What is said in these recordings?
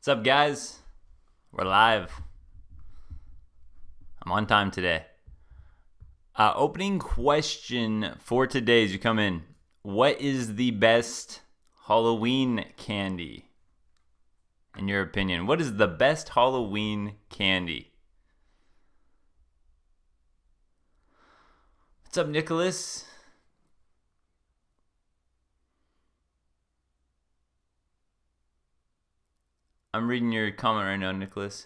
What's up, guys? We're live. I'm on time today. Opening question for today as you come in. What is the best Halloween candy? In your opinion, what is the best Halloween candy? What's up, Nicholas? I'm reading your comment right now, Nicholas.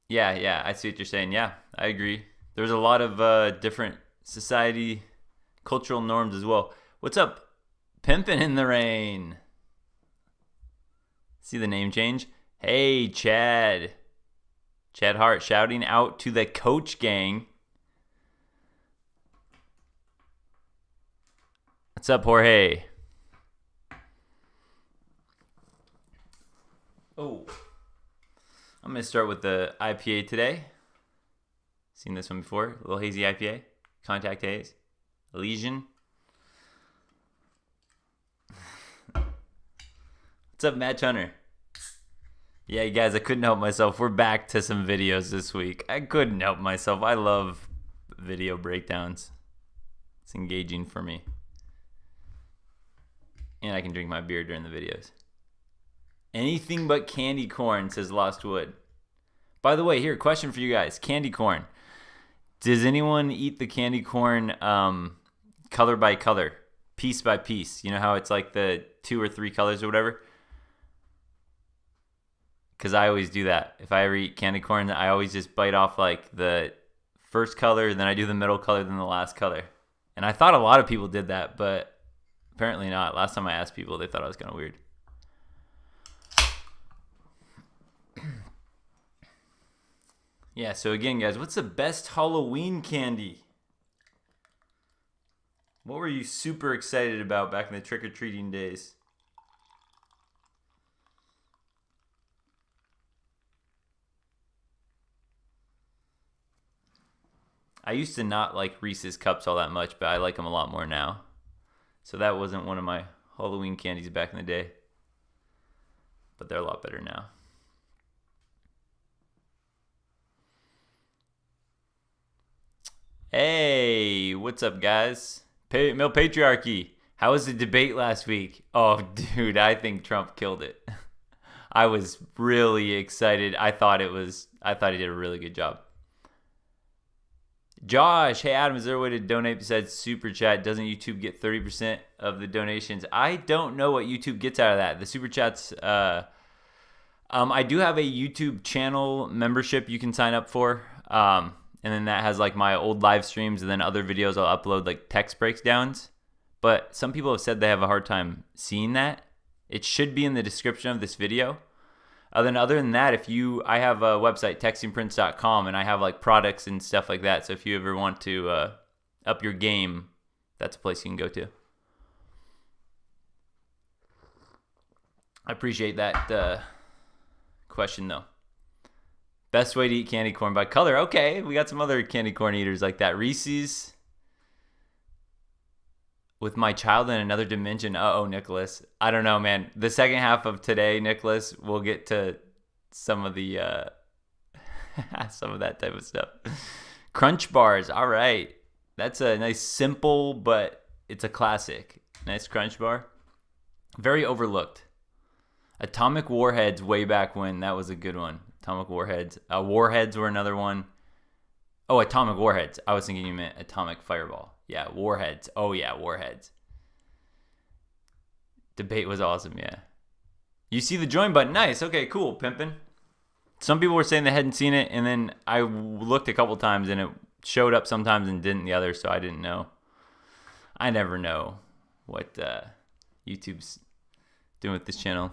Yeah, I see what you're saying. Yeah, I agree. There's a lot of different society, cultural norms as well. What's up, Pimpin' in the Rain? See the name change? Hey, Chad. Chad Hart shouting out to the Coach Gang. What's up, Jorge? Oh, I'm going to start with the IPA today. Seen this one before. A little hazy IPA. Contact haze. Elysian. What's up, Matt Hunter? Yeah, you guys, I couldn't help myself. We're back to some videos this week. I couldn't help myself. I love video breakdowns. It's engaging for me. And I can drink my beer during the videos. Anything but candy corn, says Lost Wood. By the way, here, question for you guys. Candy corn. Does anyone eat the candy corn color by color, piece by piece? You know how it's like the 2 or 3 colors or whatever? Because I always do that. If I ever eat candy corn, I always just bite off like the first color, then I do the middle color, then the last color. And I thought a lot of people did that, but apparently not. Last time I asked people, they thought I was kind of weird. Yeah, so again, guys, what's the best Halloween candy? What were you super excited about back in the trick-or-treating days? I used to not like Reese's Cups all that much, but I like them a lot more now. So that wasn't one of my Halloween candies back in the day. But they're a lot better now. Hey, what's up, guys? Male Patriarchy. How was the debate last week? Oh, dude, I think Trump killed it. I was really excited. I thought he did a really good job. Josh, hey Adam, is there a way to donate besides Super Chat? Doesn't YouTube get 30% of the donations? I don't know what YouTube gets out of that. The Super Chats, I do have a YouTube channel membership you can sign up for. And then that has like my old live streams and then other videos I'll upload like text breakdowns. But some people have said they have a hard time seeing that. It should be in the description of this video. Other than that, I have a website, textingprince.com, and I have like products and stuff like that. So if you ever want to up your game, that's a place you can go to. I appreciate that question though. Best way to eat candy corn by color. Okay, we got some other candy corn eaters like that. Reese's. With my child in another dimension. Uh-oh, Nicholas. I don't know, man. The second half of today, Nicholas, we'll get to some of the some of that type of stuff. Crunch bars. All right. That's a nice simple, but it's a classic. Nice crunch bar. Very overlooked. Atomic Warheads way back when. That was a good one. Atomic Warheads. Warheads were another one. Oh, Atomic Warheads. I was thinking you meant Atomic Fireball. Yeah, Warheads. Oh, yeah, Warheads. Debate was awesome, yeah. You see the join button. Nice. Okay, cool, pimpin'. Some people were saying they hadn't seen it, and then I looked a couple times, and it showed up sometimes and didn't the others, so I didn't know. I never know what YouTube's doing with this channel.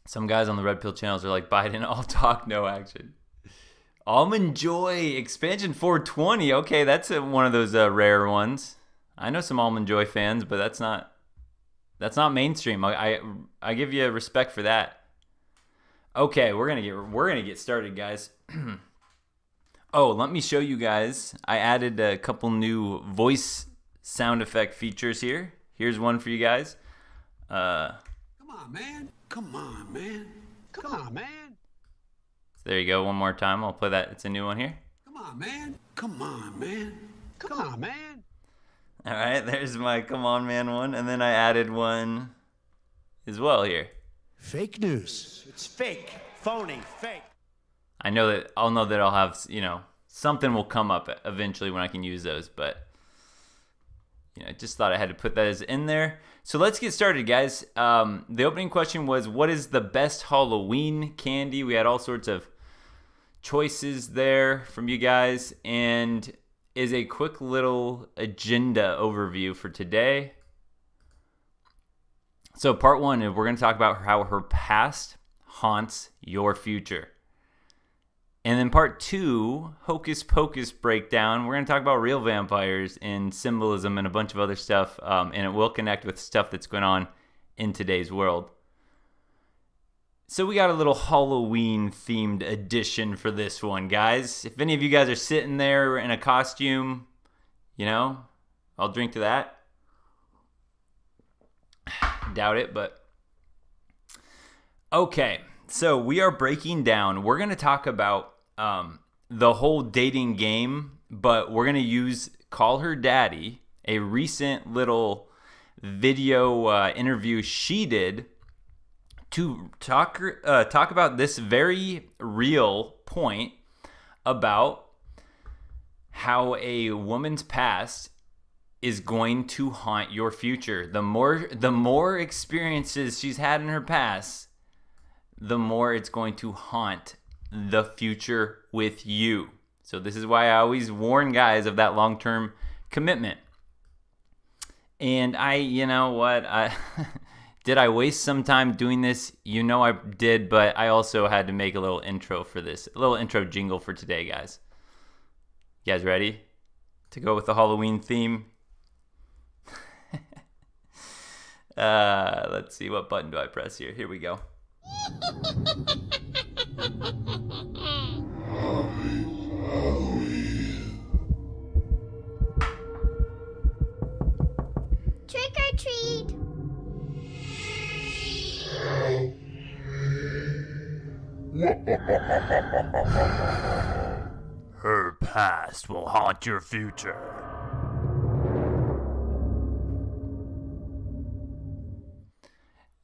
Some guys on the Red Pill channels are like, Biden, all talk, no action. Almond Joy expansion 420. Okay, that's one of those rare ones. I know some Almond Joy fans, but that's not mainstream. I give you respect for that. Okay, we're gonna get started, guys. Oh, let me show you guys. I added a couple new voice sound effect features here. Here's one for you guys. Come on, man. Come on, man. Come on, man. So there you go. One more time. I'll play that. It's a new one here. Come on, man. Come on, man. Come on, man. All right, there's my come on, man one. And then I added one as well here. Fake news. It's fake. Phony. Fake. I'll know that I'll have, something will come up eventually when I can use those, but I just thought I had to put that as in there. So let's get started, guys. The opening question was, what is the best Halloween candy? We had all sorts of choices there from you guys, and is a quick little agenda overview for today. So part one, we're going to talk about how her past haunts your future. And then part two, Hocus Pocus breakdown, we're going to talk about real vampires and symbolism and a bunch of other stuff, and it will connect with stuff that's going on in today's world. So we got a little Halloween-themed edition for this one, guys. If any of you guys are sitting there in a costume, I'll drink to that. Doubt it, but... Okay, so we are breaking down. We're going to talk about the whole dating game, but we're going to use Call Her Daddy, a recent little video interview she did to talk about this very real point about how a woman's past is going to haunt your future. The more experiences she's had in her past, the more it's going to haunt the future with you. So this is why I always warn guys of that long-term commitment. And did I waste some time doing this? I did, but I also had to make a little intro for this. A little intro jingle for today, guys. You guys ready to go with the Halloween theme? Let's see, what button do I press here? Here we go. Trick or treat. Her past will haunt your future.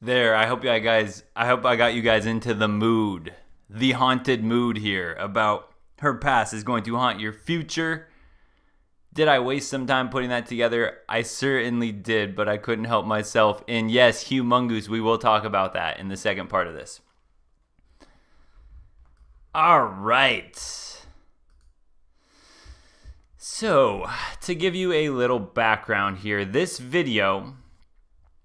There, I hope I got you guys into the mood. The haunted mood here about her past is going to haunt your future. Did I waste some time putting that together? I certainly did, but I couldn't help myself. And yes, humongous, we will talk about that in the second part of this. All right. So, to give you a little background here, this video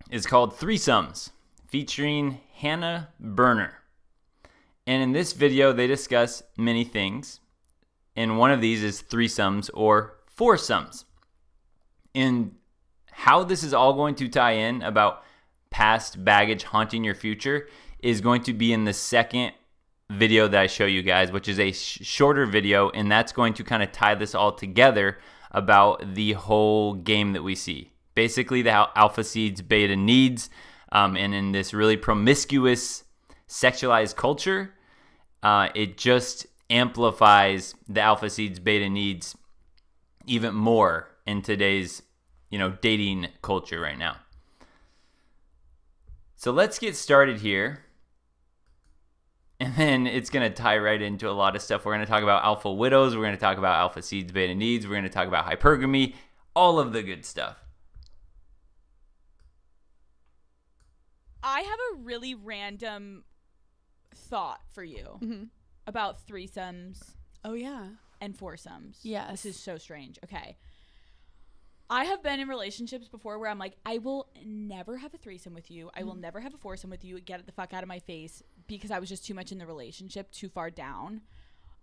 is called Threesomes, featuring Hannah Berner. And in this video, they discuss many things. And one of these is threesomes or foursomes. And how this is all going to tie in about past baggage haunting your future is going to be in the second video that I show you guys, which is a shorter video. And that's going to kind of tie this all together about the whole game that we see. Basically, the alpha seeds beta needs. And in this really promiscuous, sexualized culture, it just amplifies the alpha seeds beta needs even more in today's, dating culture right now. So let's get started here. And then it's going to tie right into a lot of stuff. We're going to talk about alpha widows. We're going to talk about alpha seeds beta needs. We're going to talk about hypergamy, all of the good stuff. I have a really random thought for you about threesomes. Oh, yeah. And foursomes. Yes. This is so strange. Okay. I have been in relationships before where I'm like, I will never have a threesome with you. I will never have a foursome with you. Get it the fuck out of my face, because I was just too much in the relationship, too far down.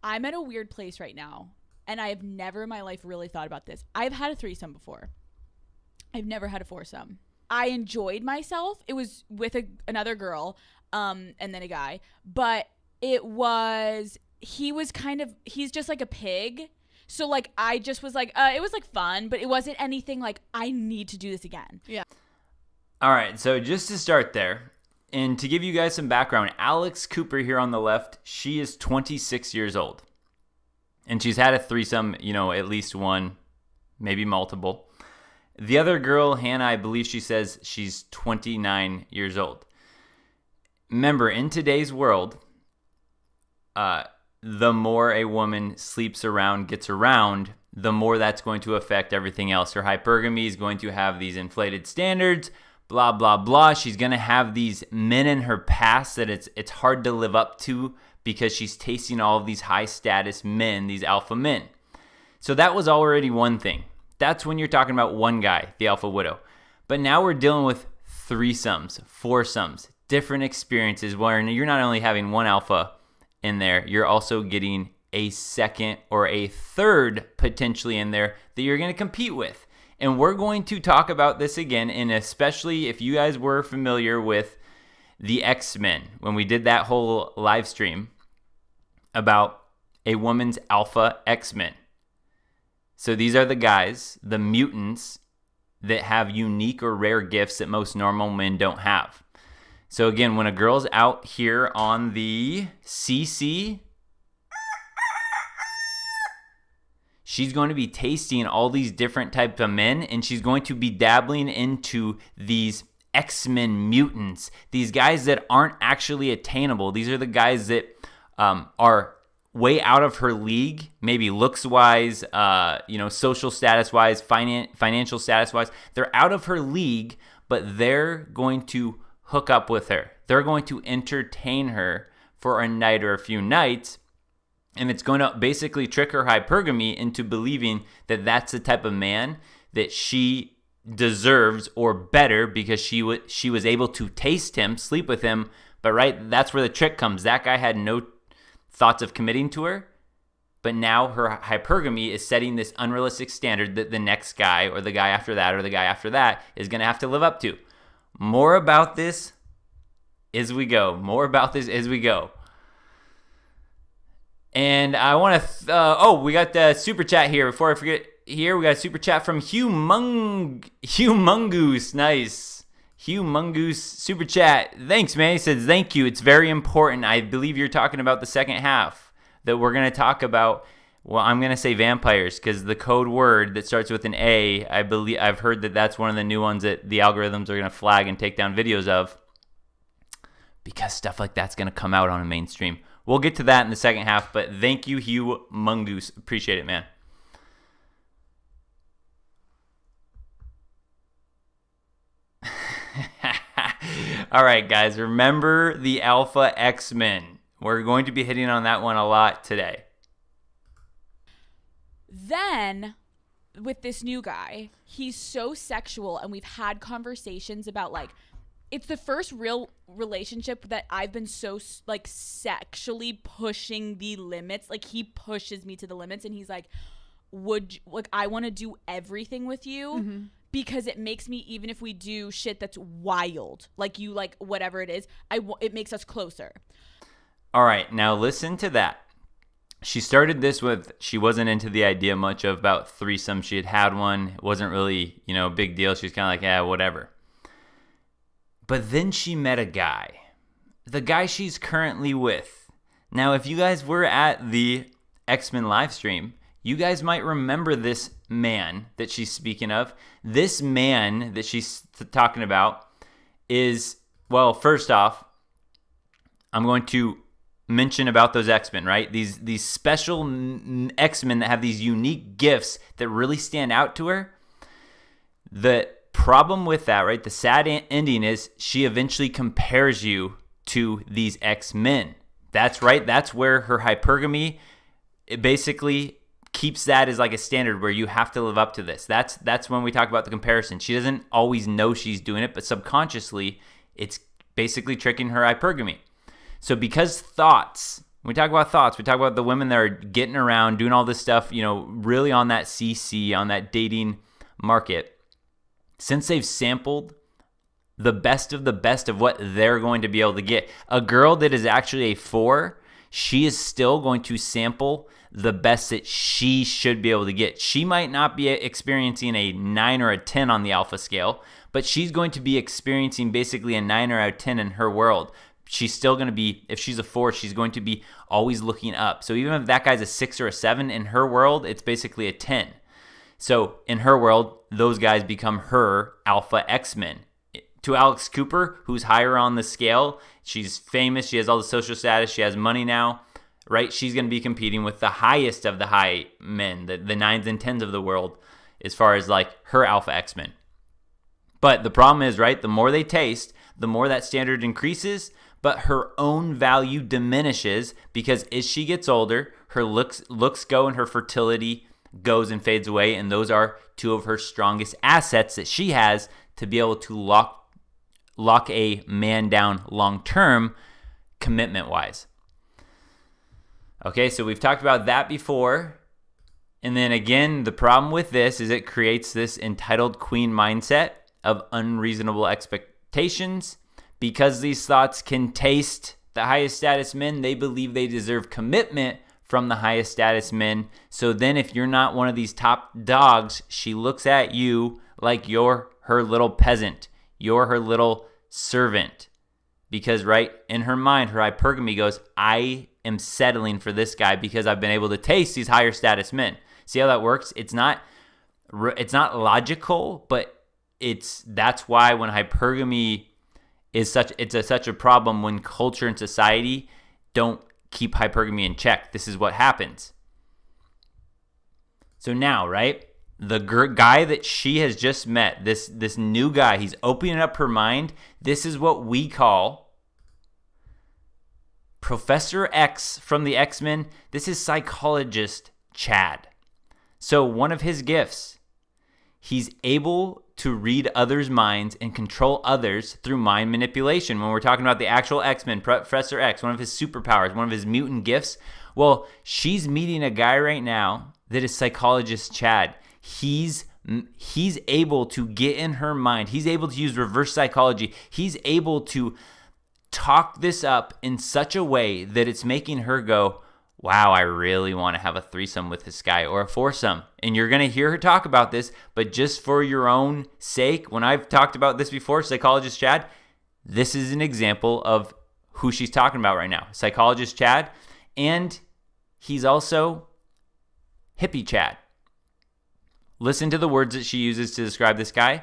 I'm at a weird place right now, and I have never in my life really thought about this. I've had a threesome before. I've never had a foursome. I enjoyed myself. It was with another girl, and then a guy, but it was he was he's just like a pig. So like I just was like, it was like fun, but it wasn't anything like I need to do this again. Yeah. All right, so just to start there, and to give you guys some background, Alex Cooper here on the left, she is 26 years old. And she's had a threesome, at least one, maybe multiple. The other girl, Hannah, I believe she says she's 29 years old. Remember, in today's world, the more a woman sleeps around, gets around, the more that's going to affect everything else. Her hypergamy is going to have these inflated standards, blah, blah, blah. She's going to have these men in her past that it's hard to live up to because she's tasting all of these high status men, these alpha men. So that was already one thing. That's when you're talking about one guy, the alpha widow. But now we're dealing with threesomes, foursomes, different experiences where you're not only having one alpha in there, you're also getting a second or a third potentially in there that you're going to compete with. And we're going to talk about this again, and especially if you guys were familiar with the X-Men, when we did that whole live stream about a woman's alpha X-Men. So these are the guys, the mutants, that have unique or rare gifts that most normal men don't have. So again, when a girl's out here on the CC, she's going to be tasting all these different types of men, and she's going to be dabbling into these X-Men mutants, these guys that aren't actually attainable. These are the guys that are way out of her league, maybe looks-wise, social status-wise, financial status-wise. They're out of her league, but they're going to hook up with her. They're going to entertain her for a night or a few nights, and it's going to basically trick her hypergamy into believing that that's the type of man that she deserves or better because she was able to taste him, sleep with him. But right, that's where the trick comes. That guy had no thoughts of committing to her, but now her hypergamy is setting this unrealistic standard that the next guy or the guy after that or the guy after that is going to have to live up to. More about this as we go. And I want to, we got the super chat here. Before I forget, here we got a super chat from Humongous. Nice. Humongous super chat. Thanks, man. He says, thank you. It's very important. I believe you're talking about the second half that we're going to talk about. Well, I'm going to say vampires because the code word that starts with an A, I've heard that that's one of the new ones that the algorithms are going to flag and take down videos of because stuff like that's going to come out on a mainstream. We'll get to that in the second half, but thank you, Humongous. Appreciate it, man. All right, guys, remember the Alpha X-Men. We're going to be hitting on that one a lot today. Then, with this new guy, he's so sexual, and we've had conversations about, like, it's the first real relationship that I've been so, like, sexually pushing the limits. Like, he pushes me to the limits, and he's like, I want to do everything with you. Mm-hmm. Because it makes me, even if we do shit that's wild, like you like whatever it is, it makes us closer. All right, now listen to that. She started this with, she wasn't into the idea much of about threesome. She had one. It wasn't really, a big deal. She was kind of like, yeah, whatever. But then she met a guy. The guy she's currently with. Now, if you guys were at the X-Men live stream, you guys might remember this man that she's speaking of. This man that she's talking about is, well, first off, I'm going to mention about those X-Men, right? These special X-Men that have these unique gifts that really stand out to her. The problem with that, right, the sad ending is she eventually compares you to these X-Men. That's right. That's where her hypergamy, it basically keeps that as like a standard where you have to live up to this. That's when we talk about the comparison. She doesn't always know she's doing it, but subconsciously it's basically tricking her hypergamy. So because thoughts, when we talk about thoughts, we talk about the women that are getting around, doing all this stuff, really on that CC, on that dating market. Since they've sampled the best of what they're going to be able to get, a girl that is actually a 4, she is still going to sample the best that she should be able to get. She might not be experiencing a 9 or a 10 on the alpha scale, but she's going to be experiencing basically a 9 or a 10 in her world. She's still going to be, if she's a 4, she's going to be always looking up. So even if that guy's a 6 or a 7, in her world, it's basically a 10. So in her world, those guys become her alpha X-Men. To Alex Cooper, who's higher on the scale, she's famous, she has all the social status, she has money now, right? She's going to be competing with the highest of the high men, the 9s and 10s of the world, as far as like her alpha X-Men. But the problem is, right, the more they taste, the more that standard increases, but her own value diminishes because as she gets older, her looks go and her fertility goes and fades away, and those are two of her strongest assets that she has to be able to lock a man down long-term, commitment-wise. Okay, so we've talked about that before. And then again, the problem with this is it creates this entitled queen mindset of unreasonable expectations. Because these thoughts can taste the highest status men, they believe they deserve commitment from the highest status men. So then if you're not one of these top dogs, she looks at you like you're her little peasant. You're her little servant. Because, right, in her mind, her hypergamy goes, I am settling for this guy because I've been able to taste these higher status men. See how that works? It's not logical, but that's why when hypergamy is such a problem, when culture and society don't keep hypergamy in check. This is what happens. So now, right, the guy that she has just met, this new guy, he's opening up her mind. This is what we call Professor X from the X-Men. This is psychologist Chad. So one of his gifts, he's able to read others' minds and control others through mind manipulation. When we're talking about the actual X-Men, Professor X, one of his superpowers, one of his mutant gifts, well, she's meeting a guy right now that is psychologist Chad. He's able to get in her mind. He's able to use reverse psychology. He's able to talk this up in such a way that it's making her go, wow, I really want to have a threesome with this guy or a foursome. And you're going to hear her talk about this, but just for your own sake, when I've talked about this before, psychologist Chad, this is an example of who she's talking about right now. Psychologist Chad, and he's also hippie Chad. Listen to the words that she uses to describe this guy.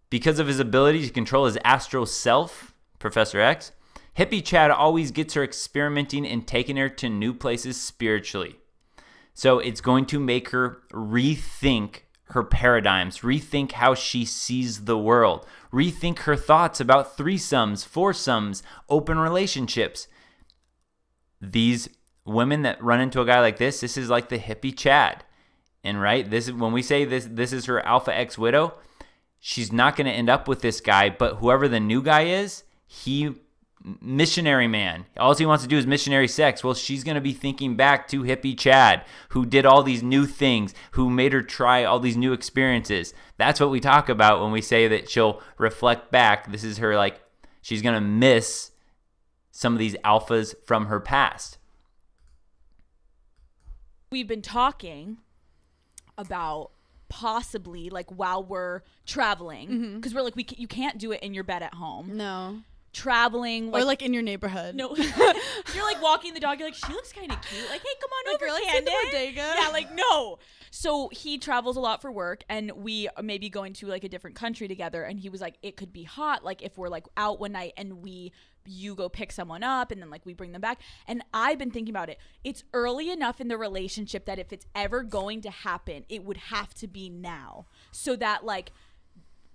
Because of his ability to control his astral self, Professor X, hippie Chad always gets her experimenting and taking her to new places spiritually. So it's going to make her rethink her paradigms, rethink how she sees the world, rethink her thoughts about threesomes, foursomes, open relationships. These women that run into a guy like this is like the hippie Chad. And right, this is when we say this is her alpha X widow, she's not going to end up with this guy, but whoever the new guy is, missionary man. All he wants to do is missionary sex. Well, she's going to be thinking back to hippie Chad, who did all these new things, who made her try all these new experiences. That's what we talk about when we say that she'll reflect back. This is her, like, she's going to miss some of these alphas from her past. We've been talking about possibly, like, while we're traveling, because we're like, you can't do it in your bed at home. No. Traveling, like, or like in your neighborhood. No, you're like walking the dog. You're like, she looks kind of cute. Like, hey, come on over, girl, Candace. let's hit the bodega. Yeah, like, no. So he travels a lot for work, and we may be going to like a different country together. And he was like, it could be hot, like if we're like out one night and you go pick someone up, and then like we bring them back. And I've been thinking about it. It's early enough in the relationship that if it's ever going to happen, it would have to be now, so that like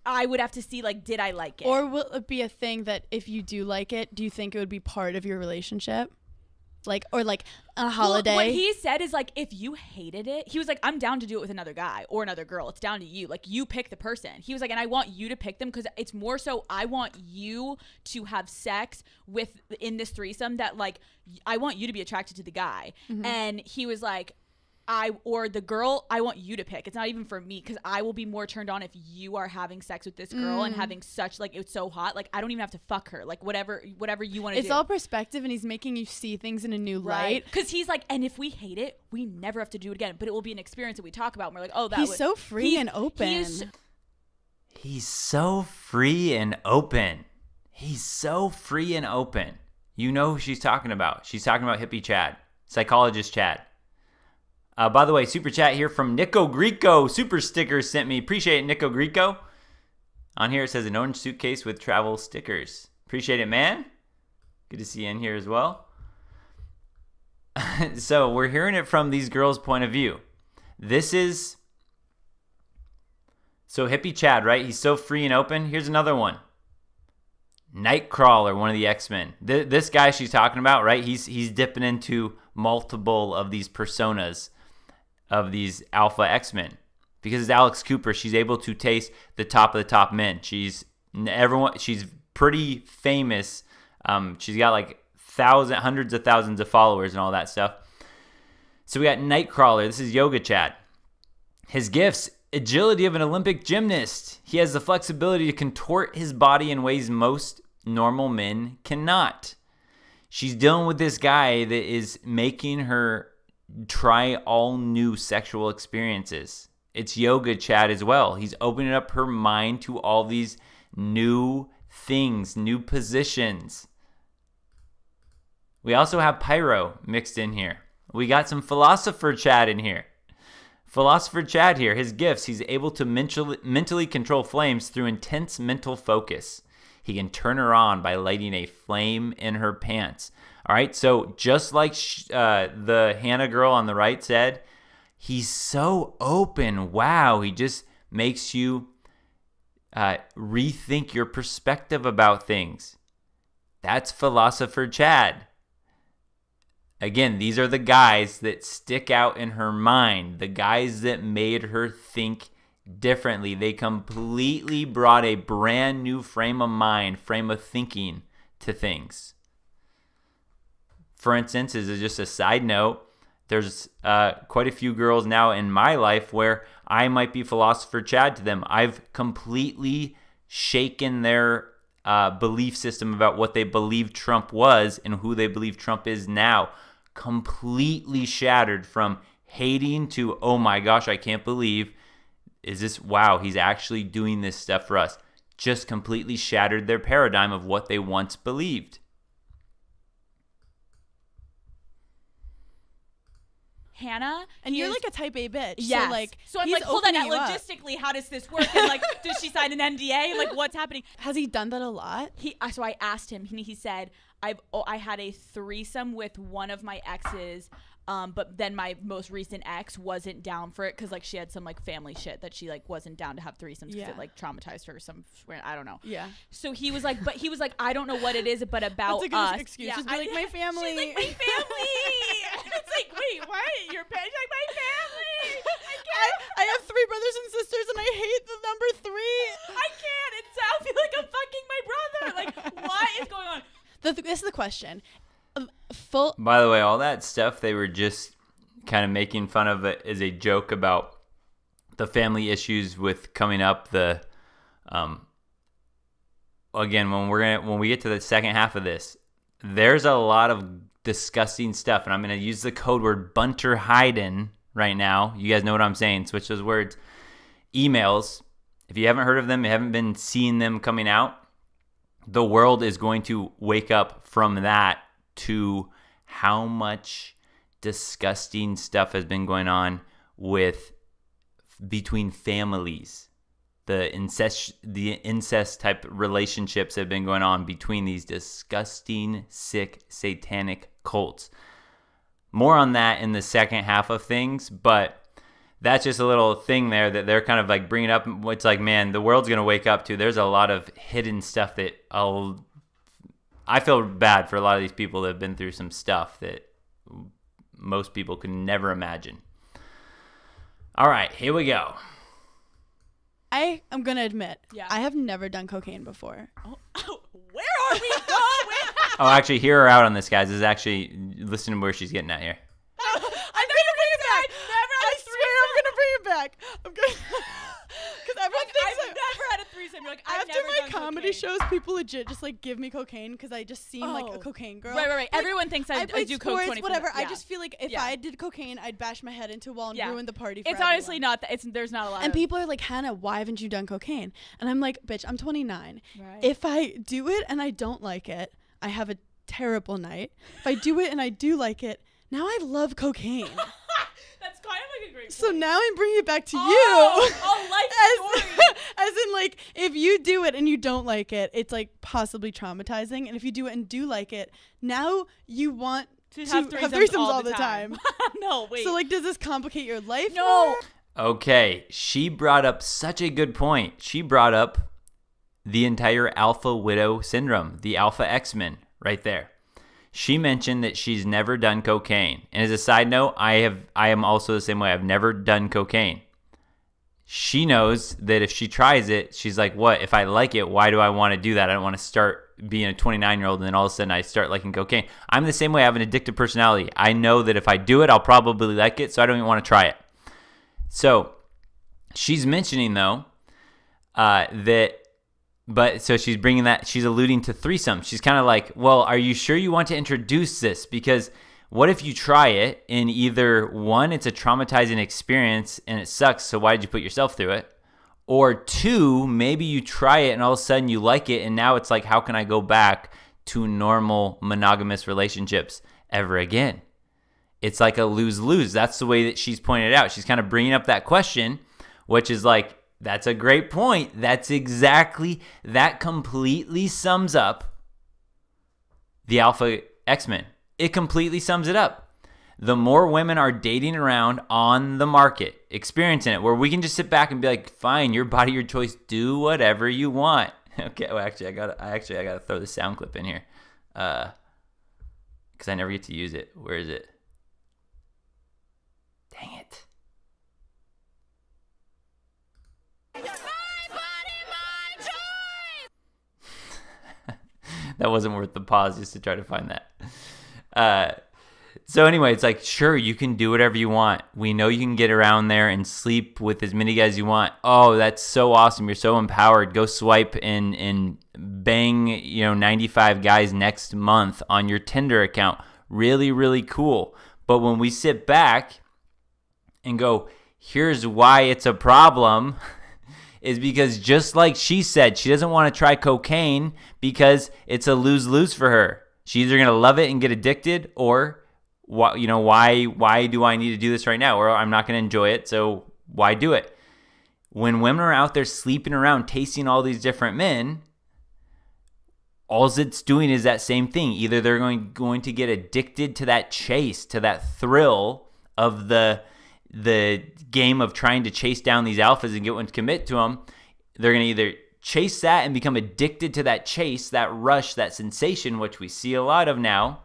I would have to see, like, did I like it? Or will it be a thing that if you do like it, do you think it would be part of your relationship? Like, or like a holiday? Well, what he said is, like, if you hated it, he was like, I'm down to do it with another guy or another girl. It's down to you. Like, you pick the person. He was like, and I want you to pick them because it's more so I want you to have sex in this threesome that, like, I want you to be attracted to the guy. Mm-hmm. And he was like, or the girl, I want you to pick. It's not even for me, because I will be more turned on if you are having sex with this girl and having such, like, it's so hot. Like, I don't even have to fuck her. Like, whatever you want to do. It's all perspective, and he's making you see things in a new light. Because he's like, and if we hate it, we never have to do it again. But it will be an experience that we talk about. And we're like, oh, he's so free and open. He's so free and open. He's so free and open. You know who she's talking about. She's talking about hippie Chad, psychologist Chad. By the way, super chat here from Nico Greco. Super stickers sent me. Appreciate it, Nico Greco. On here it says an orange suitcase with travel stickers. Appreciate it, man. Good to see you in here as well. So we're hearing it from these girls' point of view. This is... So hippie Chad, right? He's so free and open. Here's another one. Nightcrawler, one of the X-Men. This guy she's talking about, right? He's dipping into multiple of these personas of these alpha X-Men. Because it's Alex Cooper, she's able to taste the top of the top men. She's pretty famous. She's got like hundreds of thousands of followers and all that stuff. So we got Nightcrawler. This is Yoga Chad. His gifts: agility of an Olympic gymnast. He has the flexibility to contort his body in ways most normal men cannot. She's dealing with this guy that is making her try all new sexual experiences. It's Yoga Chad as well. He's opening up her mind to all these new things, new positions. We also have Pyro mixed in here. We got some Philosopher Chad in here. Philosopher Chad here, his gifts: he's able to mentally control flames through intense mental focus. He can turn her on by lighting a flame in her pants. All right, so just like the Hannah girl on the right said, he's so open. Wow, he just makes you rethink your perspective about things. That's Philosopher Chad. Again, these are the guys that stick out in her mind, the guys that made her think differently. They completely brought a brand new frame of mind, frame of thinking to things. For instance, as just a side note, there's quite a few girls now in my life where I might be Philosopher Chad to them. I've completely shaken their belief system about what they believed Trump was and who they believe Trump is now. Completely shattered from hating to, oh my gosh, I can't believe, wow, he's actually doing this stuff for us. Just completely shattered their paradigm of what they once believed. Hannah, and you're like a type A bitch. Yes. So I'm like, hold on, logistically, how does this work? And like, does she sign an NDA? Like, what's happening? Has he done that a lot? So I asked him, he said, I had a threesome with one of my exes, but then my most recent ex wasn't down for it because like she had some like family shit that she like wasn't down to have threesomes because it like traumatized her I don't know. Yeah. So he was like, I don't know what it is, but about us. That's a good excuse. Yeah, just be like, my family. She's like, my family. It's like, wait, what? Your like my family. I have 3 brothers and sisters, and I hate the number 3. I can't. It sounds like I'm fucking my brother. Like, what is going on? This is the question. By the way, all that stuff they were just kind of making fun of it as a joke about the family issues with coming up. The again, when we get to the second half of this, there's a lot of disgusting stuff, and I'm going to use the code word Bunter Hyden right now. You guys know what I'm saying. Switch those words. Emails. If you haven't heard of them, you haven't been seeing them coming out, the world is going to wake up from that to how much disgusting stuff has been going on between families. The incest type relationships have been going on between these disgusting, sick, satanic cults. More on that in the second half of things, but that's just a little thing there that they're kind of like bringing up. It's like, man, the world's going to wake up to. There's a lot of hidden stuff that I feel bad for a lot of these people that have been through some stuff that most people could never imagine. All right, here we go. I am going to admit, I have never done cocaine before. Oh, where are we going? Oh, actually, hear her out on this, guys. This is actually, listen to where she's getting at here. I'm going to bring it back. back. I'm good. Because everyone thinks I've never had a threesome. You're like, I've after never my done comedy cocaine. shows, people legit just like give me cocaine because I just seem like a cocaine girl. Right. Like, Everyone thinks I played do coke sports, 24. whatever. I Yeah. just feel like if I did cocaine, I'd bash my head into a wall and ruin the party for It's honestly everyone. not. There's not a lot. And of people are like, Hannah, why haven't you done cocaine? And I'm like, bitch, I'm 29. Right. If I do it and I don't like it, I have a terrible night. If I do it and I do like it, now I love cocaine. That's kind of like a great. So now I'm bringing it back to you. Life story. As in, like, if you do it and you don't like it, it's like possibly traumatizing. And if you do it and do like it, now you want to have threesomes all the time. No, wait. So, like, does this complicate your life? No. Okay, she brought up such a good point. She brought up the entire alpha widow syndrome, the alpha X-Men right there. She mentioned that she's never done cocaine. And as a side note, I am also the same way. I've never done cocaine. She knows that if she tries it, she's like, what? If I like it, why do I want to do that? I don't want to start being a 29-year-old and then all of a sudden I start liking cocaine. I'm the same way. I have an addictive personality. I know that if I do it, I'll probably like it, so I don't even want to try it. So she's mentioning, though, so she's bringing that, she's alluding to threesome. She's kind of like, well, are you sure you want to introduce this? Because what if you try it and either one, it's a traumatizing experience and it sucks, so why did you put yourself through it? Or two, maybe you try it and all of a sudden you like it and now it's like, how can I go back to normal monogamous relationships ever again? It's like a lose-lose. That's the way that she's pointed out. She's kind of bringing up that question, which is like, that's a great point. That completely sums up the alpha X-Men. It completely sums it up. The more women are dating around on the market, experiencing it, where we can just sit back and be like, fine, your body, your choice, do whatever you want. Okay, well, actually, I gotta throw the sound clip in here. Because I never get to use it. Where is it? Dang it. That wasn't worth the pause just to try to find that. So anyway, it's like, sure, you can do whatever you want. We know you can get around there and sleep with as many guys you want. Oh, that's so awesome. You're so empowered. Go swipe and bang, 95 guys next month on your Tinder account. Really, really cool. But when we sit back and go, here's why it's a problem, is because just like she said, she doesn't want to try cocaine because it's a lose-lose for her. She's either going to love it and get addicted, or why do I need to do this right now? Or I'm not going to enjoy it, so why do it? When women are out there sleeping around, tasting all these different men, all it's doing is that same thing. Either they're going to get addicted to that chase, to that thrill of the game of trying to chase down these alphas and get one to commit to them. They're going to either chase that and become addicted to that chase, that rush, that sensation, which we see a lot of now.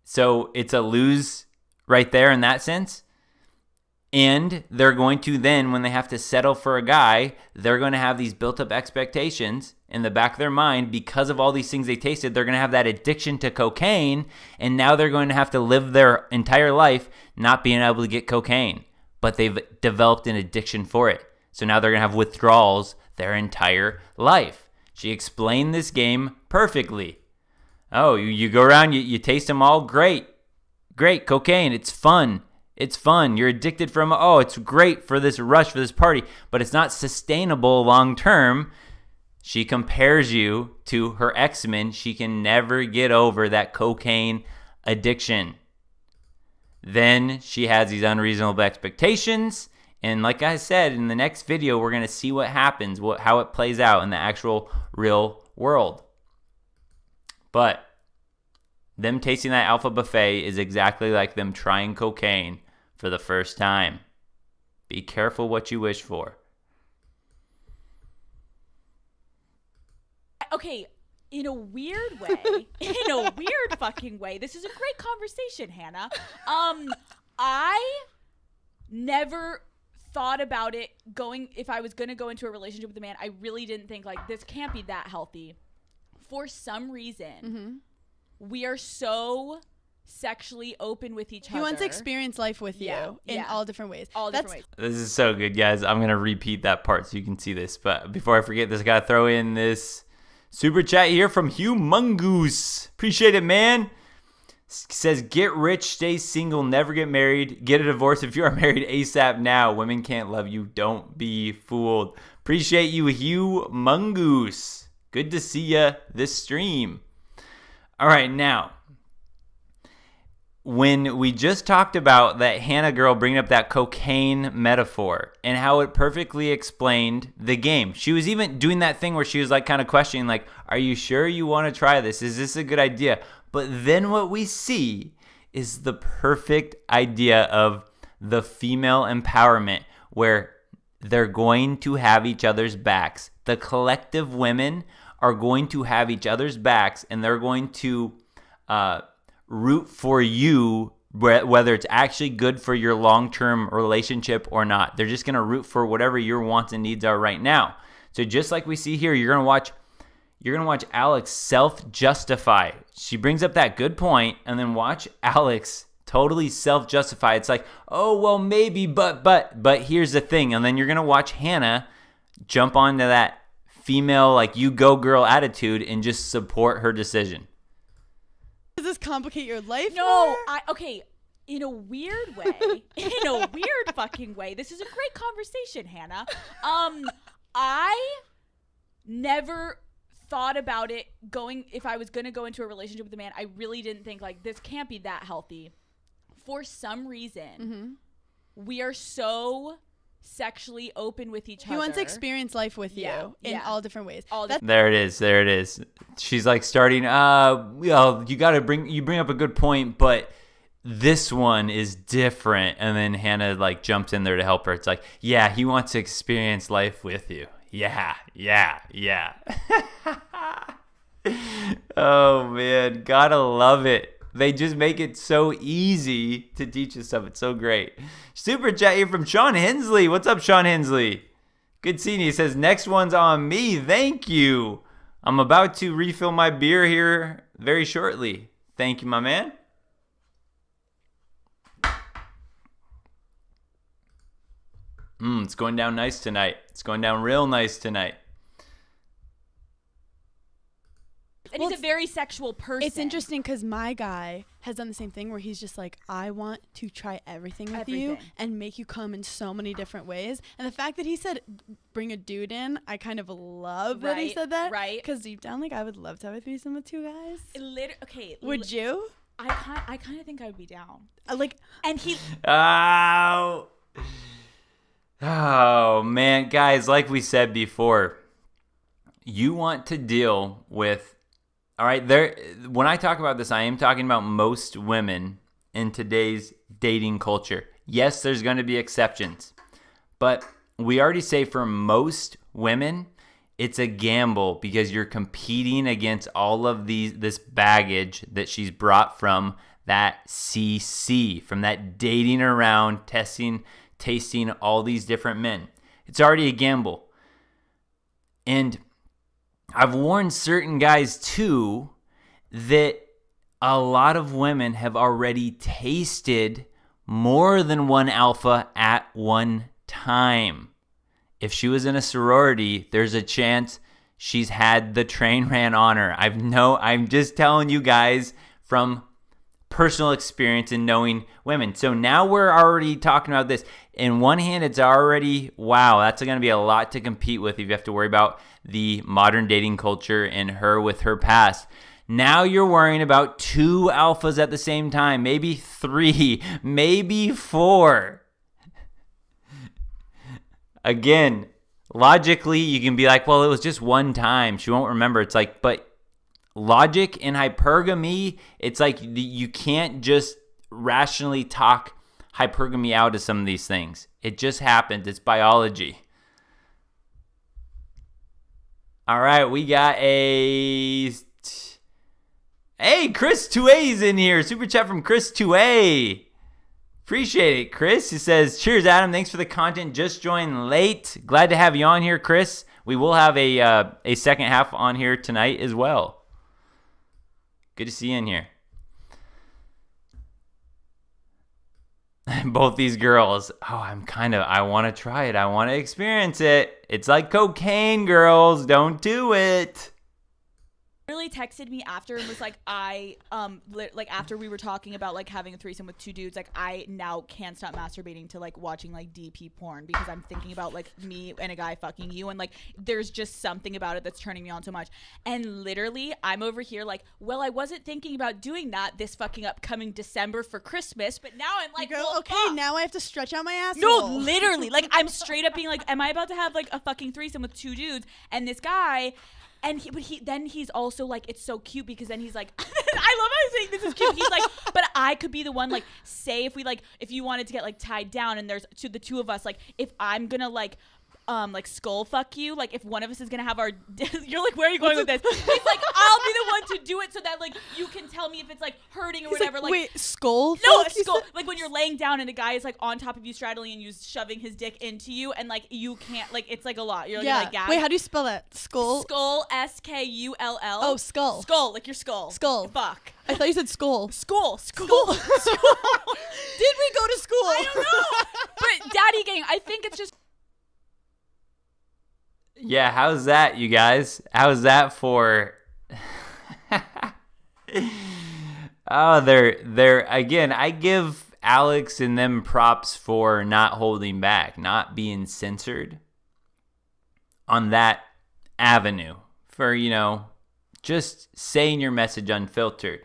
So it's a lose right there in that sense. And they're going to then, when they have to settle for a guy, they're going to have these built-up expectations in the back of their mind because of all these things they tasted. They're going to have that addiction to cocaine, and now they're going to have to live their entire life not being able to get cocaine. But they've developed an addiction for it. So now they're going to have withdrawals their entire life. She explained this game perfectly. Oh, you go around, you taste them all. Great. Cocaine. It's fun. You're addicted from, it's great for this rush, for this party, but it's not sustainable long term. She compares you to her X-Men. She can never get over that cocaine addiction. Then she has these unreasonable expectations. And like I said, in the next video, we're going to see what happens, how it plays out in the actual real world. But them tasting that alpha buffet is exactly like them trying cocaine for the first time. Be careful what you wish for. Okay, in a weird way, in a weird fucking way, this is a great conversation, Hannah. I never thought about it if I was going to go into a relationship with a man, I really didn't think like this can't be that healthy. For some reason, we are so sexually open with each other. He wants to experience life with you in all different ways. This is so good, guys. I'm going to repeat that part so you can see this. But before I forget this, I got to throw in this super chat here from Humongoose. Appreciate it, man. Says, get rich, stay single, never get married, get a divorce if you are married ASAP now. Women can't love you. Don't be fooled. Appreciate you, Humongoose. Good to see ya this stream. All right, now, when we just talked about that Hannah girl bringing up that cocaine metaphor and how it perfectly explained the game. She was even doing that thing where she was like kind of questioning, like, are you sure you want to try this? Is this a good idea? But then what we see is the perfect idea of the female empowerment where they're going to have each other's backs. The collective women are going to have each other's backs, and they're going to root for you, whether it's actually good for your long-term relationship or not. They're just going to root for whatever your wants and needs are right now. So just like we see here, you're going to watch Alex self-justify. She brings up that good point, and then watch Alex totally self-justify. It's like, oh, well, maybe, but here's the thing. And then you're going to watch Hannah jump onto that female, like, you go girl attitude and just support her decision. Does this complicate your life? No, okay. In a weird way, in a weird fucking way, this is a great conversation, Hannah. I never thought about it if I was going to go into a relationship with a man, I really didn't think, like, this can't be that healthy. For some reason, we are so sexually open with each other. He wants to experience life with you in all different ways. There it is. She's like starting, well, you bring up a good point, but this one is different. And then Hannah like jumps in there to help her. It's like, yeah, he wants to experience life with you. Yeah. Oh man, gotta love it. They just make it so easy to teach us stuff. It's so great. Super chat here from Sean Hensley. What's up, Sean Hensley? Good seeing you. He says, next one's on me. Thank you. I'm about to refill my beer here very shortly. Thank you, my man. It's going down nice tonight. It's going down real nice tonight. And he's a very sexual person. It's interesting because my guy has done the same thing where he's just like, I want to try everything with you and make you come in so many different ways. And the fact that he said, bring a dude in, I kind of love that he said that. Right. Because deep down, like, I would love to have a threesome with two guys. Would you? I kind of think I would be down. And he... Oh, man. Guys, like we said before, you want to deal with... All right, when I talk about this, I am talking about most women in today's dating culture. Yes, there's going to be exceptions. But we already say for most women, it's a gamble because you're competing against all of this baggage that she's brought from that CC, from that dating around, tasting all these different men. It's already a gamble. And I've warned certain guys too that a lot of women have already tasted more than one alpha at one time. If she was in a sorority, there's a chance she's had the train ran on her. I'm just telling you guys from personal experience and knowing women. So now we're already talking about this. In one hand, it's already, wow, that's going to be a lot to compete with if you have to worry about the modern dating culture and her with her past. Now you're worrying about two alphas at the same time, maybe three, maybe four. Again, logically, you can be like, well, it was just one time. She won't remember. It's like, but logic in hypergamy, it's like you can't just rationally talk hypergamy out of some of these things. It just happens. It's biology. All right, we got Hey, Chris 2A's in here. Super chat from Chris 2A. Appreciate it, Chris. He says, cheers, Adam. Thanks for the content. Just joined late. Glad to have you on here, Chris. We will have a second half on here tonight as well. Good to see you in here. both these girls, I want to try it. I want to experience it. It's like cocaine, girls. Don't do it. Really texted me after and was like, after we were talking about like having a threesome with two dudes, like I now can't stop masturbating to like watching like DP porn because I'm thinking about like me and a guy fucking you, and like there's just something about it that's turning me on so much. And literally I'm over here like, well, I wasn't thinking about doing that this fucking upcoming December for Christmas, but now I'm like, well, okay, fuck. now I have to stretch out my asshole. No, literally, like I'm straight up being like, am I about to have like a fucking threesome with two dudes and this guy? And he's also like, it's so cute because then he's like, I love how he's saying this is cute. He's like, but I could be the one, like, say if you wanted to get like tied down and there's the two of us, like if I'm gonna like skull fuck you, like if one of us is gonna have our you're like, where are you going with this? He's like, I'll be the one to do it so that like you can tell me if it's like hurting or He's whatever. Like wait, skull no, fuck, a skull, like when you're laying down and a guy is like on top of you straddling and you shoving his dick into you and like you can't, like it's like a lot. You're like gagged. Wait, how do you spell that? Skull Skull Oh, skull like your skull Fuck, I thought you said skull. Skull. Did we go to school? I don't know. But daddy gang, I think it's just. Yeah, how's that, you guys? How's that for? Oh, they're again. I give Alex and them props for not holding back, not being censored on that avenue, for just saying your message unfiltered.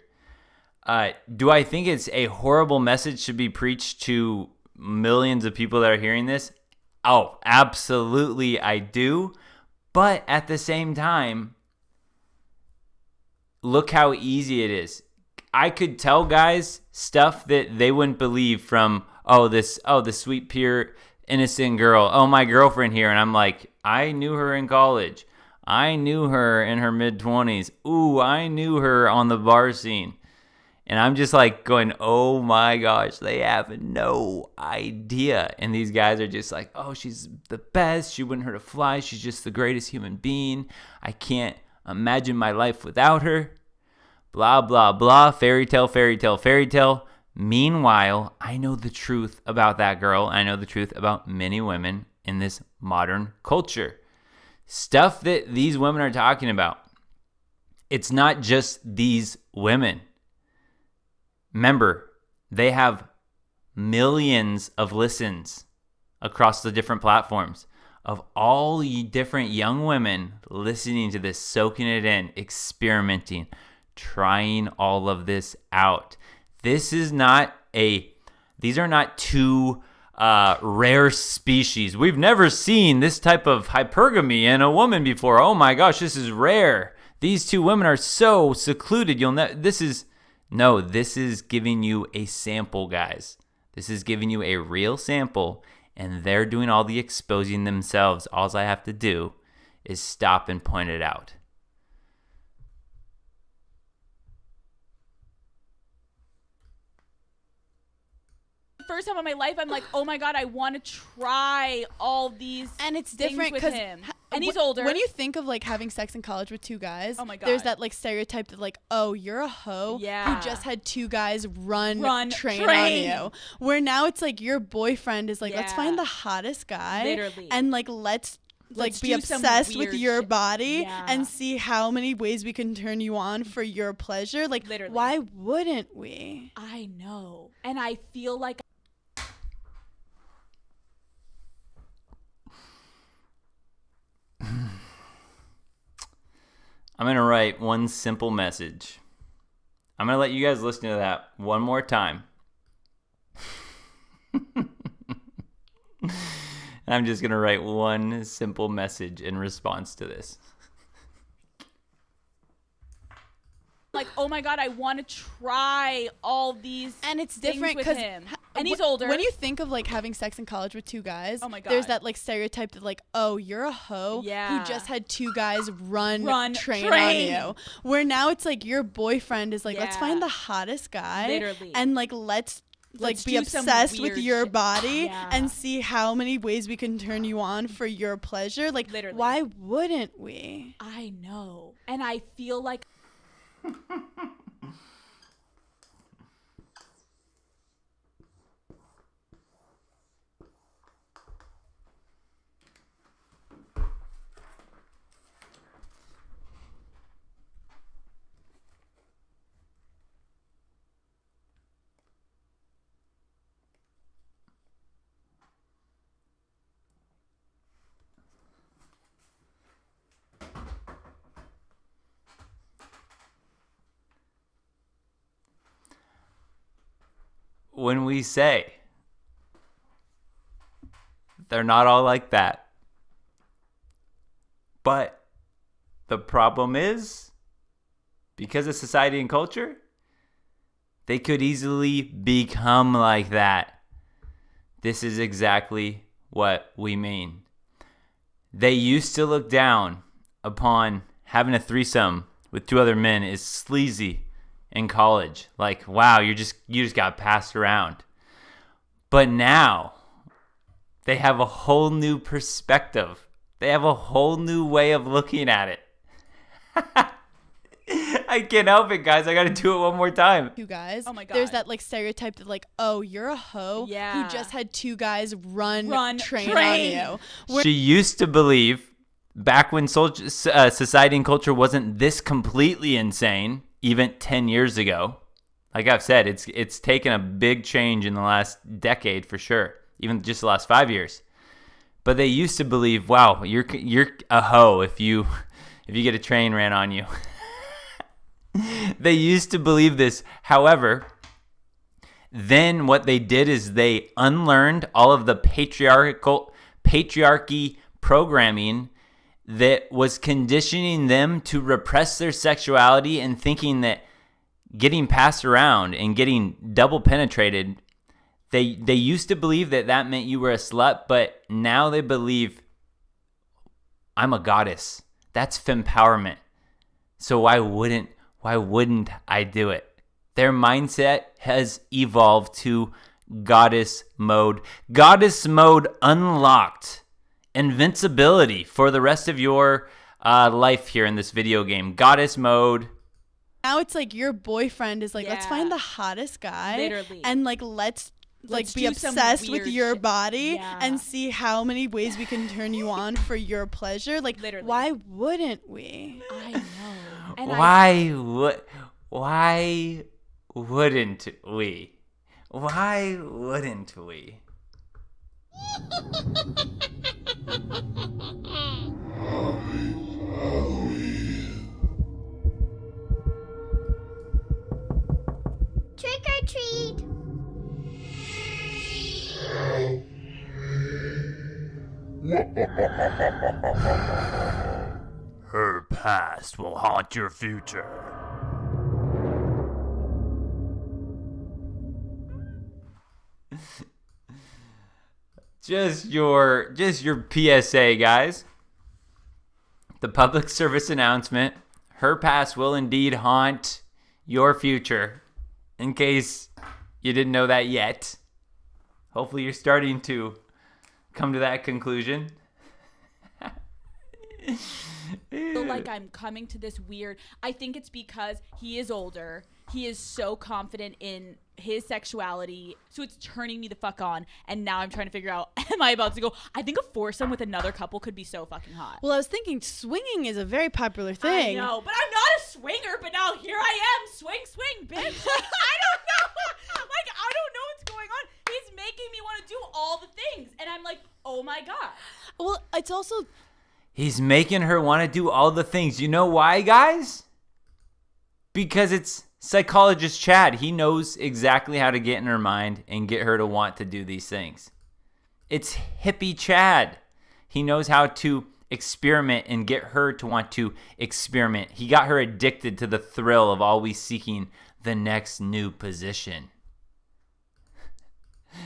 Do I think it's a horrible message to be preached to millions of people that are hearing this? Oh, absolutely, I do. But at the same time, look how easy it is. I could tell guys stuff that they wouldn't believe from, the sweet, pure, innocent girl. Oh, my girlfriend here. And I'm like, I knew her in college. I knew her in her mid-20s. Ooh, I knew her on the bar scene. And I'm just like going, oh my gosh, they have no idea. And these guys are just like, oh, she's the best. She wouldn't hurt a fly. She's just the greatest human being. I can't imagine my life without her. Blah, blah, blah. Fairy tale, fairy tale, fairy tale. Meanwhile, I know the truth about that girl. I know the truth about many women in this modern culture. Stuff that these women are talking about. It's not just these women. Remember, they have millions of listens across the different platforms of all different young women listening to this, soaking it in, experimenting, trying all of this out. These are not two rare species. We've never seen this type of hypergamy in a woman before. Oh my gosh, this is rare. These two women are so secluded. This is giving you a sample, guys. This is giving you a real sample, and they're doing all the exposing themselves. All I have to do is stop and point it out. First time in my life, I'm like, oh my god, I want to try all these and it's different with him. And he's older. When you think of like having sex in college with two guys, oh my god, there's that like stereotype that like, oh, you're a hoe who just had two guys run train on you. Where now it's like your boyfriend is like, let's find the hottest guy, literally, and like let's be obsessed with your body and see how many ways we can turn you on for your pleasure. Like, literally, why wouldn't we? I know, and I feel like. I'm going to write one simple message. I'm going to let you guys listen to that one more time. And I'm just going to write one simple message in response to this. Like, oh my god, I want to try all these and it's different with him. And he's older. When you think of like having sex in college with two guys, oh my god, there's that like stereotype that like, oh, you're a hoe who just had two guys run train on you. Where now it's like your boyfriend is like, let's find the hottest guy, literally, and like let's be obsessed with your body and see how many ways we can turn you on for your pleasure. Like, literally, why wouldn't we? I know, and I feel like. when we say they're not all like that. But the problem is, because of society and culture, they could easily become like that. This is exactly what we mean. They used to look down upon having a threesome with 2 other men is sleazy in college. Like, wow, you just got passed around. But now they have a whole new perspective. They have a whole new way of looking at it. I can't help it, guys. I got to do it one more time. You guys. Oh my God. There's that like stereotype that like, oh, you're a hoe Yeah. who just had 2 guys run train on you. She used to believe, back when society and culture wasn't this completely insane, even 10 years ago. Like I've said, it's taken a big change in the last decade for sure, even just the last 5 years. But they used to believe, wow, you're a hoe if you get a train ran on you. They used to believe this. However, then what they did is they unlearned all of the patriarchy programming that was conditioning them to repress their sexuality and thinking that getting passed around and getting double penetrated, they used to believe that meant you were a slut, but now they believe I'm a goddess. That's fempowerment. So why wouldn't I do it? Their mindset has evolved to goddess mode. Goddess mode unlocked. Invincibility for the rest of your life here in this video game. Goddess mode. Now it's like your boyfriend is like, let's Yeah. find the hottest guy. Literally. And like, let's be do some obsessed with weird your shit. body Yeah. and see how many ways we can turn you on for your pleasure. Like, Literally. why wouldn't we? I know. And Why wouldn't we? Why wouldn't we? Trick or treat. Her past will haunt your future. Just your PSA, guys. The public service announcement. Her past will indeed haunt your future. In case you didn't know that yet. Hopefully you're starting to come to that conclusion. feel like I'm coming to this weird. I think it's because he is older. He is so confident in his sexuality, so it's turning me the fuck on. And now I'm trying to figure out, am I about to go? I think a foursome with another couple could be so fucking hot. Well, I was thinking swinging is a very popular thing. I know, but I'm not a swinger. But now here I am, swing, bitch. Like, I don't know. Like, I don't know what's going on. He's making me want to do all the things, and I'm like, oh my god. Well, it's also He's making her want to do all the things. You know why, guys? Because it's psychologist Chad. He knows exactly how to get in her mind and get her to want to do these things. It's hippie Chad. He knows how to experiment and get her to want to experiment. He got her addicted to the thrill of always seeking the next new position.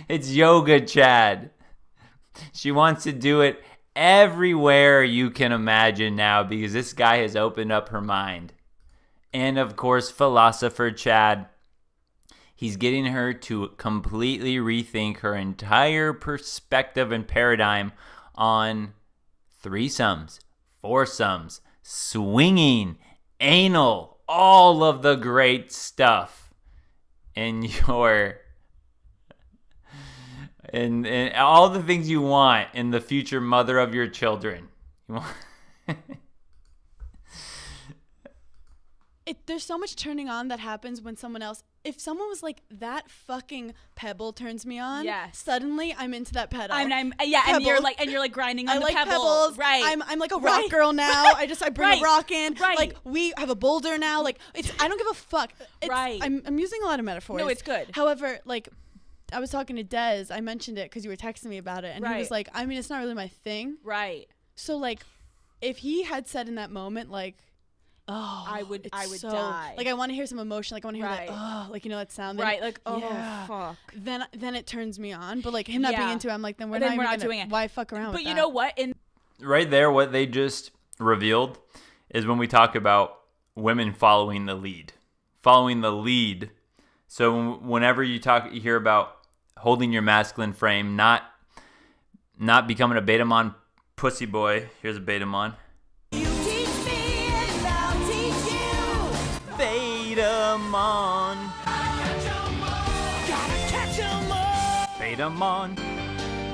It's yoga Chad. She wants to do it everywhere you can imagine now because this guy has opened up her mind. And of course, philosopher Chad, he's getting her to completely rethink her entire perspective and paradigm on threesomes, foursomes, swinging, anal, all of the great stuff in your... And all the things you want in the future mother of your children. there's so much turning on that happens when someone else, if someone was like, that fucking pebble turns me on, Yes. suddenly I'm into that pedal. And you're like grinding on I the like pebble. pebbles. Right. I'm like a rock Right. girl now. I bring Right. a rock in. Right. Like we have a boulder now. Like I don't give a fuck. Right. I'm using a lot of metaphors. No, it's good. However, like I was talking to Des. I mentioned it because you were texting me about it, and he was like, I mean, it's not really my thing. Right. So like, if he had said in that moment, like, oh, I would so, die. Like, I want to hear some emotion. Like, I want to hear that, oh, like, you know, that sound. Right. Like, oh, yeah. fuck. Then it turns me on. But like him not being into it, I'm like, then we're not doing it. Why fuck around with But that? you know what? Right there, what they just revealed is when we talk about women following the lead. Following the lead. So whenever you hear about holding your masculine frame, not becoming a beta-mon pussy boy. Here's a beta-mon. You teach me and I'll teach you. Beta-mon. Gotta catch 'em all. Beta-mon.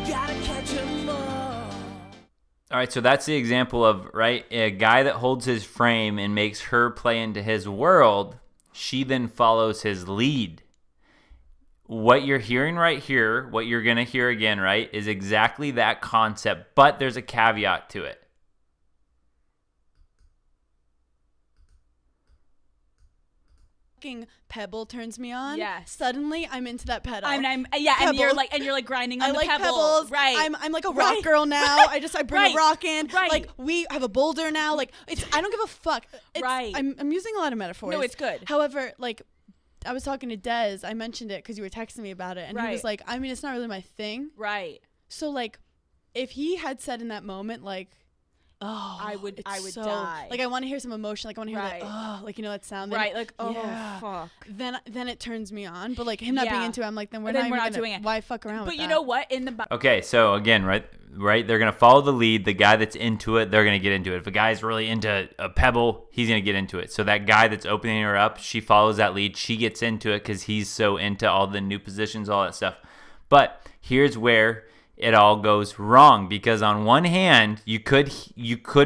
Gotta catch 'em all. All right, so that's the example of, right, a guy that holds his frame and makes her play into his world. She then follows his lead. What you're hearing right here, what you're going to hear again, right, is exactly that concept, but there's a caveat to it. Pebble turns me on. Yes. Suddenly I'm into that pedal. And you're like grinding on I the like pebble. pebbles. Right. I'm like a rock girl now. I bring a rock in. Right. Like we have a boulder now. Like I don't give a fuck. Right. I'm using a lot of metaphors. No, it's good. However, like I was talking to Des. I mentioned it because you were texting me about it, and he was like, I mean, it's not really my thing. Right. So like, if he had said in that moment, like, oh, I would so, die. Like I want to hear some emotion. Like I want to hear that, oh, like you know that sound. Right. Like, oh, yeah. fuck. Then it turns me on. But like him not being into it, I'm like, then we're not doing it. Why fuck around with that? But you know what? Okay, so again, right, they're going to follow the lead. The guy that's into it, they're going to get into it. If a guy's really into a pebble, he's going to get into it. So that guy that's opening her up, she follows that lead. She gets into it because he's so into all the new positions, all that stuff. But here's where it all goes wrong, because on one hand, you could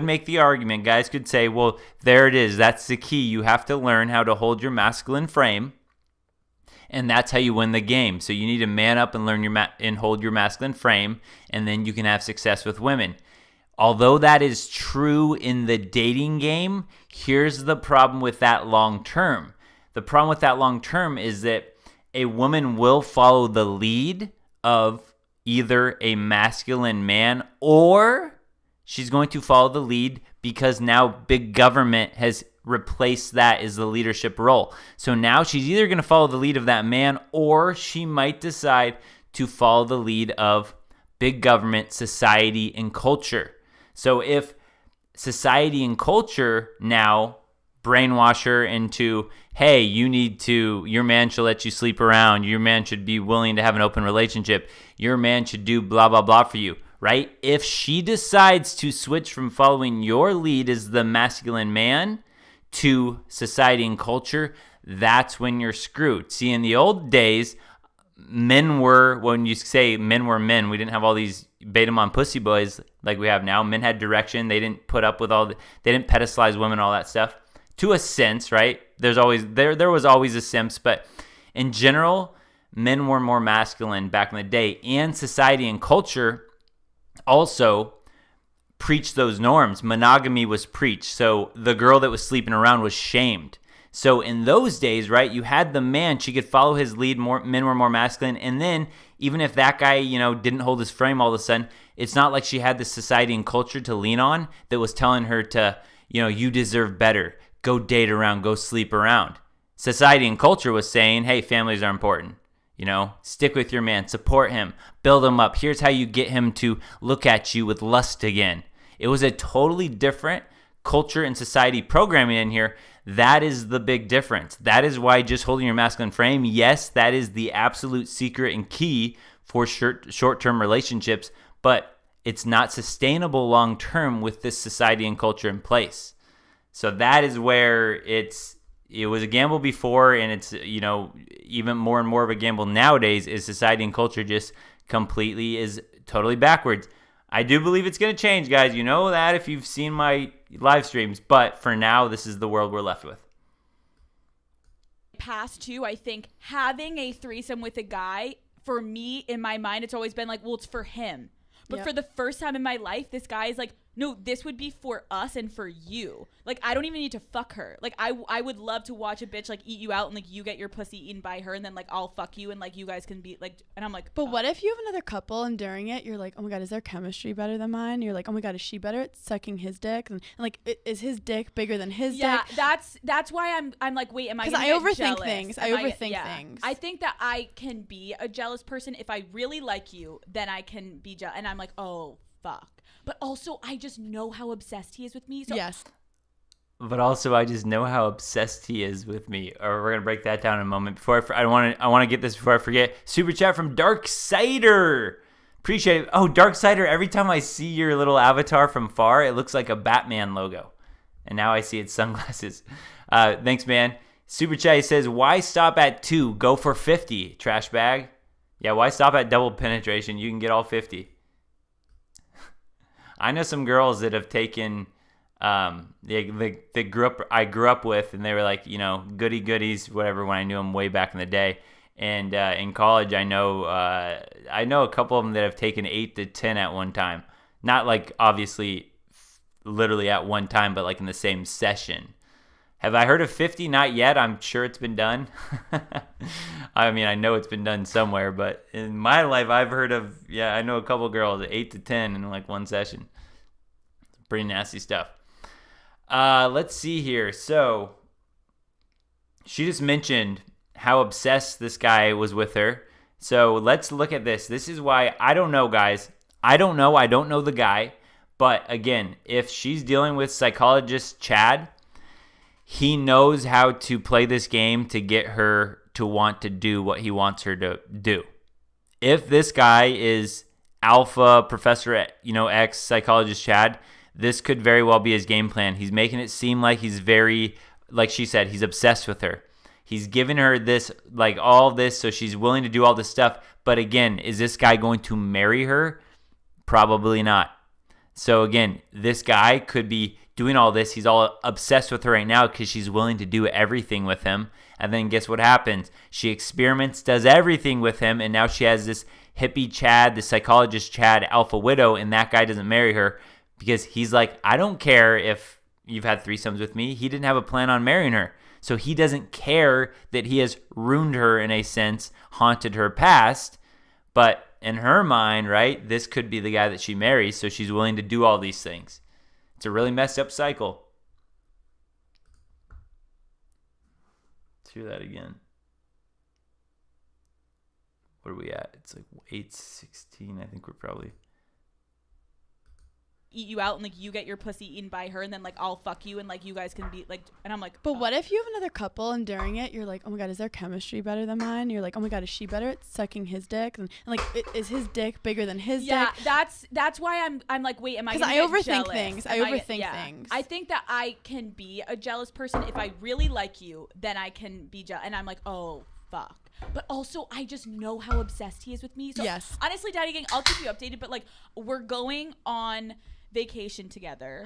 make the argument, guys could say, well, there it is. That's the key. You have to learn how to hold your masculine frame, and that's how you win the game. So you need to man up and learn and hold your masculine frame, and then you can have success with women. Although that is true in the dating game, here's the problem with that long term. The problem with that long term is that a woman will follow the lead of either a masculine man, or she's going to follow the lead because now big government has replaced that as the leadership role. So now she's either going to follow the lead of that man, or she might decide to follow the lead of big government, society, and culture. So if society and culture now brainwash her into, hey, your man should let you sleep around, your man should be willing to have an open relationship, your man should do blah, blah, blah for you, right? If she decides to switch from following your lead as the masculine man to society and culture, that's when you're screwed. See, in the old days, when you say men were men, we didn't have all these beta-mon pussy boys like we have now. Men had direction. They didn't put up with they didn't pedestalize women, all that stuff. To a sense, right? There was always a simps, but in general, men were more masculine back in the day, and society and culture also preached those norms. Monogamy was preached, so the girl that was sleeping around was shamed. So in those days, right, you had the man, she could follow his lead, men were more masculine, and then even if that guy, didn't hold his frame all of a sudden, it's not like she had the society and culture to lean on that was telling her to, you deserve better. Go date around, go sleep around. Society and culture was saying, hey, families are important. Stick with your man, support him, build him up. Here's how you get him to look at you with lust again. It was a totally different culture and society programming in here. That is the big difference. That is why just holding your masculine frame, yes, that is the absolute secret and key for short-term relationships, but it's not sustainable long-term with this society and culture in place. So that is where it was a gamble before, and it's, even more and more of a gamble nowadays. Is society and culture just completely is totally backwards. I do believe it's going to change, guys. You know that if you've seen my live streams, but for now, this is the world we're left with. Past two, I think having a threesome with a guy, for me, in my mind, it's always been like, well, it's for him. But for the first time in my life, this guy is like, No, this would be for us and for you. Like, I don't even need to fuck her. Like, I would love to watch a bitch, like, eat you out and, like, you get your pussy eaten by her and then, like, I'll fuck you and, like, you guys can be, like, and I'm like. But what if you have another couple and during it, you're like, oh my God, is their chemistry better than mine? You're like, oh my God, is she better at sucking his dick? And like, is his dick bigger than his dick? Yeah, that's why I'm like, wait, am I gonna I get overthink jealous? things. Am I overthink yeah. things. I think that I can be a jealous person. If I really like you, then I can be jealous. And I'm like, oh, fuck. But also, I just know how obsessed he is with me. So yes. But also, I just know how obsessed he is with me. Or we're gonna break that down in a moment. Before I want to get this before I forget. Super chat from Darksider. Appreciate it. Oh, Darksider. Every time I see your little avatar from far, it looks like a Batman logo. And now I see its sunglasses. Thanks, man. Super chat. He says, "Why stop at 2? Go for 50, trash bag." Yeah, why stop at double penetration? You can get all 50. I know some girls that have taken, they grew up. I grew up with, and they were like, goody goodies, whatever. When I knew them way back in the day, and in college, I know a couple of them that have taken 8 to 10 at one time. Not like obviously, literally at one time, but like in the same session. Have I heard of 50? Not yet. I'm sure it's been done. I mean, I know it's been done somewhere, but in my life, I've heard of, I know a couple girls, 8 to 10 in like one session. Pretty nasty stuff. Let's see here. So, she just mentioned how obsessed this guy was with her. So, let's look at this. This is why I don't know, guys. I don't know the guy. But again, if she's dealing with psychologist Chad, he knows how to play this game to get her to want to do what he wants her to do. If this guy is alpha Professor, X psychologist Chad, this could very well be his game plan. He's making it seem like he's very, like she said, he's obsessed with her. He's giving her this, like all this, so she's willing to do all this stuff. But again, is this guy going to marry her? Probably not. So again, this guy could be doing all this. He's all obsessed with her right now because she's willing to do everything with him. And then guess what happens? She experiments, does everything with him, and now she has this hippie Chad, the psychologist Chad, alpha widow, and that guy doesn't marry her because he's like, I don't care if you've had threesomes with me. He didn't have a plan on marrying her. So he doesn't care that he has ruined her in a sense, haunted her past. But in her mind, right, this could be the guy that she marries, so she's willing to do all these things. It's a really messed up cycle. Let's hear that again. What are we at? It's like 8:16. I think we're probably... eat you out and like you get your pussy eaten by her and then like I'll fuck you and like you guys can be like, and I'm like, but what if you have another couple and during it you're like, oh my God, is their chemistry better than mine? You're like, oh my God, is she better at sucking his dick? And like, is his dick bigger than his dick? Yeah, that's why I'm like, wait, am I? Because I overthink things. I overthink things. I think that I can be a jealous person if I really like you, then I can be jealous, and I'm like, oh fuck. But also, I just know how obsessed he is with me. So yes. Honestly, Daddy Gang, I'll keep you updated. But like, we're going on vacation together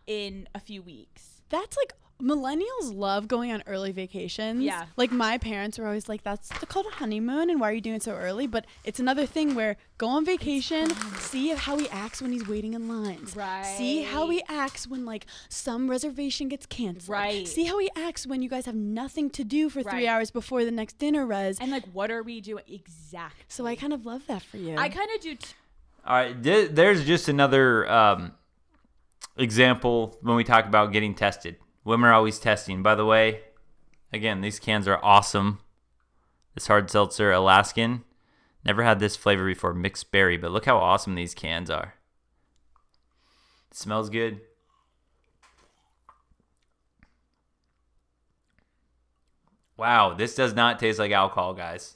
in a few weeks. That's like, millennials love going on early vacations. Yeah. Like my parents were always like, that's called a honeymoon and why are you doing it so early? But it's another thing where go on vacation, see how he acts when he's waiting in lines. Right. See how he acts when like some reservation gets canceled. Right. See how he acts when you guys have nothing to do for 3 hours before the next dinner res. And like, what are we doing? Exactly. So I kind of love that for you. I kind of do All right, there's just another example when we talk about getting tested. Women are always testing. By the way, again, these cans are awesome. This hard seltzer, Alaskan. Never had this flavor before, mixed berry, but look how awesome these cans are. It smells good. Wow, this does not taste like alcohol, guys.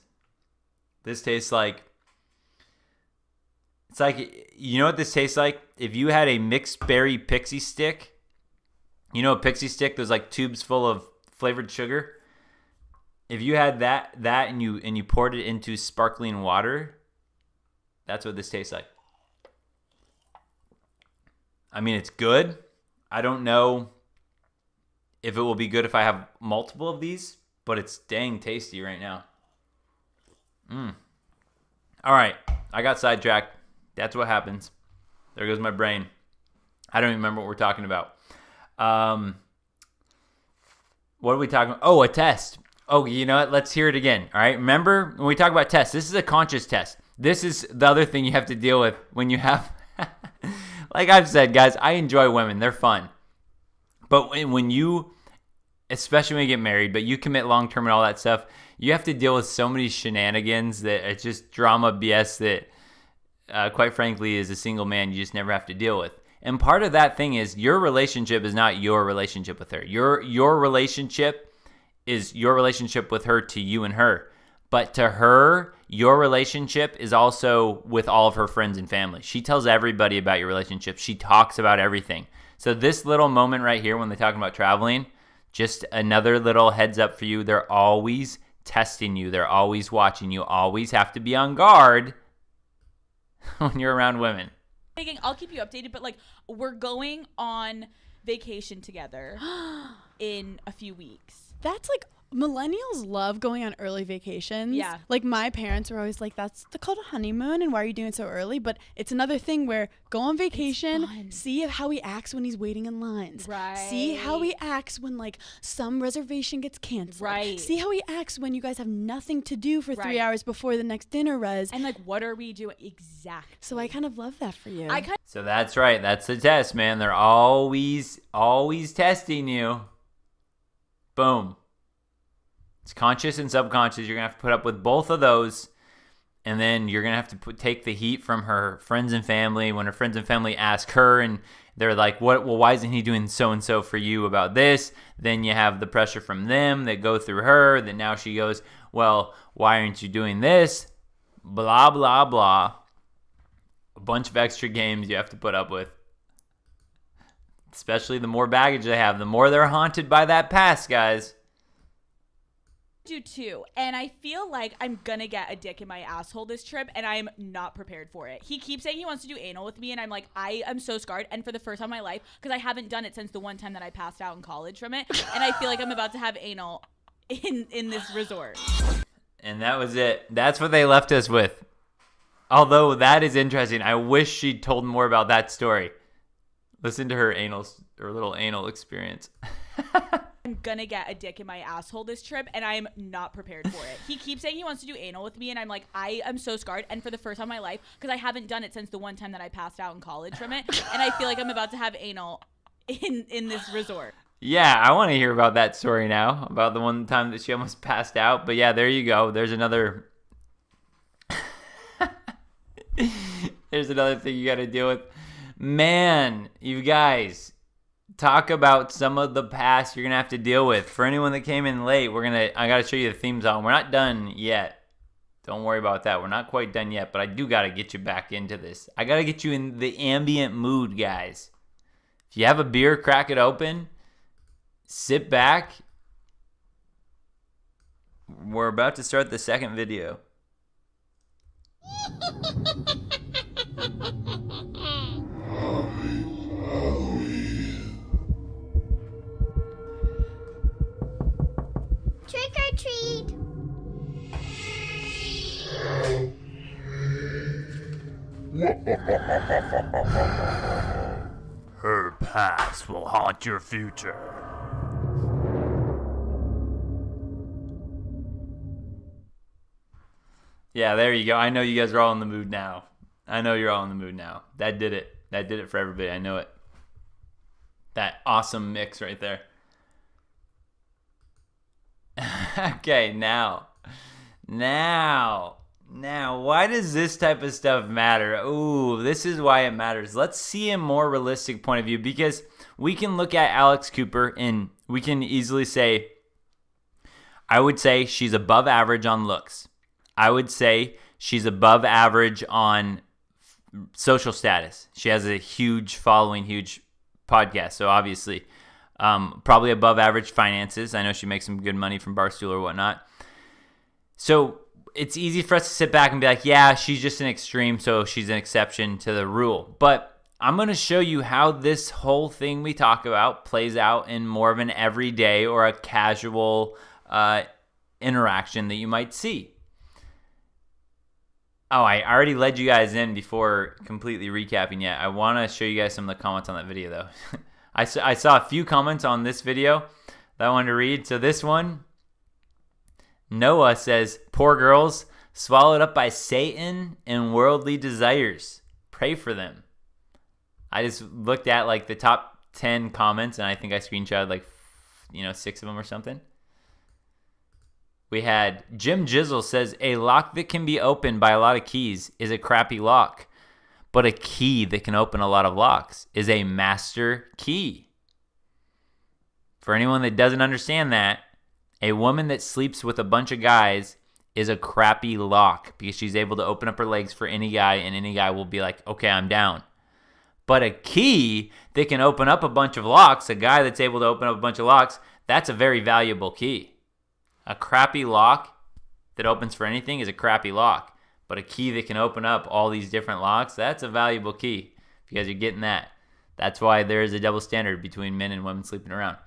This tastes like... It's like, you know what this tastes like? If you had a mixed berry pixie stick, you know a pixie stick, those like tubes full of flavored sugar? If you had that and you poured it into sparkling water, that's what this tastes like. I mean, it's good. I don't know if it will be good if I have multiple of these, but it's dang tasty right now. All right, I got sidetracked. That's what happens. There goes my brain. I don't even remember what we're talking about. What are we talking about? Oh, a test. Oh, you know what? Let's hear it again. All right. Remember when we talk about tests, this is a conscious test. This is the other thing you have to deal with when you have, like I've said, guys, I enjoy women. They're fun. But when you, especially when you get married, but you commit long-term and all that stuff, you have to deal with so many shenanigans that it's just drama BS that, quite frankly, as a single man, you just never have to deal with. And part of that thing is your relationship is not your relationship with her. Your relationship is your relationship with her to you and her. But to her, your relationship is also with all of her friends and family. She tells everybody about your relationship. She talks about everything. So this little moment right here when they're talking about traveling, just another little heads up for you. They're always testing you. They're always watching you. Always have to be on guard when you're around women. I'll keep you updated, but like we're going on vacation together in a few weeks. That's like millennials love going on early vacations. Yeah. Like my parents were always like, that's called a honeymoon and why are you doing it so early? But it's another thing where go on vacation, see how he acts when he's waiting in lines. Right. See how he acts when like some reservation gets canceled. Right. See how he acts when you guys have nothing to do for 3 hours before the next dinner res. And like, what are we doing? Exactly. So I kind of love that for you. So that's right. That's the test, man. They're always testing you. Boom. It's conscious and subconscious. You're going to have to put up with both of those. And then you're going to have to take the heat from her friends and family. When her friends and family ask her and they're like, "What? Well, why isn't he doing so-and-so for you about this?" Then you have the pressure from them that go through her. Then now she goes, "Well, why aren't you doing this?" Blah, blah, blah. A bunch of extra games you have to put up with. Especially the more baggage they have, the more they're haunted by that past, guys. Do too, and I feel like I'm gonna get a dick in my asshole this trip, and I'm not prepared for it. He keeps saying he wants to do anal with me, and I'm like, I am so scarred, and for the first time in my life, because I haven't done it since the one time that I passed out in college from it, and I feel like I'm about to have anal in this resort. And that was it. That's what they left us with. Although that is interesting. I wish she'd told more about that story. Listen to her little anal experience. I'm gonna get a dick in my asshole this trip, and I am not prepared for it. He keeps saying he wants to do anal with me, and I'm like, I am so scarred, and for the first time in my life, because I haven't done it since the one time that I passed out in college from it, and I feel like I'm about to have anal in this resort. Yeah, I want to hear about that story now, about the one time that she almost passed out. But yeah, there you go. There's another there's another thing you got to deal with. Man, you guys, talk about some of the past you're going to have to deal with. For anyone that came in late, I got to show you the theme song. We're not done yet. Don't worry about that. We're not quite done yet, but I do got to get you back into this. I got to get you in the ambient mood, guys. If you have a beer, crack it open. Sit back. We're about to start the second video. Trick or treat. Her past will haunt your future. Yeah, there you go. I know you guys are all in the mood now. That did it. That did it for everybody. I know it. That awesome mix right there. Okay, now, why does this type of stuff matter? Ooh, this is why it matters. Let's see a more realistic point of view, because we can look at Alex Cooper and we can easily say, I would say she's above average on looks. I would say she's above average on social status. She has a huge following, huge podcast. So obviously, probably above average finances. I know she makes some good money from Barstool or whatnot. So it's easy for us to sit back and be like, yeah, she's just an extreme, so she's an exception to the rule. But I'm going to show you how this whole thing we talk about plays out in more of an everyday or a casual interaction that you might see. Oh, I already led you guys in before completely recapping yet. I want to show you guys some of the comments on that video, though. I saw a few comments on this video that I wanted to read. So this one, Noah says, poor girls, swallowed up by Satan and worldly desires. Pray for them. I just looked at like the top 10 comments, and I think I screenshotted like, 6 of them or something. We had Jim Jizzle says, a lock that can be opened by a lot of keys is a crappy lock, but a key that can open a lot of locks is a master key. For anyone that doesn't understand that, a woman that sleeps with a bunch of guys is a crappy lock because she's able to open up her legs for any guy, and any guy will be like, okay, I'm down. But a key that can open up a bunch of locks, a guy that's able to open up a bunch of locks, that's a very valuable key. A crappy lock that opens for anything is a crappy lock. But a key that can open up all these different locks, that's a valuable key. If you guys are getting that. That's why there is a double standard between men and women sleeping around.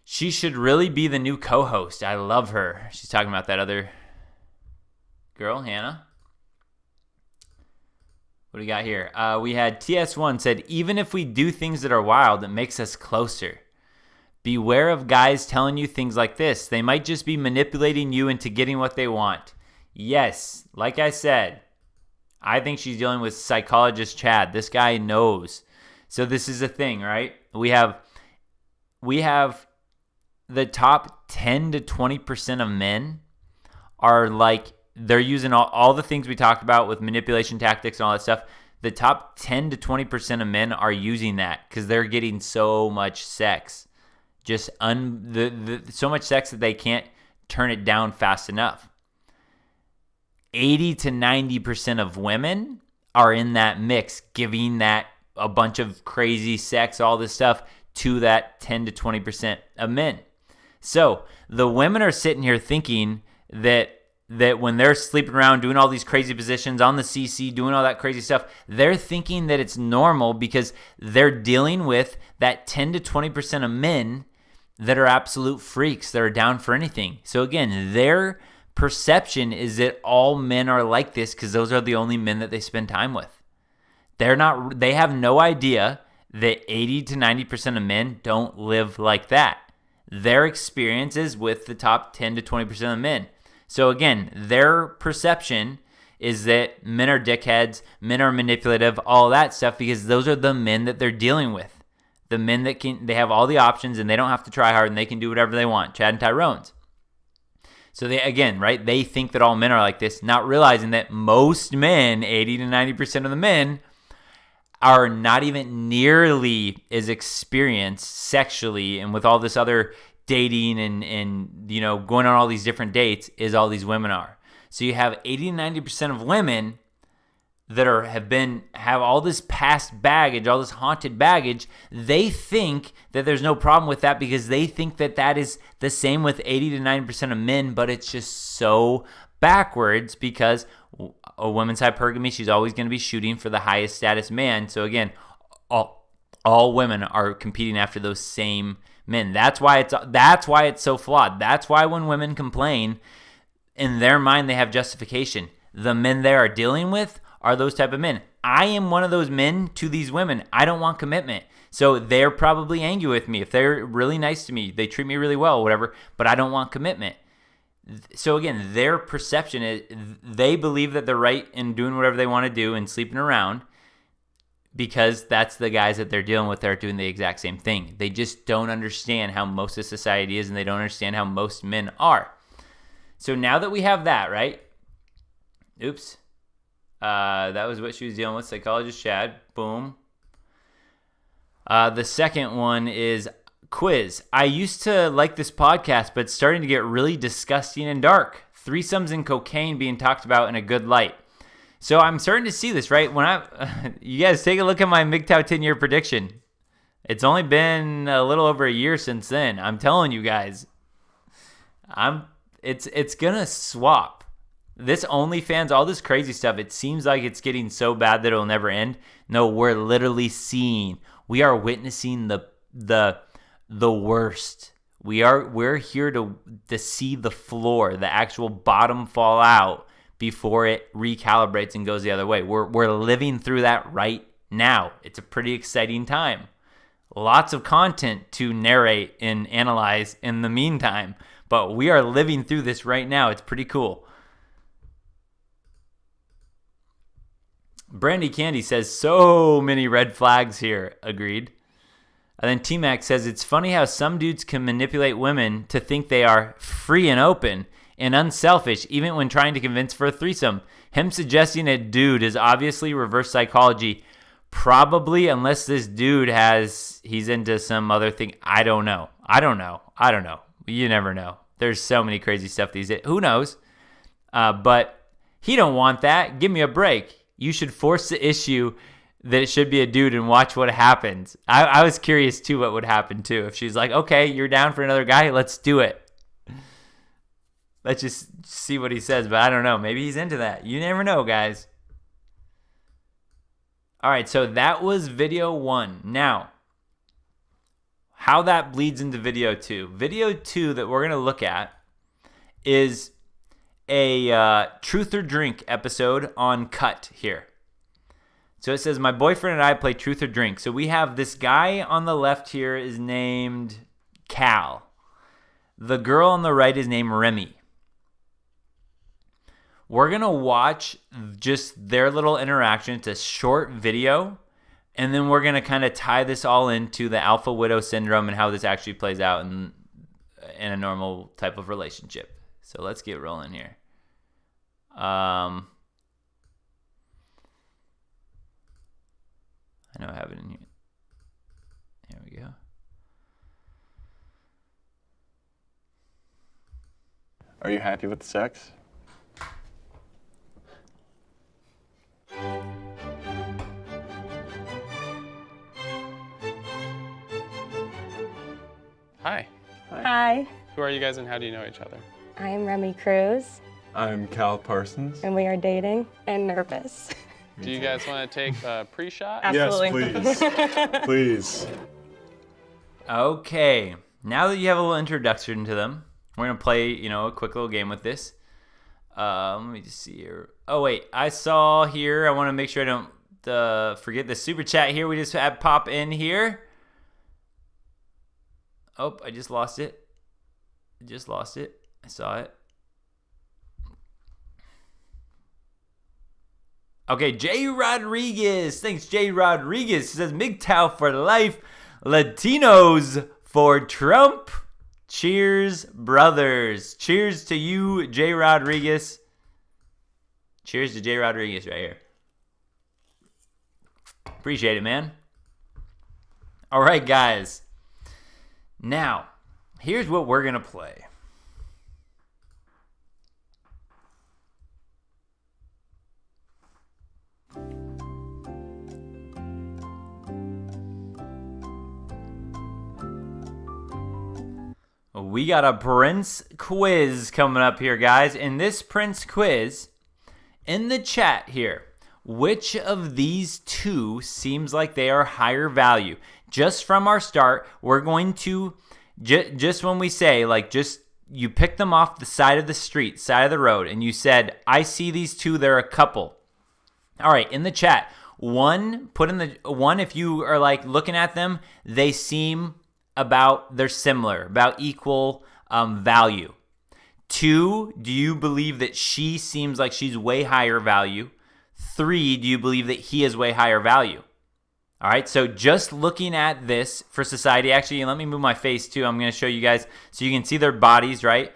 She should really be the new co-host. I love her. She's talking about that other girl, Hannah. What do we got here? We had TS1 said, even if we do things that are wild, it makes us closer. Beware of guys telling you things like this. They might just be manipulating you into getting what they want. Yes, like I said, I think she's dealing with psychologist Chad. This guy knows. So this is a thing, right? We have the top 10 to 20% of men are like, they're using all the things we talked about with manipulation tactics and all that stuff. The top 10 to 20% of men are using that because they're getting so much sex. Just so much sex that they can't turn it down fast enough. 80 to 90% of women are in that mix, giving that a bunch of crazy sex, all this stuff, to that 10 to 20% of men. So the women are sitting here thinking that when they're sleeping around doing all these crazy positions on the CC, doing all that crazy stuff, they're thinking that it's normal because they're dealing with that 10 to 20% of men that are absolute freaks, that are down for anything. So again, their perception is that all men are like this because those are the only men that they spend time with. They have no idea that 80 to 90% of men don't live like that. Their experience is with the top 10 to 20% of men. So again, their perception is that men are dickheads, men are manipulative, all that stuff, because those are the men that they're dealing with. The men that they have all the options and they don't have to try hard and they can do whatever they want. Chad and Tyrone's. So they think that all men are like this, not realizing that most men, 80 to 90% of the men, are not even nearly as experienced sexually and with all this other dating and going on all these different dates as all these women are. So you have 80 to 90% of women that have all this past baggage, all this haunted baggage. They think that there's no problem with that because they think that is the same with 80 to 90% of men, but it's just so backwards because a woman's hypergamy, she's always going to be shooting for the highest status man. So again, all women are competing after those same men. That's why it's so flawed. That's why when women complain, in their mind they have justification. The men they are dealing with are those type of men. I am one of those men to these women. I don't want commitment. So they're probably angry with me. If they're really nice to me, they treat me really well, whatever, but I don't want commitment. So again, their perception is they believe that they're right in doing whatever they want to do and sleeping around because that's the guys that they're dealing with that are doing the exact same thing. They just don't understand how most of society is and they don't understand how most men are. So now that we have that, right? Oops. That was what she was dealing with. Psychologist Chad. Boom. The second one is quiz. I used to like this podcast, but it's starting to get really disgusting and dark. Threesomes and cocaine being talked about in a good light. So I'm starting to see this, right? You guys take a look at my MGTOW 10-year prediction. It's only been a little over a year since then. I'm telling you guys. It's gonna swap. This OnlyFans, all this crazy stuff, it seems like it's getting so bad that it'll never end. No, we're literally we are witnessing the worst. We're here to see the floor, the actual bottom fall out before it recalibrates and goes the other way. We're living through that right now. It's a pretty exciting time. Lots of content to narrate and analyze in the meantime, but we are living through this right now. It's pretty cool. Brandy Candy says, so many red flags here. Agreed. And then T-Mac says, it's funny how some dudes can manipulate women to think they are free and open and unselfish, even when trying to convince for a threesome. Him suggesting a dude is obviously reverse psychology. Probably, unless this dude he's into some other thing. I don't know. You never know. There's so many crazy stuff these days. Who knows? But he don't want that. Give me a break. You should force the issue that it should be a dude and watch what happens. I was curious too what would happen too. If she's like, okay, you're down for another guy, let's do it. Let's just see what he says. But I don't know. Maybe he's into that. You never know, guys. All right, so that was video 1. Now, how that bleeds into video 2. Video 2 that we're going to look at is a Truth or Drink episode on Cut here. So it says, my boyfriend and I play Truth or Drink. So we have this guy on the left here is named Cal. The girl on the right is named Remy. We're going to watch just their little interaction. It's a short video. And then we're going to kind of tie this all into the alpha widow syndrome and how this actually plays out in a normal type of relationship. So let's get rolling here. I know I have it in here. Here we go. Are you happy with the sex? Hi. Hi, Who are you guys and how do you know each other? I'm Remy Cruz, I'm Cal Parsons. and we are dating and nervous. Do you guys want to take a pre-shot? Absolutely. Yes, please. Please. Okay. Now that you have a little introduction to them, we're going to play, a quick little game with this. Let me just see here. Oh, wait. I saw here. I want to make sure I don't forget the super chat here. We just had pop in here. Oh, I just lost it. I saw it. Okay, Jay Rodriguez. Thanks, Jay Rodriguez. He says, MGTOW for life. Latinos for Trump. Cheers, brothers. Cheers to you, Jay Rodriguez. Cheers to Jay Rodriguez right here. Appreciate it, man. All right, guys. Now, here's what we're going to play. We got a Prince quiz coming up here, guys. In this Prince quiz, in the chat here, which of these two seems like they are higher value? Just from our start, we're going to, just when we say, you pick them off the side of the street, side of the road, and you said, I see these two, they're a couple. All right, in the chat, put in the one if you are looking at them, they seem they're similar, about equal value. 2, do you believe that she seems like she's way higher value? 3, do you believe that he is way higher value? All right, so just looking at this for society, actually, let me move my face too. I'm going to show you guys so you can see their bodies, right?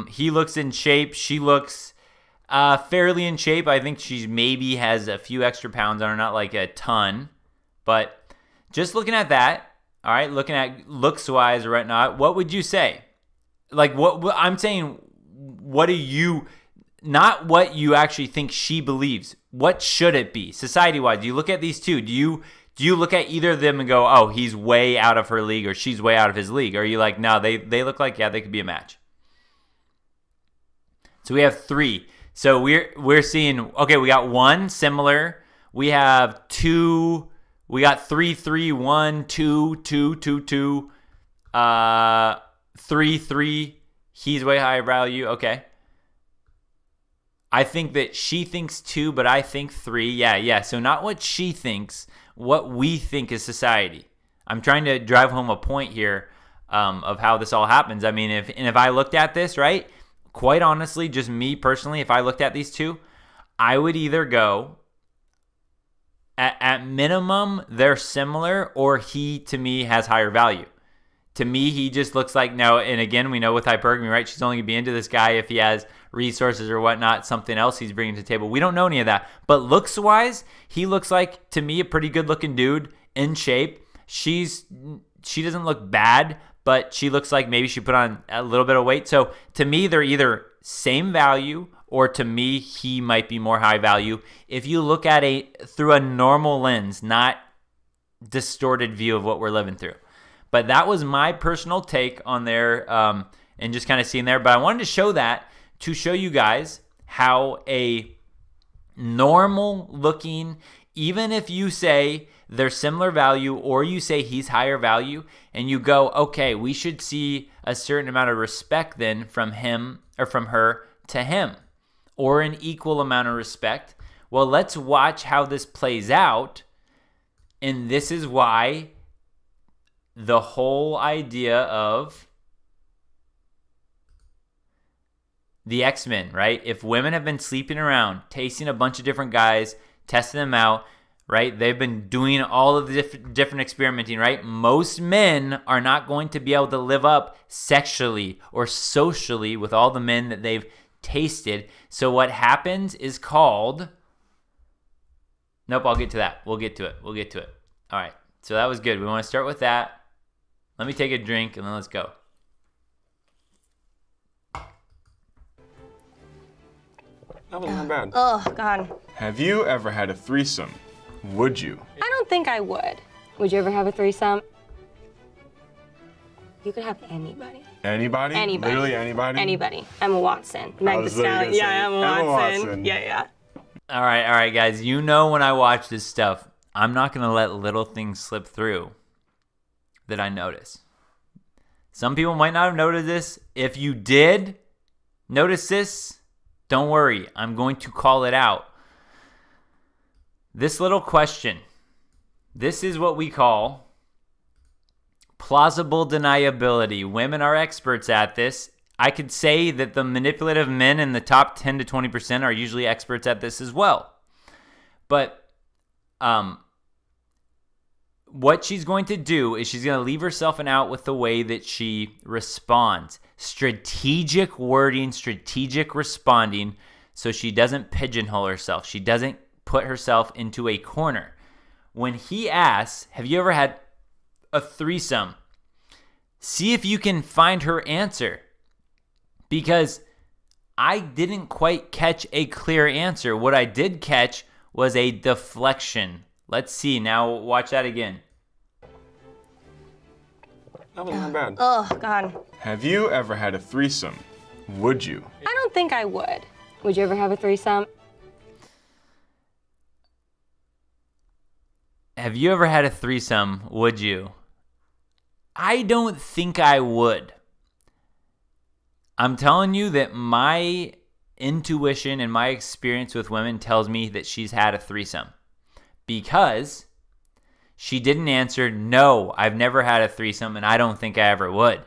He looks in shape. She looks fairly in shape. I think she maybe has a few extra pounds on her, not like a ton. But just looking at that, all right, looking at looks-wise or whatnot, what would you say? What I'm saying, what do you, not what you actually think she believes. What should it be, society-wise? Do you look at these two? Do you look at either of them and go, oh, he's way out of her league or she's way out of his league? Or are you like, no, they look like, yeah, they could be a match? So we have 3. So we're seeing, okay, we got 1 similar. We have 2. We got 3, 3, 1, 2, 2, 2, 2, 3, 3. He's way higher value. Okay. I think that she thinks 2, but I think 3. Yeah. So not what she thinks, what we think is society. I'm trying to drive home a point here of how this all happens. I mean, if I looked at this, right, quite honestly, just me personally, if I looked at these two, I would either go, at minimum, they're similar, or he, to me, has higher value. To me, he just looks like, no, and again, we know with hypergamy, right, she's only going to be into this guy if he has resources or whatnot, something else he's bringing to the table. We don't know any of that. But looks-wise, he looks like, to me, a pretty good-looking dude, in shape. She doesn't look bad, but she looks like maybe she put on a little bit of weight. So to me, they're either same value, or to me, he might be more high value. If you look at through a normal lens, not distorted view of what we're living through. But that was my personal take on there, and just kind of seeing there. But I wanted to show that to show you guys how a normal looking, even if you say they're similar value or you say he's higher value, and you go, okay, we should see a certain amount of respect then from him or from her to him, or an equal amount of respect. Well, let's watch how this plays out. And this is why the whole idea of the X-Men, right? If women have been sleeping around, tasting a bunch of different guys, testing them out, right? They've been doing all of the different experimenting, right? Most men are not going to be able to live up sexually or socially with all the men that they've tasted. So what happens is called... Nope, I'll get to that. We'll get to it. All right. So that was good. We want to start with that. Let me take a drink and then let's go. That wasn't bad. Oh, God. Have you ever had a threesome? Would you? I don't think I would. Would you ever have a threesome? You could have anybody. Anybody? Anybody. Literally anybody? Anybody. Emma Watson. Meg Thee Stallion. Yeah, Emma Watson. Yeah. All right, guys. You know when I watch this stuff, I'm not going to let little things slip through that I notice. Some people might not have noticed this. If you did notice this, don't worry. I'm going to call it out. This little question, this is what we call plausible deniability. Women are experts at this. I could say that the manipulative men in the top 10 to 20% are usually experts at this as well. But what she's going to do is she's going to leave herself an out with the way that she responds. Strategic wording, strategic responding, so she doesn't pigeonhole herself. She doesn't put herself into a corner. When he asks, have you ever had a threesome? See if you can find her answer. Because I didn't quite catch a clear answer. What I did catch was a deflection. Let's see. Now watch that again. That wasn't bad. Oh, God. Have you ever had a threesome? Would you? I don't think I would. Would you ever have a threesome? Have you ever had a threesome? Would you? I don't think I would. I'm telling you that my intuition and my experience with women tells me that she's had a threesome. Because she didn't answer, no, I've never had a threesome and I don't think I ever would.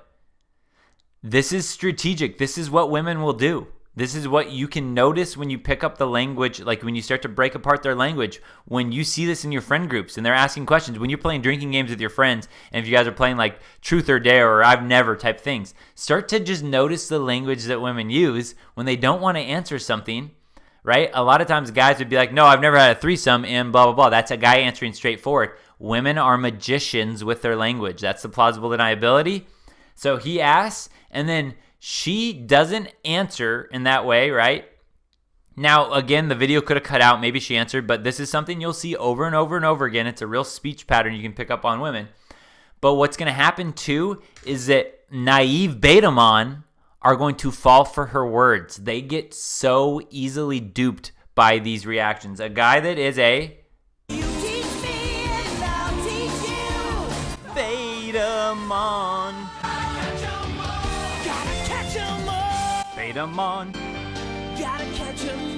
This is strategic. This is what women will do. This is what you can notice when you pick up the language, like when you start to break apart their language, when you see this in your friend groups and they're asking questions, when you're playing drinking games with your friends, and if you guys are playing like truth or dare or I've never type things, start to just notice the language that women use when they don't want to answer something, right? A lot of times guys would be like, no, I've never had a threesome and blah, blah, blah. That's a guy answering straightforward. Women are magicians with their language. That's the plausible deniability. So he asks, and then she doesn't answer in that way, right? Now, again, the video could have cut out. Maybe she answered, but this is something you'll see over and over and over again. It's a real speech pattern you can pick up on women. But what's going to happen, too, is that naive betamon are going to fall for her words. They get so easily duped by these reactions. A guy that is a... You teach me and I'll teach you. Betamon. Betamon. Gotta catch 'em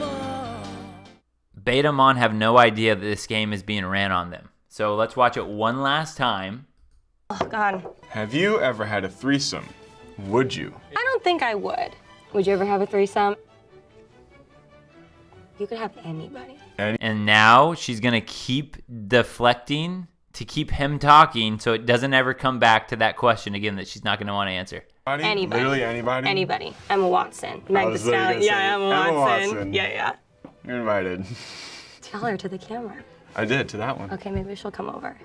Betamon have no idea that this game is being ran on them. So let's watch it one last time. Oh, God. Have you ever had a threesome? Would you? I don't think I would. Would you ever have a threesome? You could have anybody. And now she's going to keep deflecting to keep him talking so it doesn't ever come back to that question again that she's not going to want to answer. Anybody. Literally anybody? Anybody. Emma Watson. Meg Thee Stallion. Yeah, Emma Watson. Yeah. You're invited. Tell her to the camera. I did, to that one. Okay, maybe she'll come over.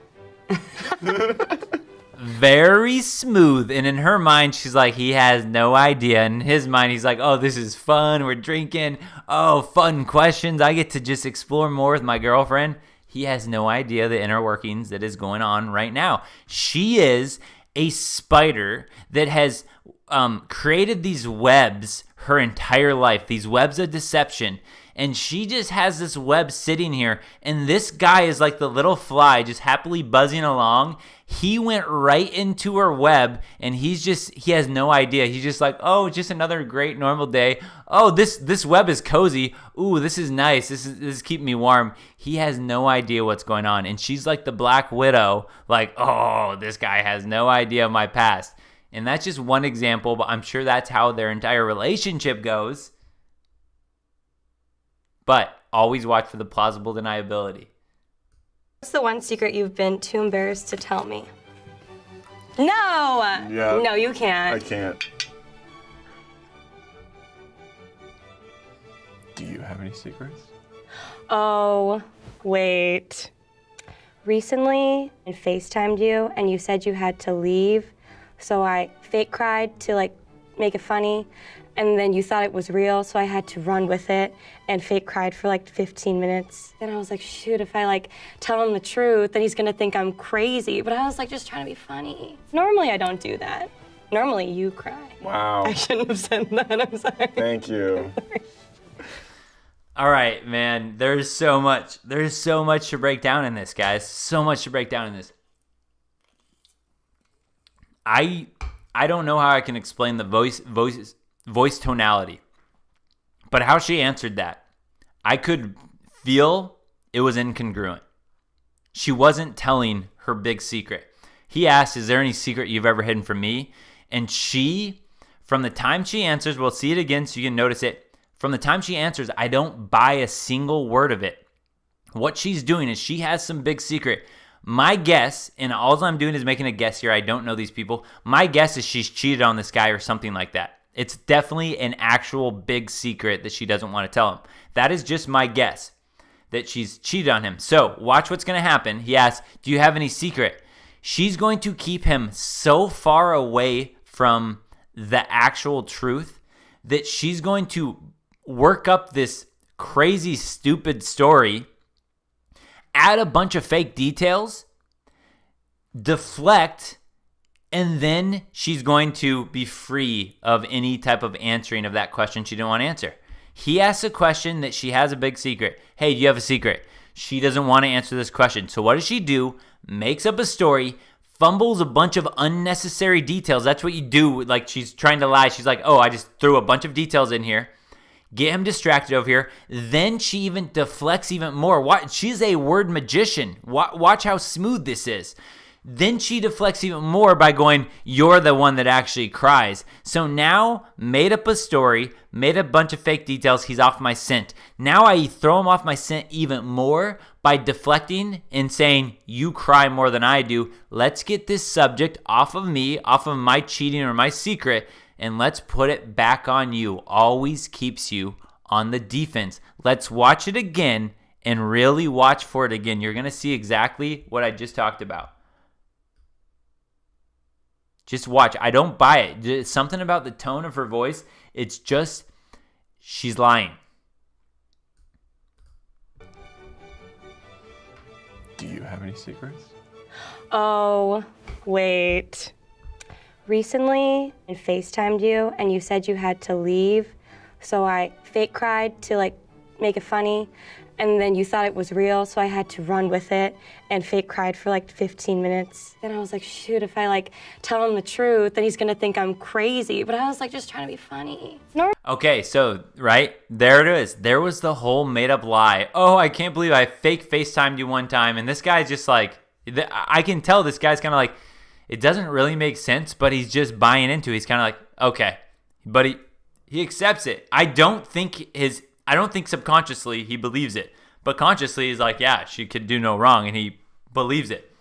Very smooth. And in her mind, she's like, he has no idea. In his mind, he's like, oh, this is fun. We're drinking. Oh, fun questions. I get to just explore more with my girlfriend. He has no idea the inner workings that is going on right now. She is a spider that has created these webs her entire life, these webs of deception. And she just has this web sitting here. And this guy is like the little fly just happily buzzing along. He went right into her web and he has no idea. He's just like, oh, just another great normal day. Oh, this web is cozy. Ooh, this is nice. This is keeping me warm. He has no idea what's going on. And she's like the Black Widow, like, oh, this guy has no idea of my past. And that's just one example, but I'm sure that's how their entire relationship goes. But always watch for the plausible deniability. What's the one secret you've been too embarrassed to tell me? No! Yeah. No, you can't. I can't. Do you have any secrets? Oh, wait. Recently, I FaceTimed you and you said you had to leave, so I fake cried to make it funny. And then you thought it was real, so I had to run with it and fake cried for 15 minutes. Then I was like, shoot, if I tell him the truth, then he's gonna think I'm crazy. But I was just trying to be funny. Normally I don't do that. Normally you cry. Wow. I shouldn't have said that, I'm sorry. Thank you. All right, man, there's so much to break down in this, guys. So much to break down in this. I don't know how I can explain the voice tonality, but how she answered that, I could feel it was incongruent. She wasn't telling her big secret. He asked, is there any secret you've ever hidden from me? And she, from the time she answers, we'll see it again so you can notice it. From the time she answers, I don't buy a single word of it. What she's doing is she has some big secret. My guess, and all I'm doing is making a guess here, I don't know these people. My guess is she's cheated on this guy or something like that. It's definitely an actual big secret that she doesn't want to tell him. That is just my guess, that she's cheated on him. So watch what's going to happen. He asks, do you have any secret? She's going to keep him so far away from the actual truth that she's going to work up this crazy, stupid story, add a bunch of fake details, deflect, and then she's going to be free of any type of answering of that question she didn't want to answer. He asks a question that she has a big secret. Hey, do you have a secret? She doesn't want to answer this question. So what does she do? Makes up a story, fumbles a bunch of unnecessary details. That's what you do. She's trying to lie. She's like, oh, I just threw a bunch of details in here. Get him distracted over here. Then she even deflects even more. She's a word magician. Watch how smooth this is. Then she deflects even more by going, you're the one that actually cries. So now, made up a story, made a bunch of fake details, he's off my scent. Now I throw him off my scent even more by deflecting and saying, you cry more than I do. Let's get this subject off of me, off of my cheating or my secret, and let's put it back on you. Always keeps you on the defense. Let's watch it again and really watch for it again. You're going to see exactly what I just talked about. Just watch. I don't buy it. It's something about the tone of her voice. It's just, she's lying. Do you have any secrets? Oh, wait. Recently, I FaceTimed you and you said you had to leave, so I fake cried to make it funny, and then you thought it was real, so I had to run with it and fake cried for like 15 minutes. Then I was like, shoot, if I like tell him the truth, then he's gonna think I'm crazy. But I was like just trying to be funny. Okay, so, right, there it is. There was the whole made-up lie. Oh, I can't believe I fake FaceTimed you one time, and this guy's just like, I can tell this guy's kind of like, it doesn't really make sense, but he's just buying into it. He's kind of like, okay, but he accepts it. I don't think subconsciously he believes it, but consciously he's like, yeah, she could do no wrong, and he believes it.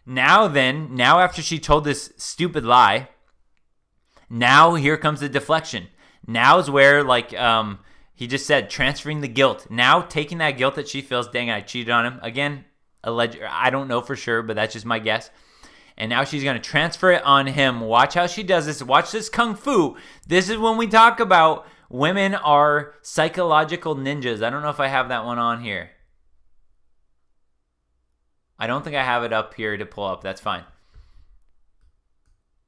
Now after she told this stupid lie, now here comes the deflection. Now's where, like, he just said, transferring the guilt. Now taking that guilt that she feels, dang, I cheated on him. Again, I don't know for sure, but that's just my guess. And now she's going to transfer it on him. Watch how she does this. Watch this kung fu. This is when we talk about women are psychological ninjas. I don't know if I have that one on here. I don't think I have it up here to pull up. That's fine.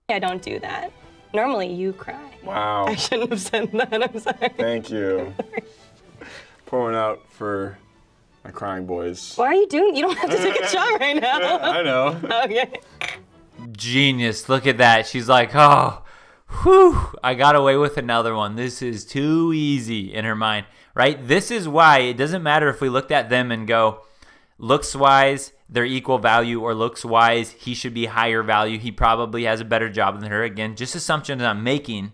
I don't do that. Normally you cry. Wow. I shouldn't have said that. I'm sorry. Thank you. Pouring out for my crying boys. Why are you doing? You don't have to take a shot right now. I know. Okay. Genius. Look at that. She's like, oh, whew, I got away with another one. This is too easy in her mind, right? This is why it doesn't matter if we looked at them and go, looks-wise, they're equal value, or looks-wise, he should be higher value. He probably has a better job than her. Again, just assumptions I'm making.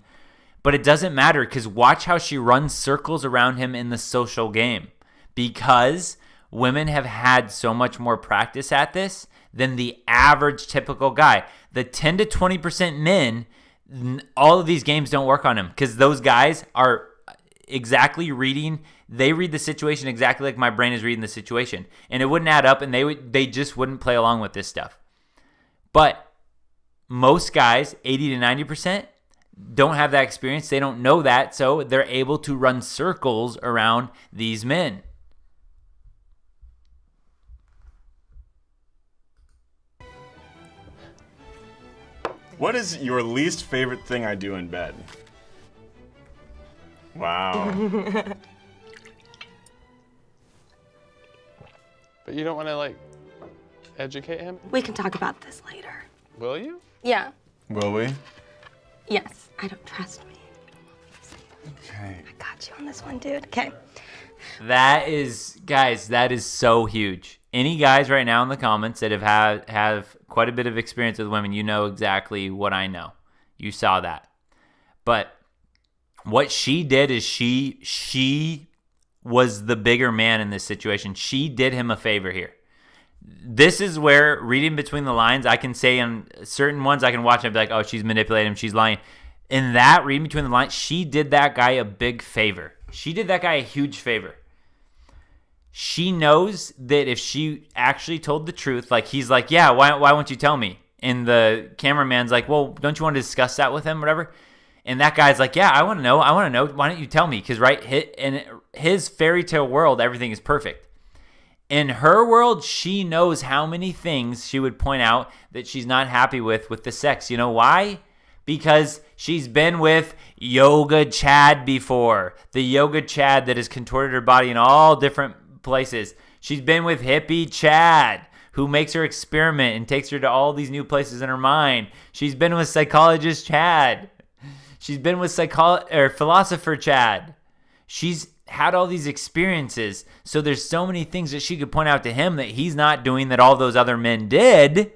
But it doesn't matter, because watch how she runs circles around him in the social game. Because women have had so much more practice at this than the average typical guy. The 10 to 20% men, all of these games don't work on them, because those guys are exactly reading. They read the situation exactly like my brain is reading the situation, and it wouldn't add up, and they just wouldn't play along with this stuff. But most guys, 80 to 90%, don't have that experience. They don't know that, so they're able to run circles around these men. What is your least favorite thing I do in bed? Wow. But you don't want to, like, educate him? We can talk about this later. Will you? Yeah. Will we? Yes. I don't trust me. Okay. I got you on this one, dude. Okay. That is, guys, that is so huge. Any guys right now in the comments that have quite a bit of experience with women, you know exactly what I know. You saw that. But what she did is she was the bigger man in this situation. She did him a favor here. This is where, reading between the lines, I can say on certain ones, I can watch and be like, oh, she's manipulating him, she's lying. In that, reading between the lines, she did that guy a big favor. She did that guy a huge favor. She knows that if she actually told the truth, like he's like, yeah, why won't you tell me? And the cameraman's like, well, don't you want to discuss that with him, whatever? And that guy's like, yeah, I want to know. Why don't you tell me? Because, right, in his fairy tale world, everything is perfect. In her world, she knows how many things she would point out that she's not happy with the sex. You know why? Because she's been with Yoga Chad before. The Yoga Chad that has contorted her body in all different places. She's been with Hippie Chad, who makes her experiment and takes her to all these new places in her mind. She's been with Psychologist Chad. She's been with Philosopher Chad. She's had all these experiences, so there's so many things that she could point out to him that he's not doing that all those other men did.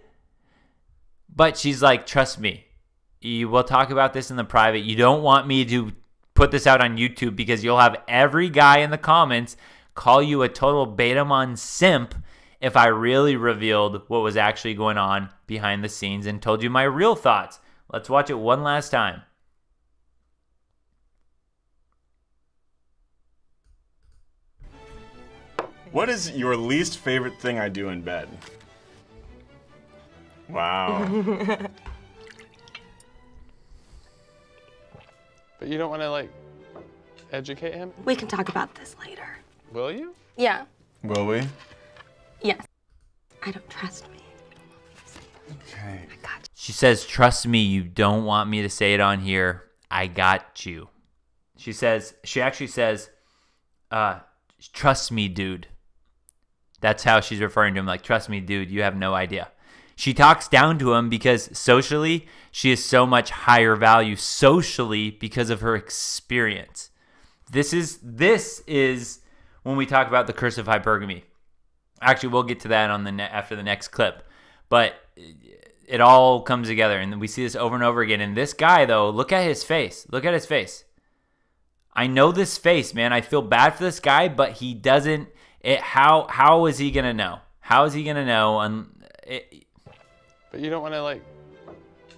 But she's like, trust me, we'll talk about this in the private. You don't want me to put this out on YouTube because you'll have every guy in the comments call you a total Betamon simp if I really revealed what was actually going on behind the scenes and told you my real thoughts. Let's watch it one last time. What is your least favorite thing I do in bed? Wow. But you don't want to, like, educate him? We can talk about this later. Will you? Yeah. Will we? Yes. I don't trust me. Okay. I got you. She says, trust me, you don't want me to say it on here. I got you. She actually says, trust me, dude. That's how she's referring to him, like, trust me, dude, you have no idea. She talks down to him because socially, she is so much higher value socially because of her experience. This is when we talk about the curse of hypergamy. Actually, we'll get to that on after the next clip. But it all comes together, and we see this over and over again. And this guy, though, look at his face. Look at his face. I know this face, man. I feel bad for this guy, but he doesn't. How is he gonna know? How is he gonna know? But you don't want to, like,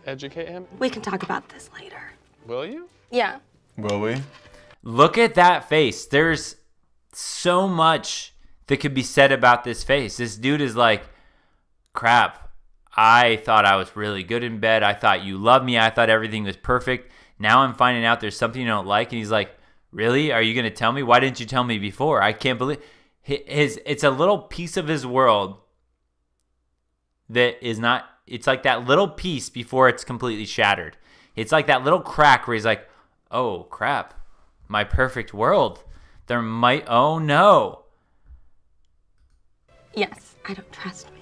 educate him? We can talk about this later. Will you? Yeah. Will we? Look at that face. There's so much that could be said about this face. This dude is like, crap, I thought I was really good in bed. I thought you loved me. I thought everything was perfect. Now I'm finding out there's something you don't like. And he's like, really? Are you going to tell me? Why didn't you tell me before? I can't believe it's a little piece of his world that is not, it's like that little piece before it's completely shattered. It's like that little crack where he's like, oh crap, my perfect world. Oh no. Yes, I don't trust me.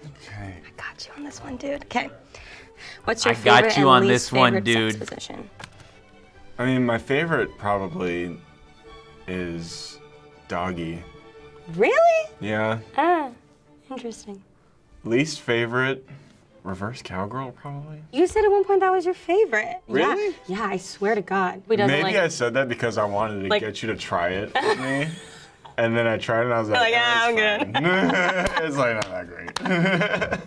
Okay. I got you on this one, dude. Okay. What's your I got favorite you and on least this one, favorite dude. sex position? I mean, my favorite probably is doggy. Really? Yeah. Ah, interesting. Least favorite, reverse cowgirl probably. You said at one point that was your favorite. Really? Yeah, I swear to God. Maybe I said that because I wanted to get you to try it with me. And then I tried it and I was like, I'm good. It's like not that great.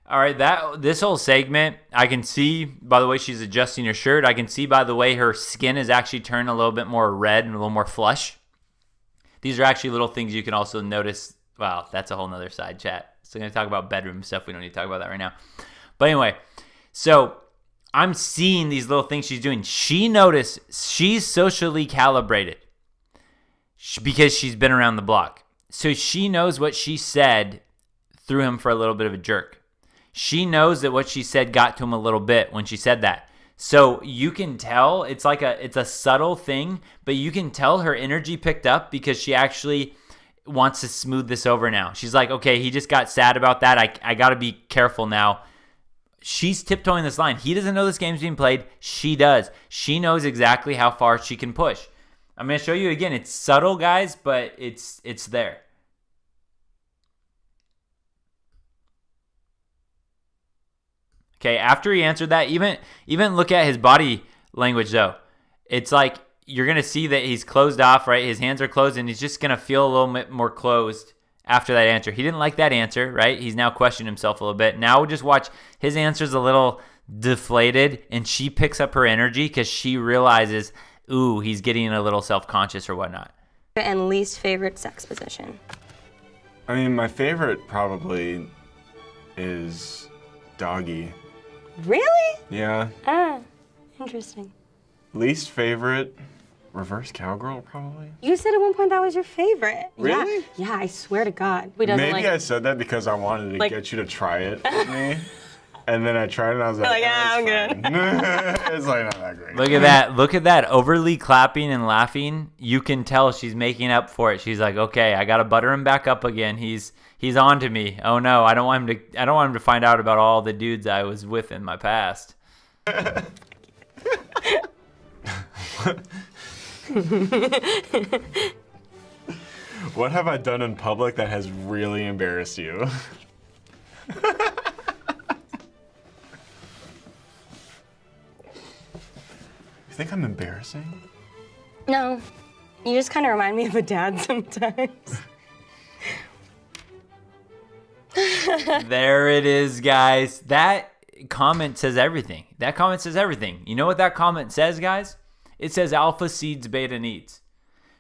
All right, this whole segment, I can see by the way she's adjusting her shirt. I can see by the way her skin is actually turned a little bit more red and a little more flush. These are actually little things you can also notice. Wow, that's a whole nother side chat. So I'm going to talk about bedroom stuff. We don't need to talk about that right now. But anyway, so I'm seeing these little things she's doing. She noticed she's socially calibrated because she's been around the block. So she knows what she said threw him for a little bit of a jerk. She knows that what she said got to him a little bit when she said that. So you can tell it's a subtle thing, but you can tell her energy picked up because she actually wants to smooth this over now. She's like, okay, he just got sad about that. I got to be careful now. She's tiptoeing this line. He doesn't know this game's being played. She does. She knows exactly how far she can push. I'm going to show you again. It's subtle, guys, but it's there. Okay, after he answered that, even look at his body language, though. It's like you're going to see that he's closed off, right? His hands are closed, and he's just going to feel a little bit more closed after that answer. He didn't like that answer, right? He's now questioning himself a little bit. Now we'll just watch his answer's a little deflated, and she picks up her energy because she realizes, ooh, he's getting a little self-conscious or whatnot. And least favorite sex position? I mean, my favorite probably is doggy. Really? Yeah. Ah, interesting. Least favorite, reverse cowgirl probably. You said at one point that was your favorite. Really? Yeah, I swear to God. Maybe I said that because I wanted to get you to try it with me. And then I tried it and I was like, I'm good. It's like not that great. Look at that. Look at that. Overly clapping and laughing. You can tell she's making up for it. She's like, okay, I got to butter him back up again. He's on to me. Oh no, I don't want him to find out about all the dudes I was with in my past. What have I done in public that has really embarrassed you? You think I'm embarrassing? No, you just kind of remind me of a dad sometimes. There it is, guys. That comment says everything. That comment says everything. You know what that comment says, guys? It says alpha seeds beta needs.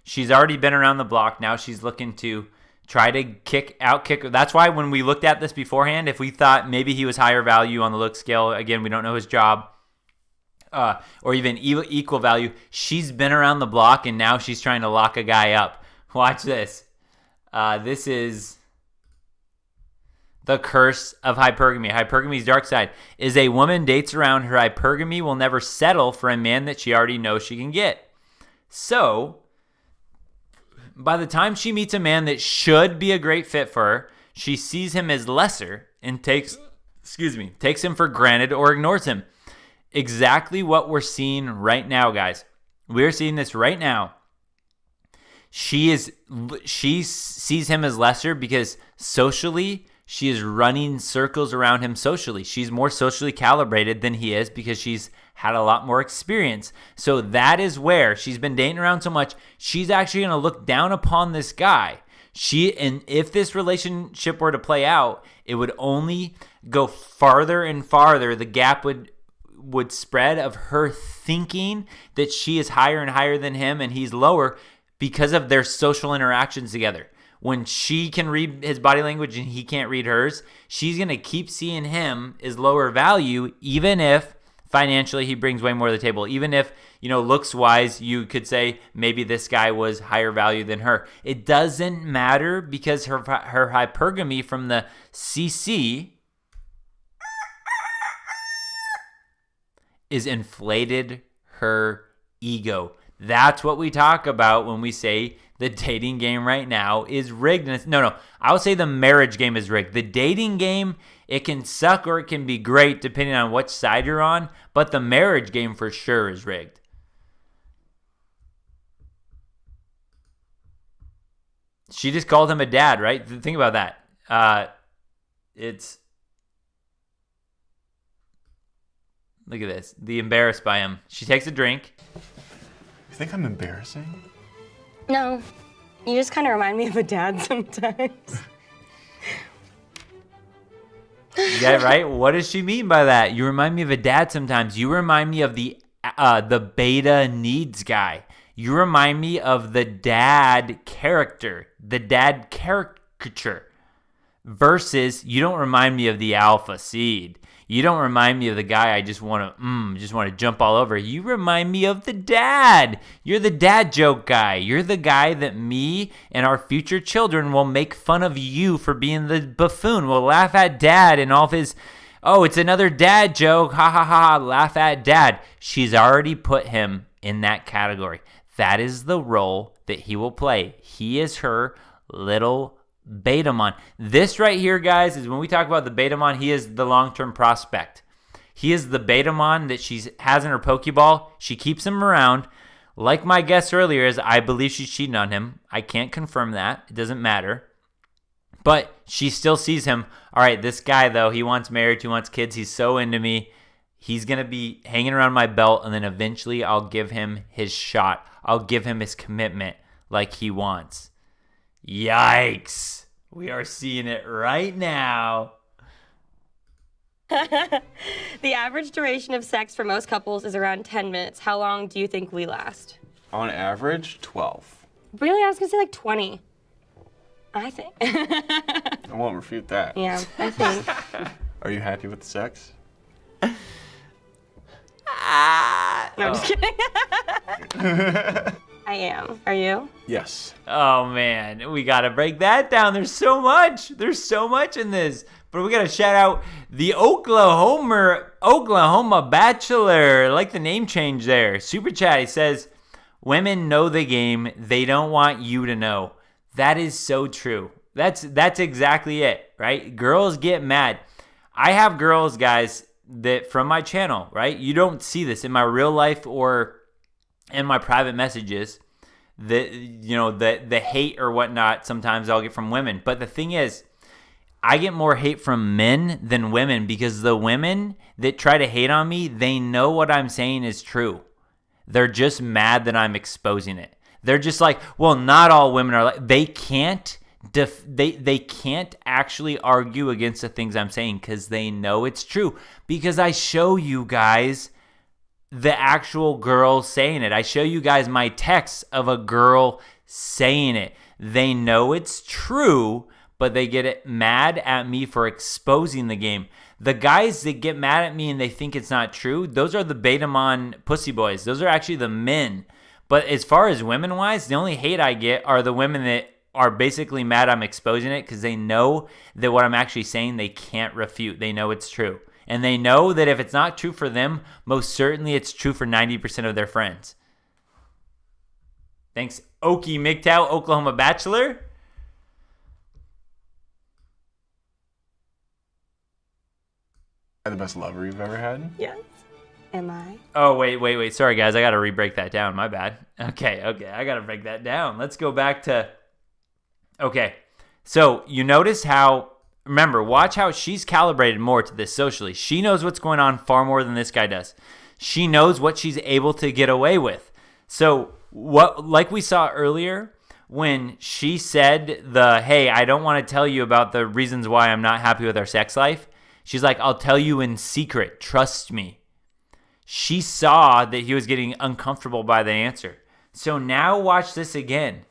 She's already been around the block. Now she's looking to try to kick. That's why when we looked at this beforehand, if we thought maybe he was higher value on the look scale, again, we don't know his job, or even equal value, she's been around the block and now she's trying to lock a guy up. Watch this. This is the curse of hypergamy. Hypergamy's dark side is a woman dates around her hypergamy will never settle for a man that she already knows she can get. So By the time she meets a man that should be a great fit for her, she sees him as lesser and takes him for granted or ignores him. Exactly what we're seeing right now, guys. We're seeing this right now. She sees him as lesser because socially, she is running circles around him socially. She's more socially calibrated than he is because she's had a lot more experience. So that is where she's been dating around so much. She's actually going to look down upon this guy. And if this relationship were to play out, it would only go farther and farther. The gap would spread of her thinking that she is higher and higher than him and he's lower because of their social interactions together. When she can read his body language and he can't read hers, she's going to keep seeing him as lower value, even if financially he brings way more to the table. Even if, looks wise, you could say maybe this guy was higher value than her. It doesn't matter because her hypergamy from the CC is inflated her ego. That's what we talk about when we say the dating game right now is rigged. No, I would say the marriage game is rigged. The dating game, it can suck or it can be great depending on which side you're on, but the marriage game for sure is rigged. She just called him a dad, right? Think about that. Look at this. The embarrassed by him. She takes a drink. You think I'm embarrassing? No, you just kind of remind me of a dad sometimes. Yeah, right? What does she mean by that? You remind me of a dad sometimes. You remind me of the beta needs guy. You remind me of the dad character, the dad caricature. Versus, you don't remind me of the alpha seed. You don't remind me of the guy I just want to jump all over. You remind me of the dad. You're the dad joke guy. You're the guy that me and our future children will make fun of you for being the buffoon. We'll laugh at dad and all of his, it's another dad joke. Ha ha ha, laugh at dad. She's already put him in that category. That is the role that he will play. He is her little Betamon. This right here, guys, is when we talk about the Betamon, he is the long-term prospect. He is the Betamon that she has in her Pokeball. She keeps him around. Like my guess earlier is I believe she's cheating on him. I can't confirm that. It doesn't matter. But she still sees him. All right, this guy, though, he wants marriage. He wants kids. He's so into me. He's going to be hanging around my belt, and then eventually I'll give him his shot. I'll give him his commitment like he wants. Yikes. We are seeing it right now. The average duration of sex for most couples is around 10 minutes. How long do you think we last? On average, 12. Really? I was going to say like 20. I think. I won't refute that. Yeah, I think. Are you happy with the sex? No, I'm just kidding. I am. Are you? Yes. Oh, man. We got to break that down. There's so much. There's so much in this. But we got to shout out the Oklahoma Bachelor. I like the name change there. Super chat. He says, women know the game. They don't want you to know. That is so true. That's exactly it, right? Girls get mad. I have girls, guys, that from my channel, right? You don't see this in my real life or in my private messages. The hate or whatnot sometimes I'll get from women. But the thing is, I get more hate from men than women because the women that try to hate on me, they know what I'm saying is true. They're just mad that I'm exposing it. They're just like, well, not all women are like, they can't actually argue against the things I'm saying because they know it's true. Because I show you guys the actual girl saying it. I show you guys my texts of a girl saying it. They know it's true, but they get mad at me for exposing the game. The guys that get mad at me and they think it's not true, those are the Betamon pussy boys. Those are actually the men. But as far as women-wise, the only hate I get are the women that are basically mad I'm exposing it because they know that what I'm actually saying they can't refute. They know it's true. And they know that if it's not true for them, most certainly it's true for 90% of their friends. Thanks, Okie MGTOW, Oklahoma Bachelor. The best lover you've ever had? Yes. Am I? Oh, wait. Sorry, guys. I got to re-break that down. My bad. Okay. I got to break that down. Let's go back to... Okay. So you notice how... Remember, watch how she's calibrated more to this socially. She knows what's going on far more than this guy does. She knows what she's able to get away with. So, like we saw earlier, when she said hey, I don't want to tell you about the reasons why I'm not happy with our sex life. She's like, I'll tell you in secret. Trust me. She saw that he was getting uncomfortable by the answer. So now watch this again.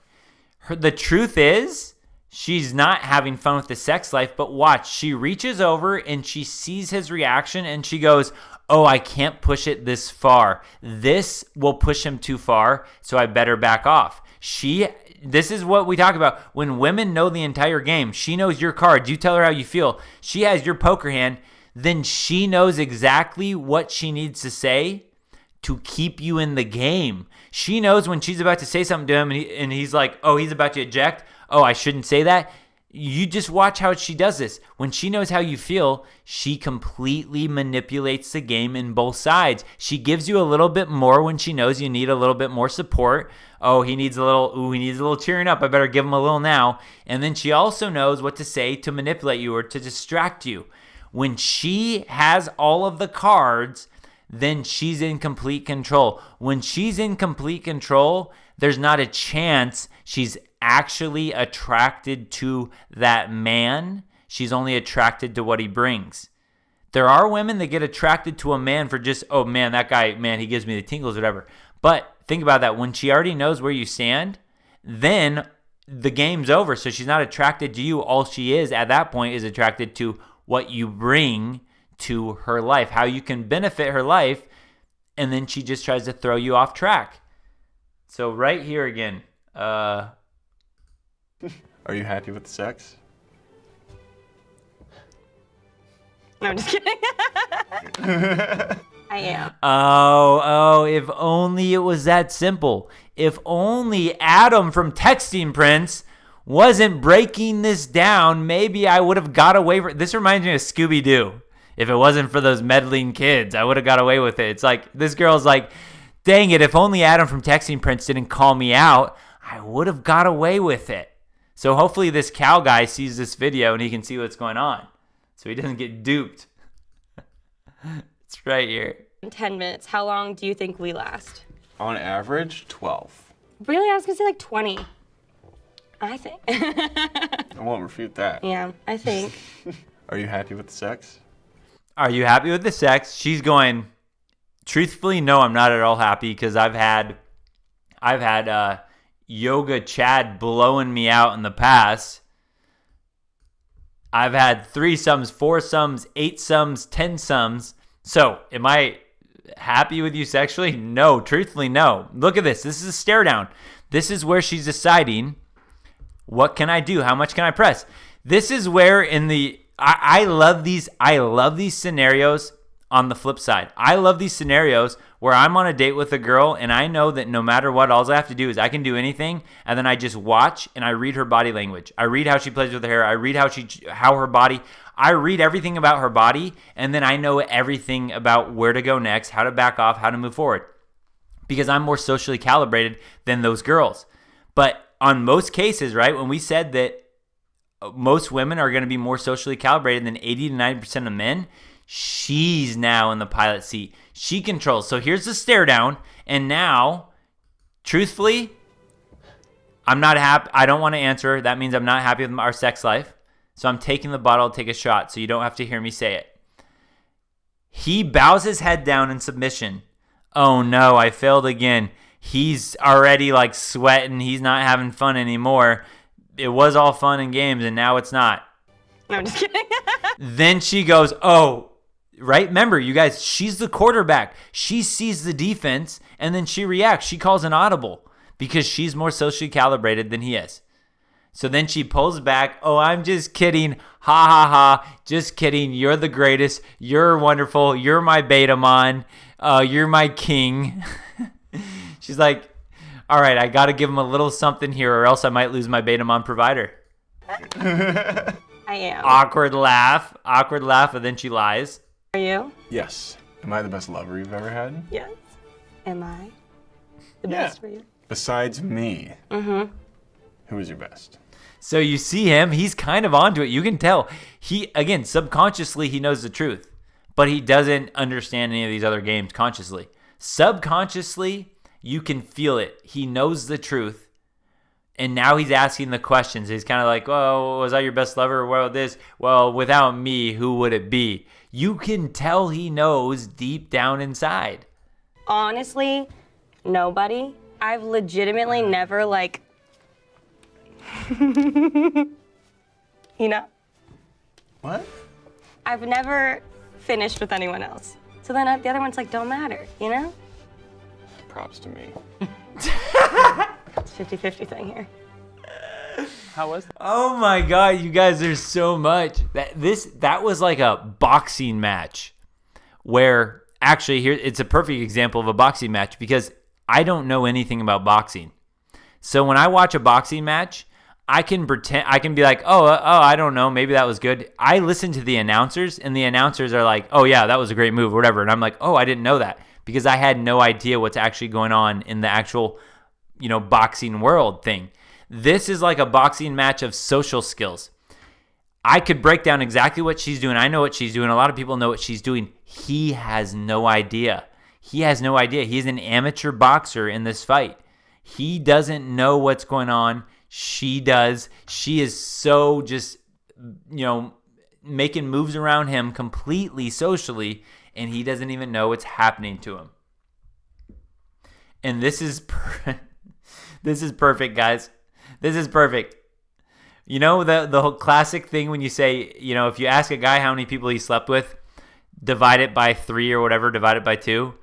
The truth is, she's not having fun with the sex life, but watch. She reaches over and she sees his reaction and she goes, oh, I can't push it this far. This will push him too far, so I better back off. This is what we talk about. When women know the entire game, she knows your cards. You tell her how you feel. She has your poker hand. Then she knows exactly what she needs to say to keep you in the game. She knows when she's about to say something to him and he's like, oh, he's about to eject. Oh, I shouldn't say that. You just watch how she does this. When she knows how you feel, she completely manipulates the game in both sides. She gives you a little bit more when she knows you need a little bit more support. Oh, he needs a little cheering up. I better give him a little now. And then she also knows what to say to manipulate you or to distract you. When she has all of the cards, then she's in complete control. When she's in complete control, there's not a chance she's actually attracted to that man. She's only attracted to what he brings. There are women that get attracted to a man for just, oh man, that guy, man, he gives me the tingles, whatever. But think about that. When she already knows where you stand, then the game's over. So she's not attracted to you. All she is at that point is attracted to what you bring to her life, how you can benefit her life. And then she just tries to throw you off track. So right here again, Are you happy with the sex? No, I'm just kidding. I am. Oh, if only it was that simple. If only Adam from Texting Prince wasn't breaking this down, maybe I would have got away with it. This reminds me of Scooby-Doo. If it wasn't for those meddling kids, I would have got away with it. It's like, this girl's like, dang it, if only Adam from Texting Prince didn't call me out, I would have got away with it. So hopefully this cow guy sees this video and he can see what's going on, so he doesn't get duped. It's right here. 10 minutes. How long do you think we last? On average, 12. Really? I was going to say like 20. I think. I won't refute that. Yeah, I think. Are you happy with the sex? Are you happy with the sex? She's going, truthfully, no, I'm not at all happy because I've had Yoga Chad blowing me out in the past. I've had 3-sums, 4-sums, 8-sums, 10-sums. So, am I happy with you sexually? No, truthfully, no. Look at this. This is a stare down. This is where she's deciding, what can I do? How much can I press? This is where I love these scenarios on the flip side. I love these scenarios where I'm on a date with a girl and I know that no matter what, all I have to do is I can do anything, and then I just watch and I read her body language. I read how she plays with her hair. I read I read everything about her body, and then I know everything about where to go next, how to back off, how to move forward, because I'm more socially calibrated than those girls. But on most cases, right, when we said that most women are going to be more socially calibrated than 80 to 90% of men, she's now in the pilot seat. She controls. So here's the stare down. And now, truthfully, I'm not happy. I don't want to answer. That means I'm not happy with our sex life. So I'm taking the bottle to take a shot so you don't have to hear me say it. He bows his head down in submission. Oh no, I failed again. He's already like sweating. He's not having fun anymore. It was all fun and games and now it's not. No, I'm just kidding. Then she goes, oh, right? Remember, you guys, she's the quarterback. She sees the defense and then she reacts. She calls an audible because she's more socially calibrated than he is. So then she pulls back. Oh, I'm just kidding. Ha ha ha. Just kidding. You're the greatest. You're wonderful. You're my beta mon. You're my king. She's like, All right, I got to give him a little something here or else I might lose my beta mom provider. I am. Awkward laugh, and then she lies. Are you? Yes. Am I the best lover you've ever had? Yes. Am I the best for you? Besides me. Mm-hmm. Who is your best? So you see him, he's kind of onto it. You can tell. He, again, subconsciously, he knows the truth, but he doesn't understand any of these other games consciously. Subconsciously, you can feel it. He knows the truth, and now he's asking the questions. He's kind of like, oh, was I your best lover? Well, this, well, without me, who would it be? You can tell he knows deep down inside. Honestly, nobody. I've legitimately never, like, you know? What? I've never finished with anyone else. So then the other ones, like, don't matter, you know? Props to me. It's 50-50 thing here. How was that? Oh my God, you guys, there's so much. That was like a boxing match where actually here it's a perfect example of a boxing match because I don't know anything about boxing. So when I watch a boxing match, I can be like, oh, I don't know, maybe that was good. I listen to the announcers and the announcers are like, oh yeah, that was a great move or whatever. And I'm like, oh, I didn't know that because I had no idea what's actually going on in the actual, boxing world thing. This is like a boxing match of social skills. I could break down exactly what she's doing. I know what she's doing. A lot of people know what she's doing. He has no idea. He's an amateur boxer in this fight. He doesn't know what's going on. She does. She is so just, making moves around him completely socially, and he doesn't even know what's happening to him. And this is this is perfect, guys. This is perfect. You know the whole classic thing when you say, if you ask a guy how many people he slept with, divide it by 3 or whatever, divide it by 2.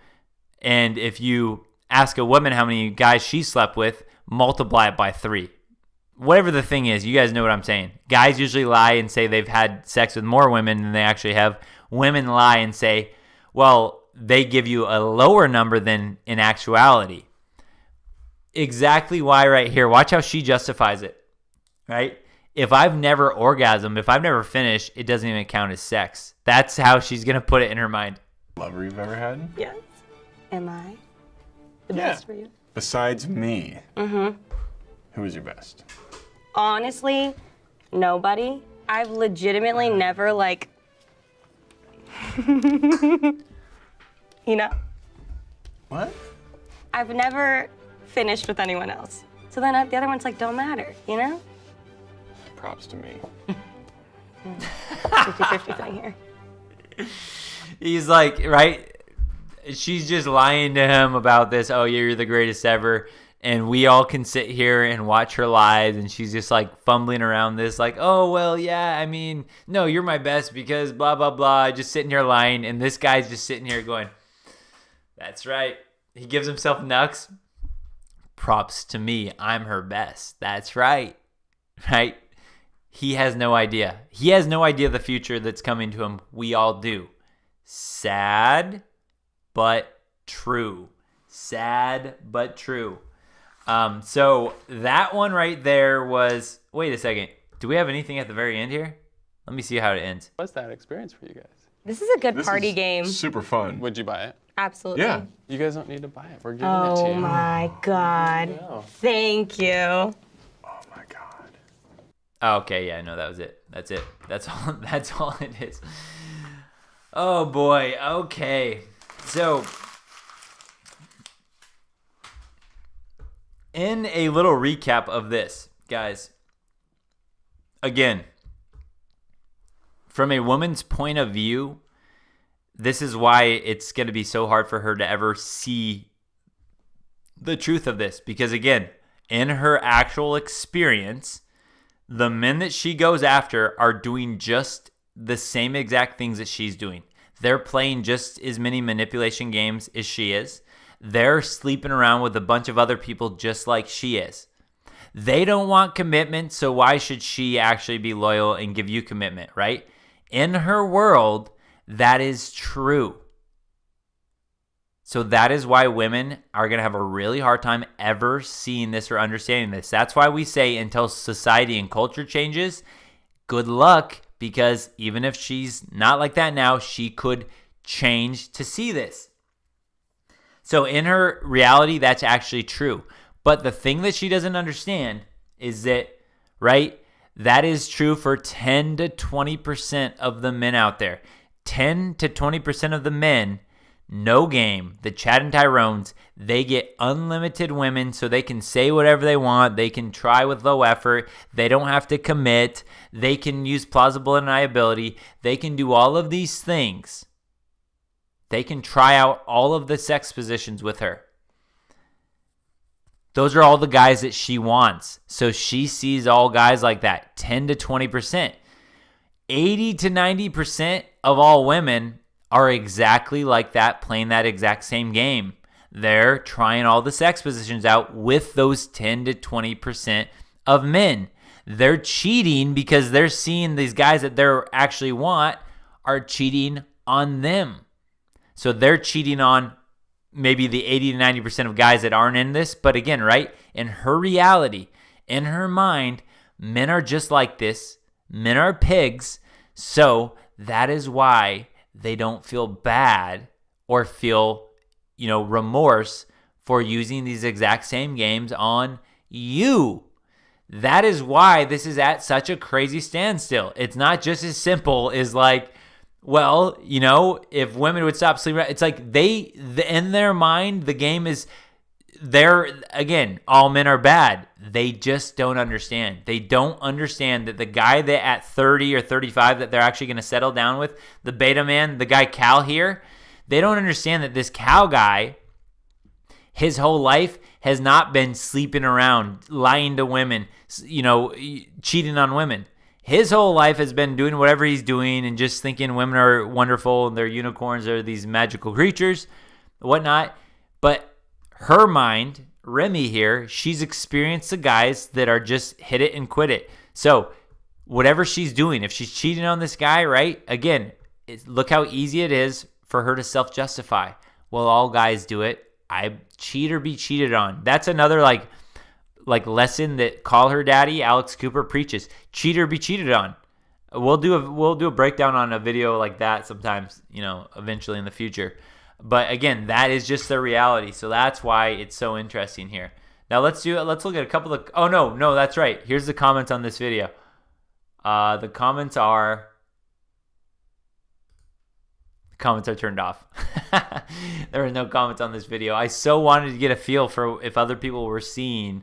And if you ask a woman how many guys she slept with, multiply it by 3. Whatever the thing is, you guys know what I'm saying. Guys usually lie and say they've had sex with more women than they actually have. Women lie and say, well, they give you a lower number than in actuality. Exactly why right here. Watch how she justifies it, right? If I've never orgasmed, if I've never finished, it doesn't even count as sex. That's how she's going to put it in her mind. Lover you've ever had? Yes. Am I the best for you? Besides me. Mm-hmm. Who is your best? Honestly, nobody. I've legitimately never, like, you know? What? I've never finished with anyone else. So then the other ones, like, don't matter, you know? Props to me. 50-50 thing here. He's like, right? She's just lying to him about this. Oh, you're the greatest ever. And we all can sit here and watch her lies. And she's just like fumbling around this like, oh, well, yeah, I mean, no, you're my best because blah, blah, blah. Just sitting here lying. And this guy's just sitting here going, that's right. He gives himself knucks. Props to me. I'm her best. That's right. Right? He has no idea. He has no idea the future that's coming to him. We all do. Sad, but true. Sad, but true. So that one right there was, wait a second. Do we have anything at the very end here? Let me see how it ends. What's that experience for you guys? This is a good party game. Super fun. Would you buy it? Absolutely. Yeah. You guys don't need to buy it. We're giving it to you. Oh my God. No. Thank you. Oh my God. Oh, okay, yeah, no, that was it. That's it. That's all it is. Oh boy. Okay. So in a little recap of this, guys, again, from a woman's point of view, this is why it's going to be so hard for her to ever see the truth of this. Because again, in her actual experience, the men that she goes after are doing just the same exact things that she's doing. They're playing just as many manipulation games as she is. They're sleeping around with a bunch of other people just like she is. They don't want commitment, so why should she actually be loyal and give you commitment, right? In her world, that is true. So that is why women are going to have a really hard time ever seeing this or understanding this. That's why we say until society and culture changes, good luck, because even if she's not like that now, she could change to see this. So in her reality, that's actually true. But the thing that she doesn't understand is that, right, that is true for 10 to 20% of the men out there. 10 to 20% of the men, no game, the Chad and Tyrones, they get unlimited women so they can say whatever they want. They can try with low effort. They don't have to commit. They can use plausible deniability. They can do all of these things. They can try out all of the sex positions with her. Those are all the guys that she wants. So she sees all guys like that, 10 to 20%. 80 to 90% of all women are exactly like that, playing that exact same game. They're trying all the sex positions out with those 10 to 20% of men. They're cheating because they're seeing these guys that they actually want are cheating on them. So they're cheating on maybe the 80 to 90% of guys that aren't in this. But again, right, in her reality, in her mind, men are just like this. Men are pigs. So that is why they don't feel bad or feel, remorse for using these exact same games on you. That is why this is at such a crazy standstill. It's not just as simple as like, well, if women would stop sleeping, it's like in their mind, the game is again, all men are bad. They just don't understand. They don't understand that the guy that at 30 or 35 that they're actually going to settle down with, the beta man, the guy Cal here, they don't understand that this Cal guy, his whole life has not been sleeping around, lying to women, cheating on women. His whole life has been doing whatever he's doing and just thinking women are wonderful and they're unicorns, they're these magical creatures, whatnot. But her mind, Remy here, she's experienced the guys that are just hit it and quit it. So whatever she's doing, if she's cheating on this guy, right? Again, look how easy it is for her to self-justify. Well, all guys do it. I cheat or be cheated on. That's another like lesson that Call Her Daddy, Alex Cooper, preaches. Cheat or be cheated on. We'll do a breakdown on a video like that sometimes, eventually in the future. But again, that is just the reality. So that's why it's so interesting here. Now let's look at a couple of, no, that's right. Here's the comments on this video. The comments are turned off. There were no comments on this video. I so wanted to get a feel for if other people were seeing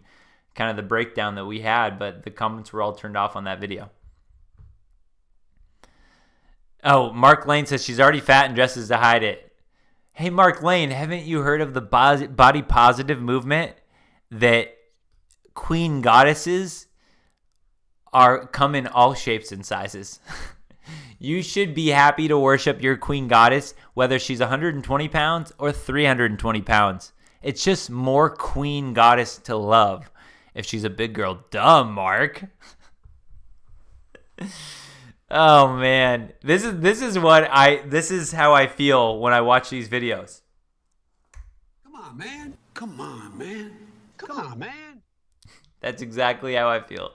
kind of the breakdown that we had, but the comments were all turned off on that video. Oh, Mark Lane says she's already fat and dresses to hide it. Hey, Mark Lane, haven't you heard of the body positive movement that queen goddesses come in all shapes and sizes? You should be happy to worship your queen goddess, whether she's 120 pounds or 320 pounds. It's just more queen goddess to love. If she's a big girl, dumb, Mark. Oh man, this is how I feel when I watch these videos. Come on, man. Come on, man. Come on, man. That's exactly how I feel.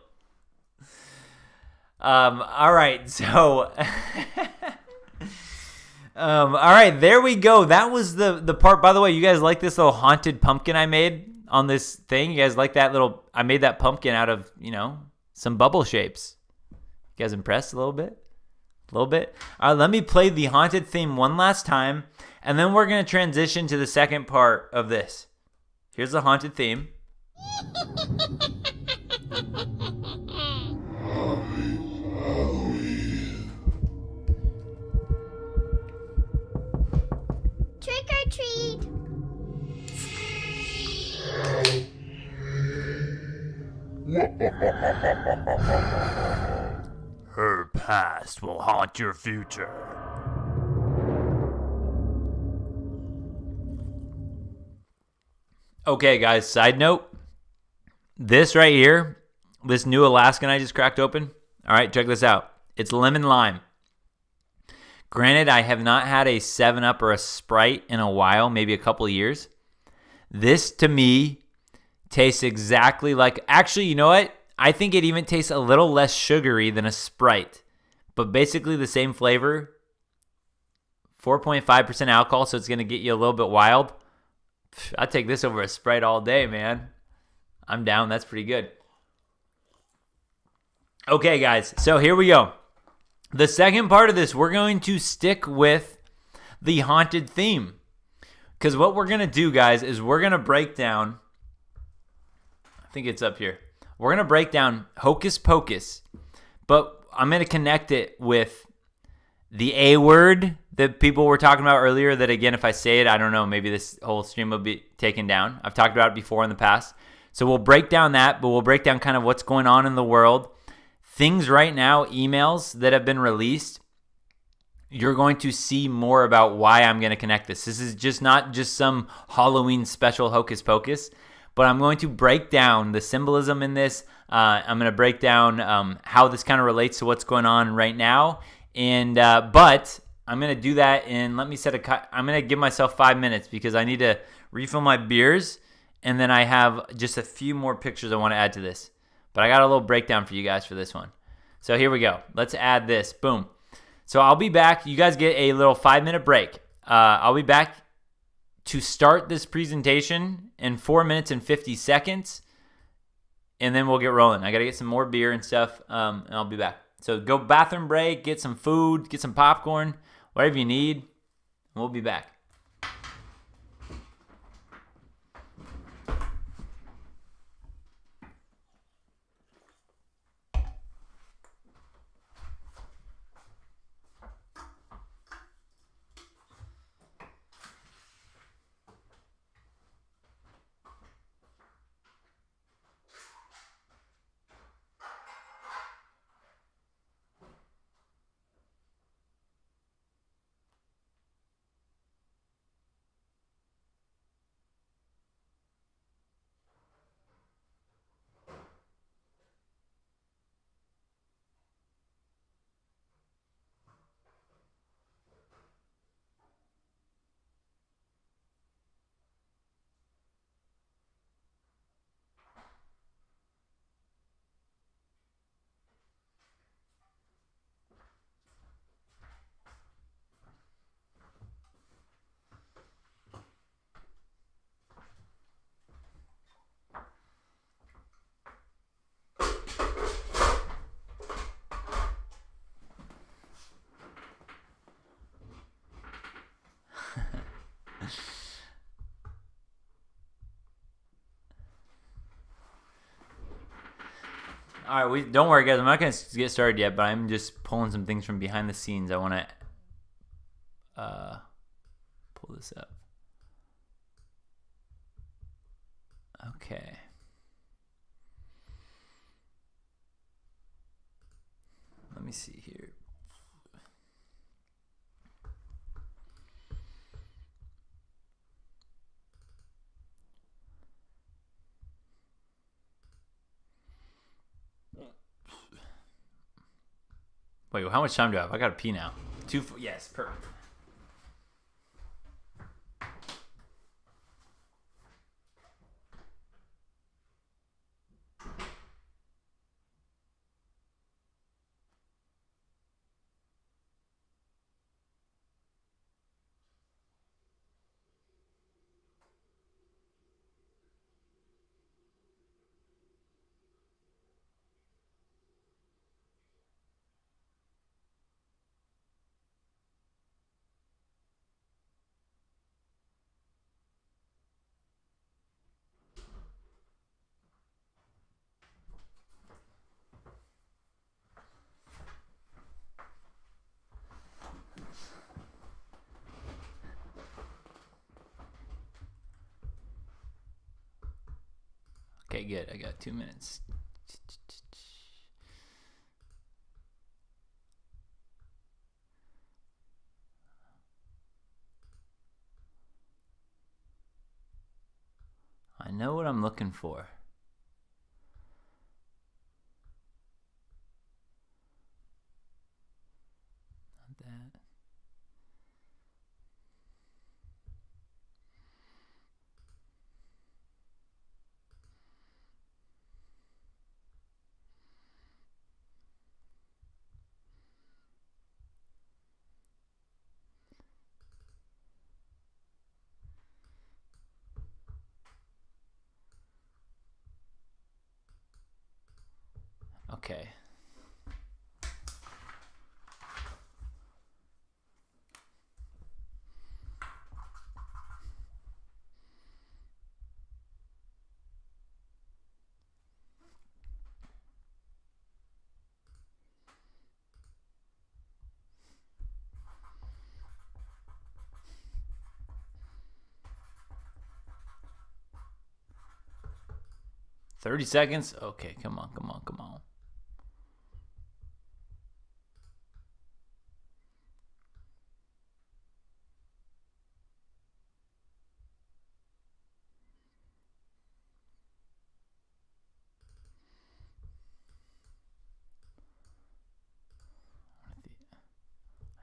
All right, so all right, there we go. That was the part. By the way, you guys like this little haunted pumpkin I made on this thing? You guys like that little? I made that pumpkin out of some bubble shapes. You guys impressed a little bit? A little bit? All right, let me play the haunted theme one last time, and then we're going to transition to the second part of this. Here's the haunted theme. Trick or treat. Her past will haunt your future. Okay, guys, side note. This right here, this new Alaskan I just cracked open. All right, check this out. It's lemon lime. Granted, I have not had a 7-Up or a Sprite in a while, maybe a couple of years. This, to me, tastes exactly like... Actually, you know what? I think it even tastes a little less sugary than a Sprite. But basically the same flavor. 4.5% alcohol, so it's going to get you a little bit wild. I'd take this over a Sprite all day, man. I'm down. That's pretty good. Okay, guys. So here we go. The second part of this, we're going to stick with the haunted theme. Because what we're going to do, guys, is we're going to break down... I think it's up here. We're going to break down Hocus Pocus. But I'm going to connect it with the A word that people were talking about earlier. That, again, if I say it, I don't know, maybe this whole stream will be taken down. I've talked about it before in the past. So we'll break down that, but we'll break down kind of what's going on in the world. Things right now, emails that have been released, you're going to see more about why I'm going to connect this. This is just not just some Halloween special Hocus Pocus, but I'm going to break down the symbolism in this. I'm going to break down how this kind of relates to what's going on right now. And but I'm going to do that in, let me set a cut. I'm going to give myself 5 minutes because I need to refill my beers. And then I have just a few more pictures I want to add to this. But I got a little breakdown for you guys for this one. So here we go. Let's add this. Boom. So I'll be back. You guys get a little 5-minute break. I'll be back to start this presentation in 4 minutes and 50 seconds. And then we'll get rolling. I got to get some more beer and stuff. And I'll be back. So go bathroom break, get some food, get some popcorn, whatever you need. And we'll be back. All right, don't worry, guys. I'm not going to get started yet, but I'm just pulling some things from behind the scenes. I want to pull this up. Okay. Let me see here. Wait, how much time do I have? I gotta pee now. Yes, perfect. Okay, good. I got 2 minutes. I know what I'm looking for. Not that. Okay. $30 seconds? Okay, come on.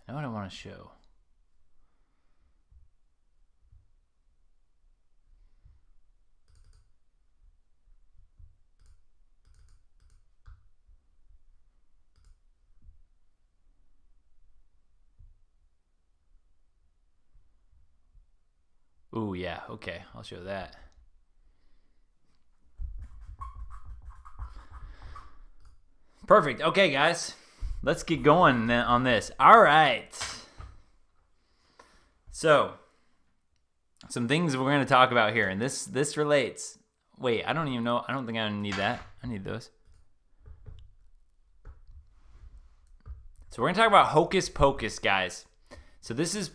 I know what I want to show. Ooh, yeah, okay, I'll show that. Perfect. Okay, guys, let's get going on this. All right. So, some things we're going to talk about here, and this relates. Wait, I don't even know. I don't think I need that. I need those. So we're going to talk about Hocus Pocus, guys. So this is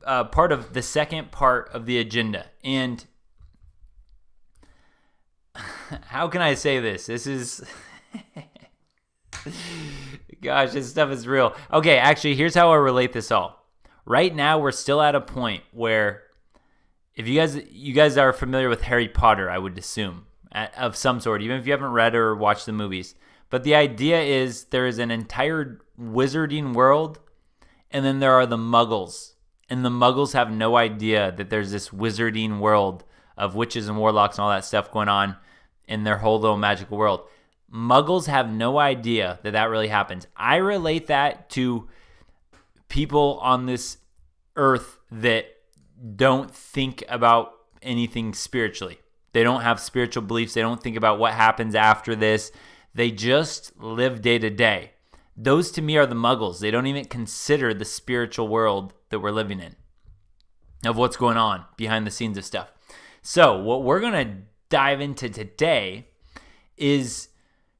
part of the second part of the agenda. And how can I say this? This is... Gosh, this stuff is real. Okay, actually, here's how I relate this all. Right now, we're still at a point where, if you guys are familiar with Harry Potter, I would assume, of some sort, even if you haven't read or watched the movies. But the idea is there is an entire wizarding world, and then there are the Muggles. And the Muggles have no idea that there's this wizarding world of witches and warlocks and all that stuff going on in their whole little magical world. Muggles have no idea that that really happens. I relate that to people on this earth that don't think about anything spiritually. They don't have spiritual beliefs. They don't think about what happens after this. They just live day to day. Those to me are the Muggles. They don't even consider the spiritual world that we're living in, of what's going on behind the scenes of stuff. So what we're going to dive into today is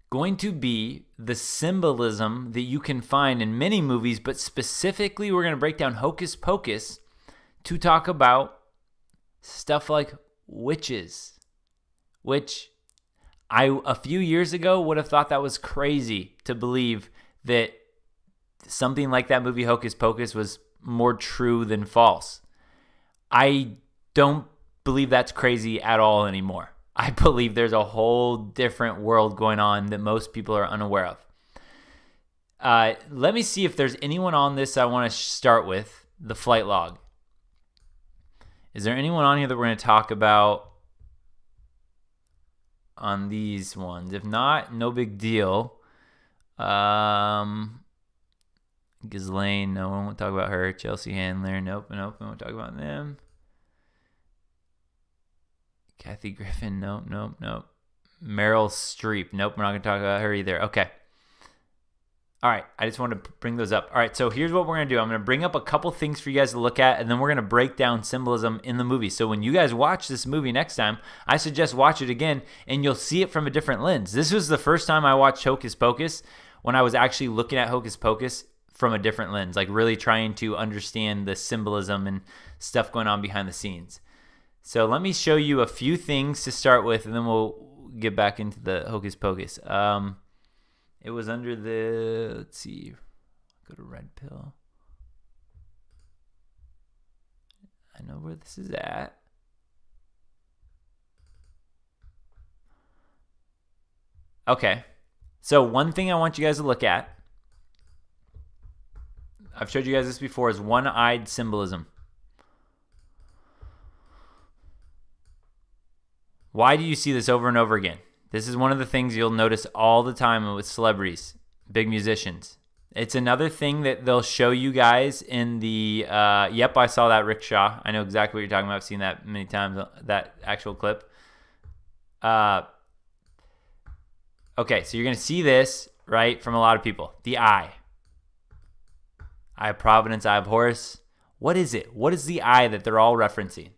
going to be the symbolism that you can find in many movies, but specifically we're going to break down Hocus Pocus to talk about stuff like witches, which I a few years ago would have thought that was crazy to believe that something like that movie Hocus Pocus was more true than false. I don't believe that's crazy at all anymore. I believe there's a whole different world going on that most people are unaware of. Let me see if there's anyone on this I want to start with, the flight log. Is there anyone on here that we're going to talk about on these ones? If not, no big deal. Ghislaine, no, we won't talk about her. Chelsea Handler, nope, we won't talk about them. Kathy Griffin, nope. Meryl Streep, nope, we're not going to talk about her either. Okay. All right, I just wanted to bring those up. All right, so here's what we're going to do. I'm going to bring up a couple things for you guys to look at, and then we're going to break down symbolism in the movie. So when you guys watch this movie next time, I suggest watch it again, and you'll see it from a different lens. This was the first time I watched Hocus Pocus when I was actually looking at Hocus Pocus from a different lens, like really trying to understand the symbolism and stuff going on behind the scenes. So let me show you a few things to start with, and then we'll get back into the Hocus Pocus. It was under the, let's see, go to red pill. I know where this is at. Okay, so one thing I want you guys to look at, I've showed you guys this before, is one-eyed symbolism. Why do you see this over and over again? This is one of the things you'll notice all the time with celebrities, big musicians. It's another thing that they'll show you guys in the, yep, I saw that rickshaw. I know exactly what you're talking about. I've seen that many times, that actual clip. Okay, so you're going to see this right, from a lot of people. The eye. Eye of Providence, Eye of Horus. What is it? What is the eye that they're all referencing?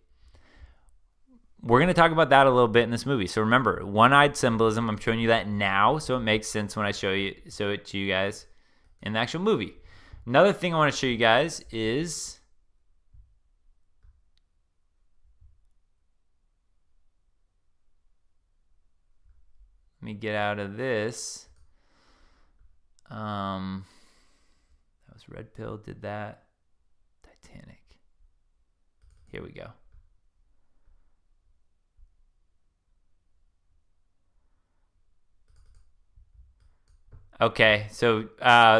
We're going to talk about that a little bit in this movie. So remember, one-eyed symbolism. I'm showing you that now, so it makes sense when I show it to you guys in the actual movie. Another thing I want to show you guys is let me get out of this. That was Red Pill, did that. Titanic. Here we go. Okay, so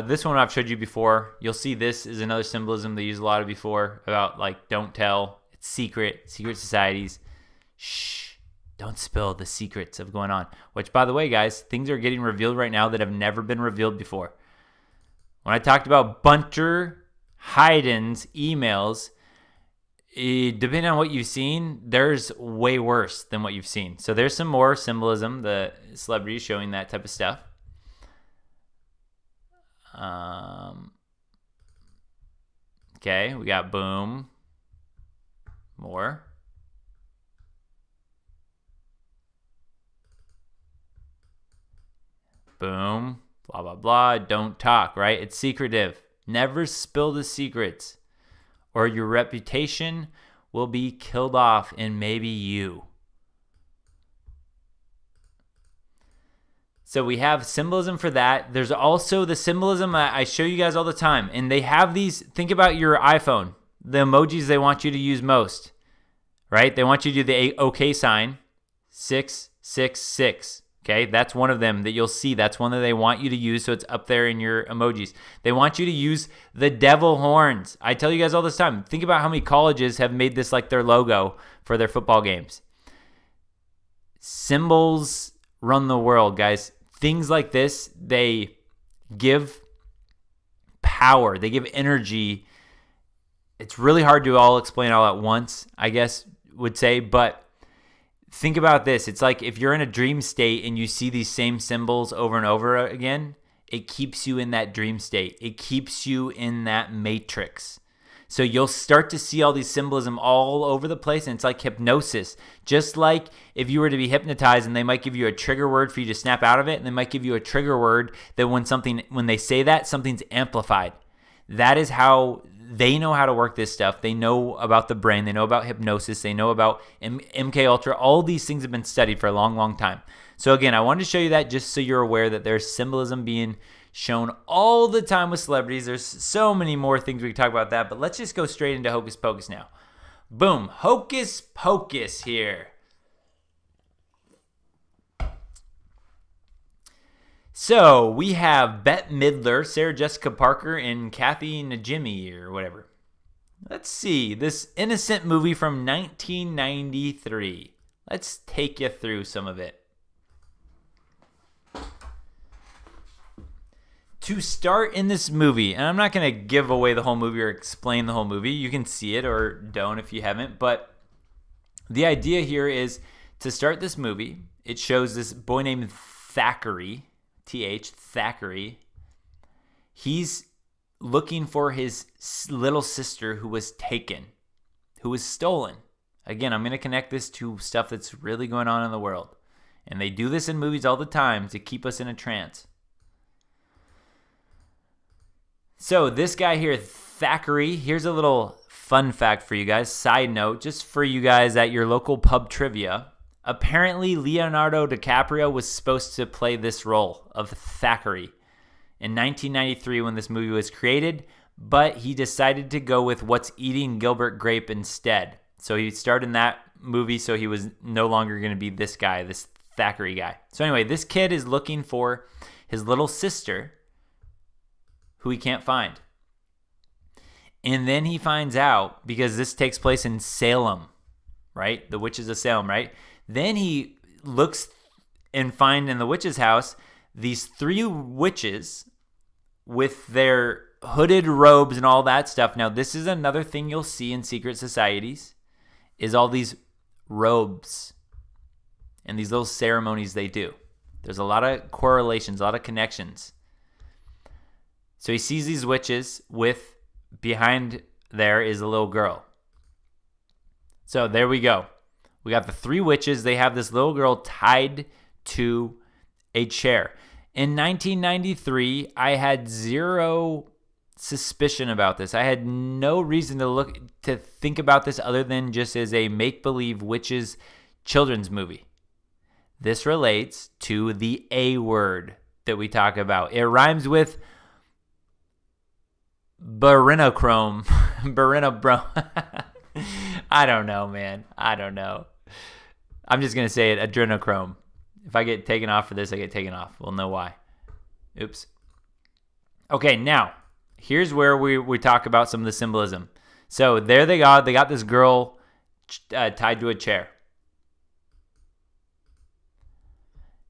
this one I've showed you before. You'll see this is another symbolism they use a lot of before about like don't tell, it's secret societies. Shh, don't spill the secrets of going on. Which, by the way, guys, things are getting revealed right now that have never been revealed before. When I talked about Bunter Hyden's emails, depending on what you've seen, there's way worse than what you've seen. So there's some more symbolism, the celebrities showing that type of stuff. Okay, we got boom. More. Boom. Blah, blah, blah. Don't talk, right? It's secretive. Never spill the secrets, or your reputation will be killed off, and maybe you. So we have symbolism for that. There's also the symbolism I show you guys all the time. And they have these, think about your iPhone, the emojis they want you to use most, right? They want you to do the OK sign, 666. Okay, that's one of them that you'll see. That's one that they want you to use, so it's up there in your emojis. They want you to use the devil horns. I tell you guys all this time, think about how many colleges have made this like their logo for their football games. Symbols run the world, guys. Things like this, they give power. They give energy. It's really hard to all explain all at once, I guess would say, but think about this. It's like if you're in a dream state and you see these same symbols over and over again, it keeps you in that dream state. It keeps you in that matrix. So you'll start to see all these symbolism all over the place, and it's like hypnosis. Just like if you were to be hypnotized and they might give you a trigger word for you to snap out of it, and they might give you a trigger word that when they say that, something's amplified. That is how they know how to work this stuff. They know about the brain. They know about hypnosis. They know about MK Ultra. All these things have been studied for a long, long time. So again, I wanted to show you that just so you're aware that there's symbolism being shown all the time with celebrities. There's so many more things we can talk about that, but let's just go straight into Hocus Pocus now. Boom, Hocus Pocus here. So we have Bette Midler, Sarah Jessica Parker, and Kathy Najimy or whatever. Let's see, this innocent movie from 1993. Let's take you through some of it. To start in this movie, and I'm not going to give away the whole movie or explain the whole movie. You can see it or don't if you haven't. But the idea here is to start this movie, it shows this boy named Thackeray, Thackeray. He's looking for his little sister who was taken, who was stolen. Again, I'm going to connect this to stuff that's really going on in the world. And they do this in movies all the time to keep us in a trance. So this guy here, Thackeray, here's a little fun fact for you guys. Side note, just for you guys at your local pub trivia. Apparently, Leonardo DiCaprio was supposed to play this role of Thackeray in 1993 when this movie was created, but he decided to go with What's Eating Gilbert Grape instead. So he starred in that movie, so he was no longer going to be this guy, this Thackeray guy. So anyway, this kid is looking for his little sister, who he can't find. And then he finds out, because this takes place in Salem, right? The witches of Salem, right? Then he looks and finds in the witch's house these 3 witches with their hooded robes and all that stuff. Now, this is another thing you'll see in secret societies, is all these robes and these little ceremonies they do. There's a lot of correlations, a lot of connections So he sees these witches with, behind there is a little girl. So there we go. We got the 3 witches. They have this little girl tied to a chair. In 1993, I had zero suspicion about this. I had no reason to think about this other than just as a make-believe witches children's movie. This relates to the A word that we talk about. It rhymes with barinochrome. Barinobrom. I don't know, man. I don't know. I'm just going to say it, adrenochrome. If I get taken off for this, I get taken off. We'll know why. Oops. Okay, now, here's where we talk about some of the symbolism. So there they go. They got this girl tied to a chair.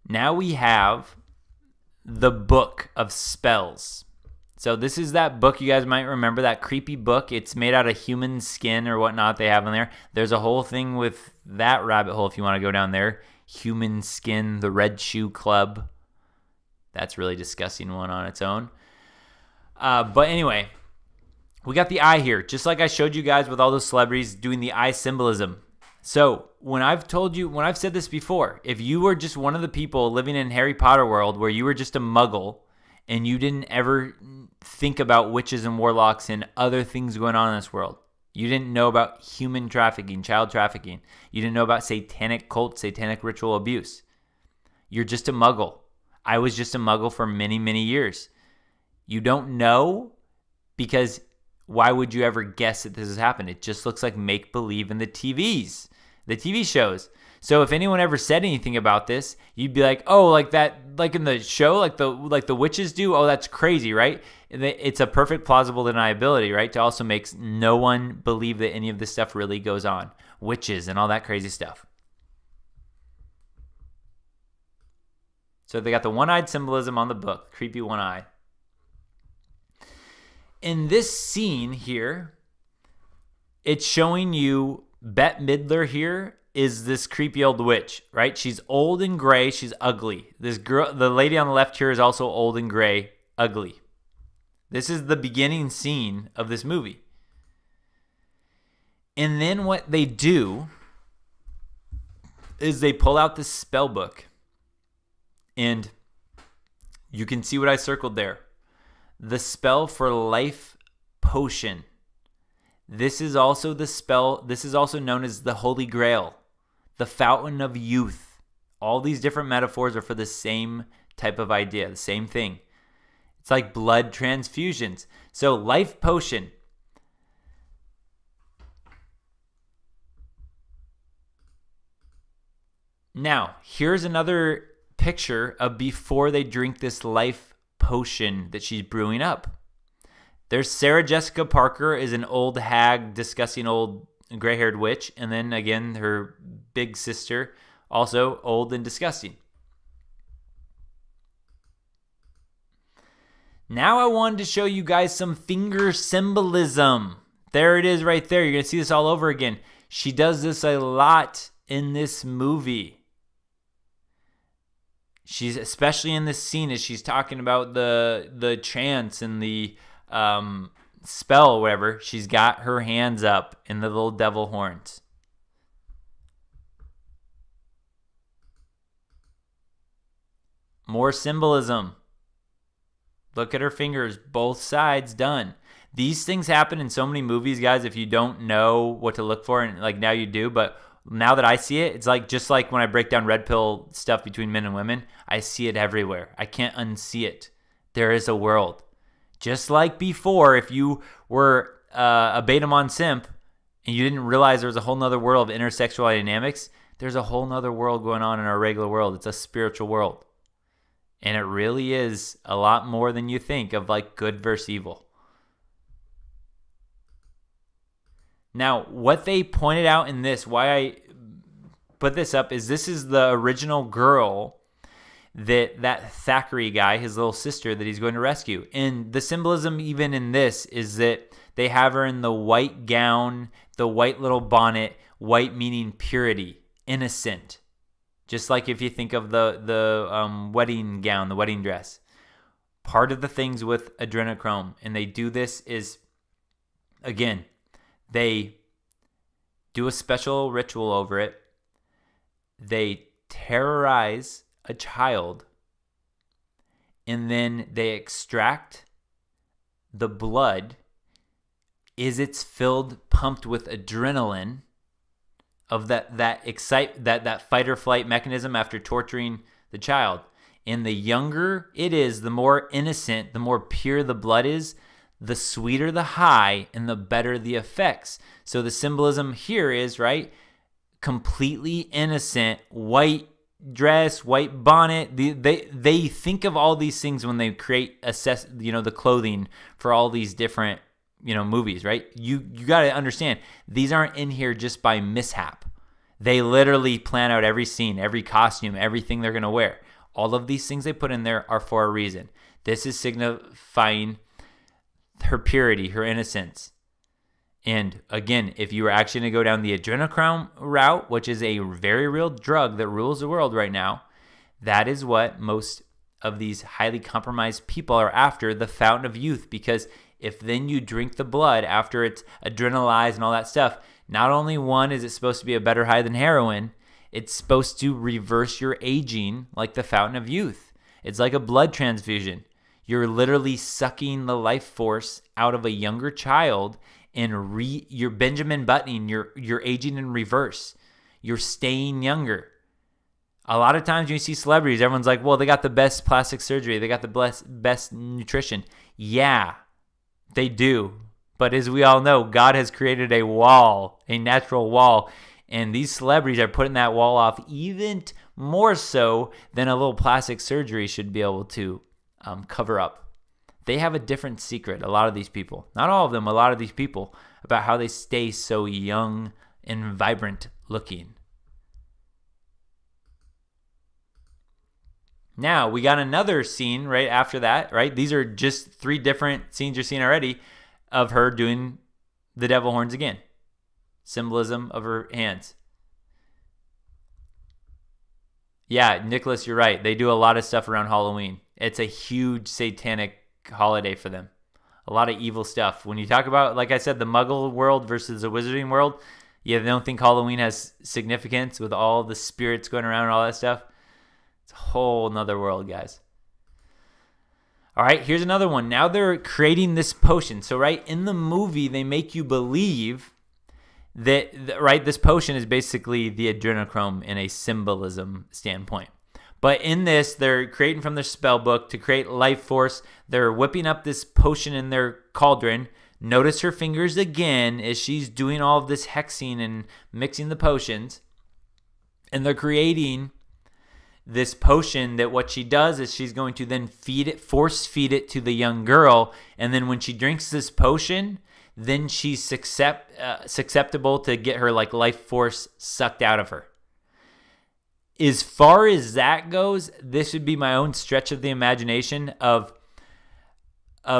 Now we have the book of spells. So this is that book you guys might remember, that creepy book. It's made out of human skin or whatnot they have in there. There's a whole thing with that rabbit hole if you want to go down there. Human skin, the Red Shoe Club. That's really disgusting one on its own. But anyway, we got the eye here. Just like I showed you guys with all those celebrities doing the eye symbolism. So when I've said this before, if you were just one of the people living in Harry Potter world where you were just a muggle and you didn't ever think about witches and warlocks and other things going on in this world, you didn't know about human trafficking, child trafficking, you didn't know about satanic cult, satanic ritual abuse, you're just a muggle. I was just a muggle for many, many years. You don't know because why would you ever guess that this has happened? It just looks like make-believe in the TV shows. So if anyone ever said anything about this, you'd be like, oh, like that, like in the show, like the witches do. Oh, that's crazy, right? It's a perfect plausible deniability, right? To also make no one believe that any of this stuff really goes on. Witches and all that crazy stuff. So they got the one-eyed symbolism on the book, creepy one eye. In this scene here, it's showing you Bette Midler here is this creepy old witch, right? She's old and gray. She's ugly. This girl, the lady on the left here is also old and gray, ugly. This is the beginning scene of this movie. And then what they do is they pull out this spell book. And you can see what I circled there. The spell for life potion. This is also the spell. This is also known as the Holy Grail, the fountain of youth. All these different metaphors are for the same type of idea, the same thing. It's like blood transfusions. So life potion. Now, here's another picture of before they drink this life potion that she's brewing up. There's Sarah Jessica Parker is an old hag, disgusting old gray-haired witch. And then again, her big sister, also old and disgusting. Now I wanted to show you guys some finger symbolism. There it is right there. You're going to see this all over again. She does this a lot in this movie. She's especially in this scene as she's talking about the chants and the spell or whatever. She's got her hands up in the little devil horns. More symbolism. Look at her fingers, both sides done. These things happen in so many movies, guys, if you don't know what to look for, and like now you do, but now that I see it, it's like just like when I break down red pill stuff between men and women, I see it everywhere. I can't unsee it. There is a world. Just like before, if you were a beta-mon simp and you didn't realize there was a whole nother world of intersexual dynamics, there's a whole nother world going on in our regular world. It's a spiritual world. And it really is a lot more than you think of like good versus evil. Now, what they pointed out in this, why I put this up, is this is the original girl that Thackeray guy, his little sister, that he's going to rescue. And the symbolism even in this is that they have her in the white gown, the white little bonnet, white meaning purity, innocent. Just like if you think of the wedding gown, the wedding dress. part of the things with adrenochrome, and they do this is, again, they do a special ritual over it. They terrorize a child, and then they extract the blood. Is it's pumped with adrenaline of that fight or flight mechanism after torturing the child. And the younger it is, the more innocent, the more pure the blood is, the sweeter the high and the better the effects. So the symbolism here is, right, completely innocent, white dress, white bonnet. They think of all these things when they create the clothing for all these different movies, right? You got to understand, these aren't in here just by mishap. They literally plan out every scene, every costume, everything they're going to wear. All of these things they put in there are for a reason. This is signifying her purity, her innocence. And again, if you were actually going to go down the adrenochrome route, which is a very real drug that rules the world right now, that is what most of these highly compromised people are after, the fountain of youth. Because if then you drink the blood after it's adrenalized and all that stuff, not only one is it supposed to be a better high than heroin, it's supposed to reverse your aging like the fountain of youth. It's like a blood transfusion. You're literally sucking the life force out of a younger child, and you're Benjamin Buttoning. You're aging in reverse. You're staying younger. A lot of times when you see celebrities, everyone's like, well, they got the best plastic surgery. They got the best nutrition. Yeah, they do. But as we all know, God has created a wall, a natural wall. And these celebrities are putting that wall off even more so than a little plastic surgery should be able to cover up. They have a different secret, a lot of these people. Not all of them, a lot of these people, about how they stay so young and vibrant looking. Now, we got another scene right after that, right? These are just 3 different scenes you're seeing already of her doing the devil horns again. Symbolism of her hands. Yeah, Nicholas, you're right. They do a lot of stuff around Halloween. It's a huge satanic holiday for them. A lot of evil stuff. When you talk about, like I said, the Muggle world versus the Wizarding world, they don't think Halloween has significance with all the spirits going around and all that stuff. It's a whole nother world, guys. All right, here's another one. Now they're creating this potion. So, right, in the movie, they make you believe that, right, this potion is basically the adrenochrome in a symbolism standpoint. But in this, they're creating from their spell book to create life force. They're whipping up this potion in their cauldron. Notice her fingers again as she's doing all of this hexing and mixing the potions. And they're creating this potion that what she does is she's going to then force feed it to the young girl. And then when she drinks this potion, then she's susceptible to get her like life force sucked out of her. As far as that goes, this would be my own stretch of the imagination of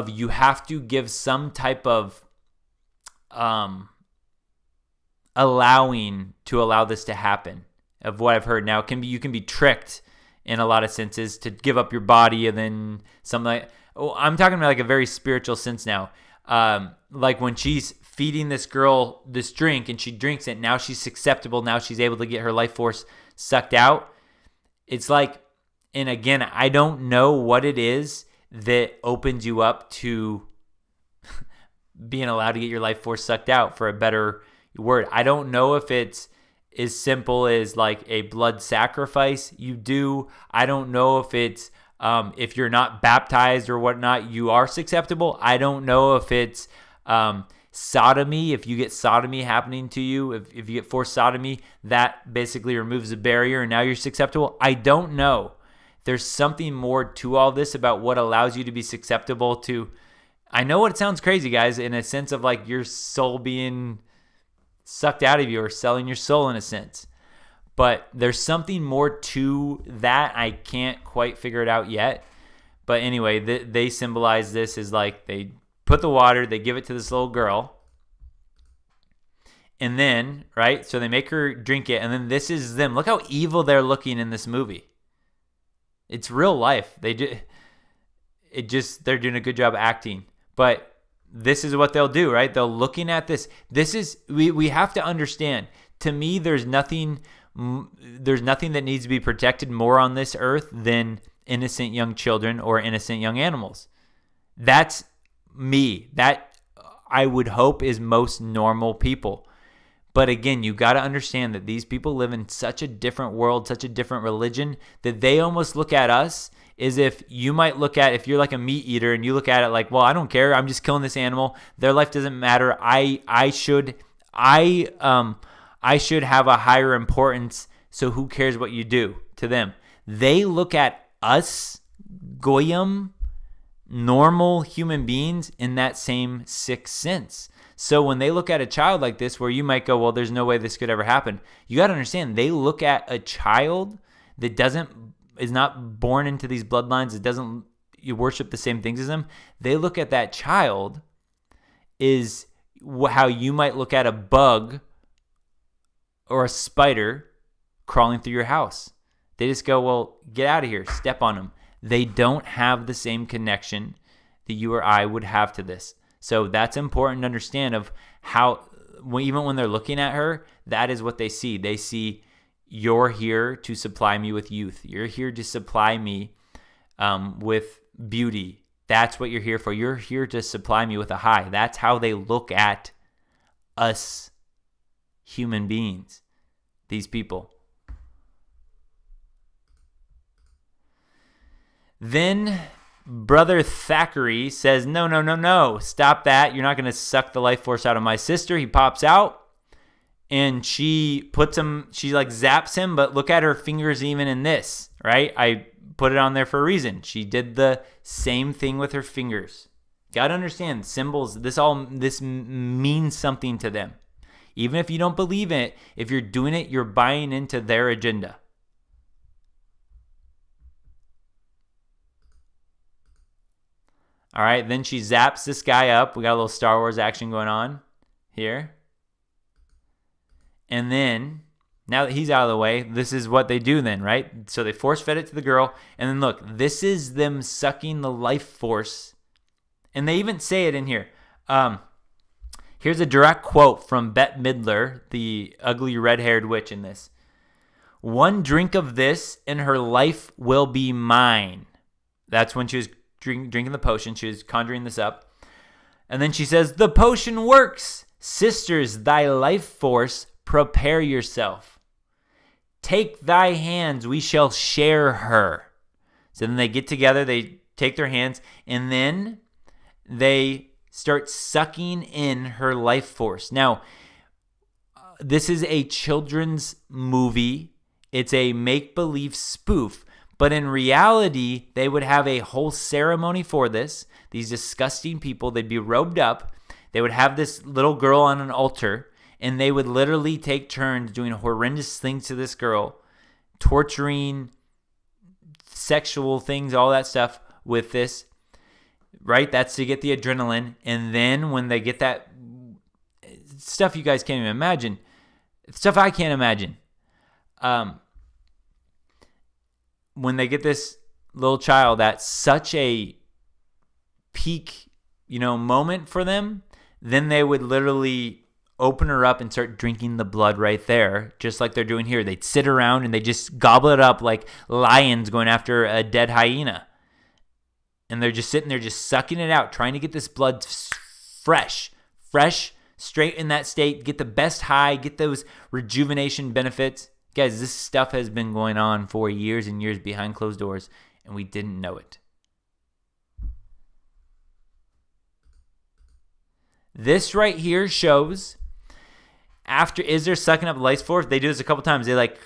you have to give some type of allowing to allow this to happen, of what I've heard. Now, you can be tricked in a lot of senses to give up your body, and then something like, I'm talking about like a very spiritual sense now. Like when she's feeding this girl this drink and she drinks it, now she's susceptible. Now she's able to get her life force sucked out. It's like, and again, I don't know what it is that opens you up to being allowed to get your life force sucked out, for a better word. I don't know if it's as simple as like a blood sacrifice you do. I don't know if it's if you're not baptized or whatnot, you are susceptible. I don't know if it's sodomy. If you get sodomy happening to you, if you get forced sodomy, that basically removes the barrier and now you're susceptible. I don't know. There's something more to all this about what allows you to be susceptible to. I know it sounds crazy, guys, in a sense of like your soul being sucked out of you or selling your soul in a sense. But there's something more to that. I can't quite figure it out yet. But anyway, they symbolize this as like they put the water, they give it to this little girl. And then, right, so they make her drink it. And then this is them. Look how evil they're looking in this movie. It's real life. they're doing a good job acting. But this is what they'll do, right? They're looking at this. This is, we have to understand, to me, there's nothing that needs to be protected more on this earth than innocent young children or innocent young animals. That's me. That I would hope is most normal people. But again, you got to understand that these people live in such a different world, such a different religion, that they almost look at us as if you might look at, if you're like a meat eater and you look at it like, well, I don't care. I'm just killing this animal. Their life doesn't matter. I should have a higher importance. So who cares what you do to them? They look at us, goyim, normal human beings, in that same sick sense. So when they look at a child like this, where you might go, well, there's no way this could ever happen. You got to understand, they look at a child that is not born into these bloodlines. You worship the same things as them. They look at that child is how you might look at a bug or a spider crawling through your house. They just go, well, get out of here, step on them. They don't have the same connection that you or I would have to this. So that's important to understand of how, even when they're looking at her, that is what they see. They see, you're here to supply me with youth. You're here to supply me with beauty. That's what you're here for. You're here to supply me with a high. That's how they look at us human beings, these people. Then Brother Thackeray says, no, stop that. You're not going to suck the life force out of my sister. He pops out and she like zaps him, but look at her fingers even in this, right? I put it on there for a reason. She did the same thing with her fingers. Got to understand, symbols, this means something to them. Even if you don't believe it, if you're doing it, you're buying into their agenda. All right, then she zaps this guy up. We got a little Star Wars action going on here. And then, now that he's out of the way, this is what they do then, right? So they force-fed it to the girl. And then look, this is them sucking the life force. And they even say it in here. Here's a direct quote from Bette Midler, the ugly red-haired witch in this. "One drink of this and her life will be mine." That's when she was drinking the potion. She was conjuring this up. And then she says, "The potion works. Sisters, thy life force, prepare yourself. Take thy hands, we shall share her." So then they get together, they take their hands, and then they start sucking in her life force. Now, this is a children's movie. It's a make-believe spoof. But in reality, they would have a whole ceremony for this. These disgusting people, they'd be robed up. They would have this little girl on an altar, and they would literally take turns doing horrendous things to this girl, torturing, sexual things, all that stuff with this, right? That's to get the adrenaline. And then when they get that stuff you guys can't even imagine, stuff I can't imagine, when they get this little child at such a peak, moment for them, then they would literally open her up and start drinking the blood right there, just like they're doing here. They'd sit around and they just gobble it up like lions going after a dead hyena. And they're just sitting there just sucking it out, trying to get this blood fresh, straight in that state, get the best high, get those rejuvenation benefits. Guys, this stuff has been going on for years and years behind closed doors, and we didn't know it. This right here shows after they're sucking up life force. They do this a couple times. They like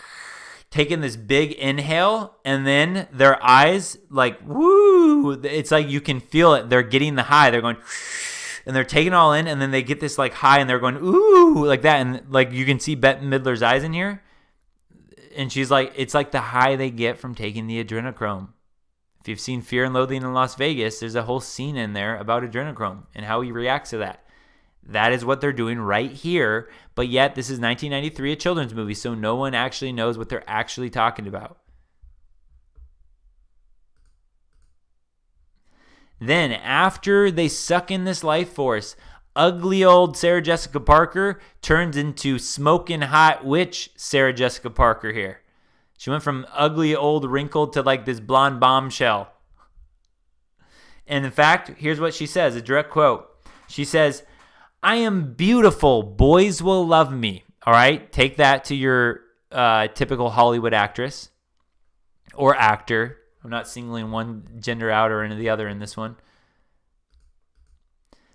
take in this big inhale, and then their eyes like, woo. It's like you can feel it. They're getting the high. They're going, and they're taking it all in, and then they get this like high, and they're going, ooh, like that. And like you can see Bette Midler's eyes in here. And she's like, it's like the high they get from taking the adrenochrome. If you've seen Fear and Loathing in Las Vegas, there's a whole scene in there about adrenochrome and how he reacts to that. That is what they're doing right here. But yet, this is 1993, a children's movie, so no one actually knows what they're actually talking about. Then after they suck in this life force, ugly old Sarah Jessica Parker turns into smoking hot witch Sarah Jessica Parker here. She went from ugly old wrinkled to like this blonde bombshell. And in fact, here's what she says, a direct quote. She says, "I am beautiful. Boys will love me." All right, take that to your typical Hollywood actress or actor. I'm not singling one gender out or any of the other in this one.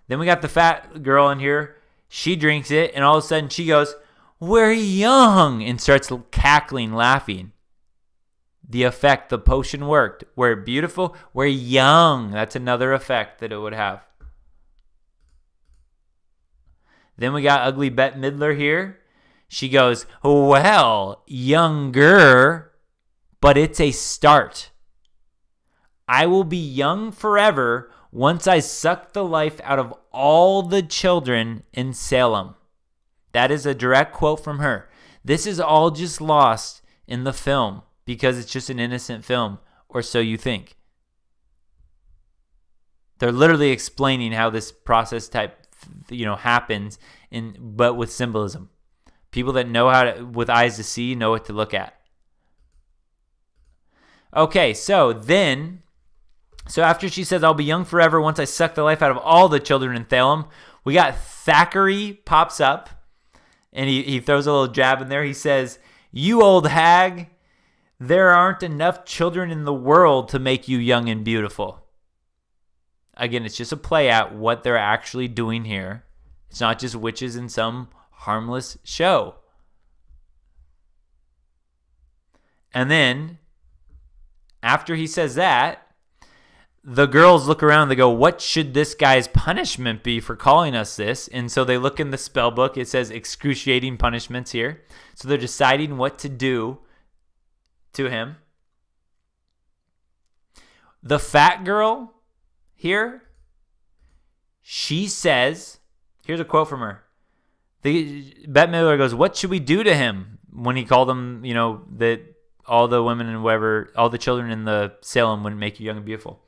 Then we got the fat girl in here. She drinks it, and all of a sudden she goes, "We're young," and starts cackling, laughing. The effect, the potion worked. We're beautiful, we're young. That's another effect that it would have. Then we got ugly Bette Midler here. She goes, "Well, younger, but it's a start. I will be young forever once I suck the life out of all the children in Salem." That is a direct quote from her. This is all just lost in the film because it's just an innocent film, or so you think. They're literally explaining how this process type, happens, but with symbolism. People that know how to, with eyes to see, know what to look at. Okay, so after she says, "I'll be young forever once I suck the life out of all the children in Salem," we got Thackeray pops up, and he throws a little jab in there. He says, "You old hag, there aren't enough children in the world to make you young and beautiful." Again, it's just a play at what they're actually doing here. It's not just witches in some harmless show. And then, after he says that, the girls look around and they go, "What should this guy's punishment be for calling us this?" And so they look in the spell book. It says excruciating punishments here. So they're deciding what to do to him. The fat girl here, she says, here's a quote from her. Bette Midler goes, "What should we do to him?" When he called them, that all the women and whatever, all the children in the Salem wouldn't make you young and beautiful.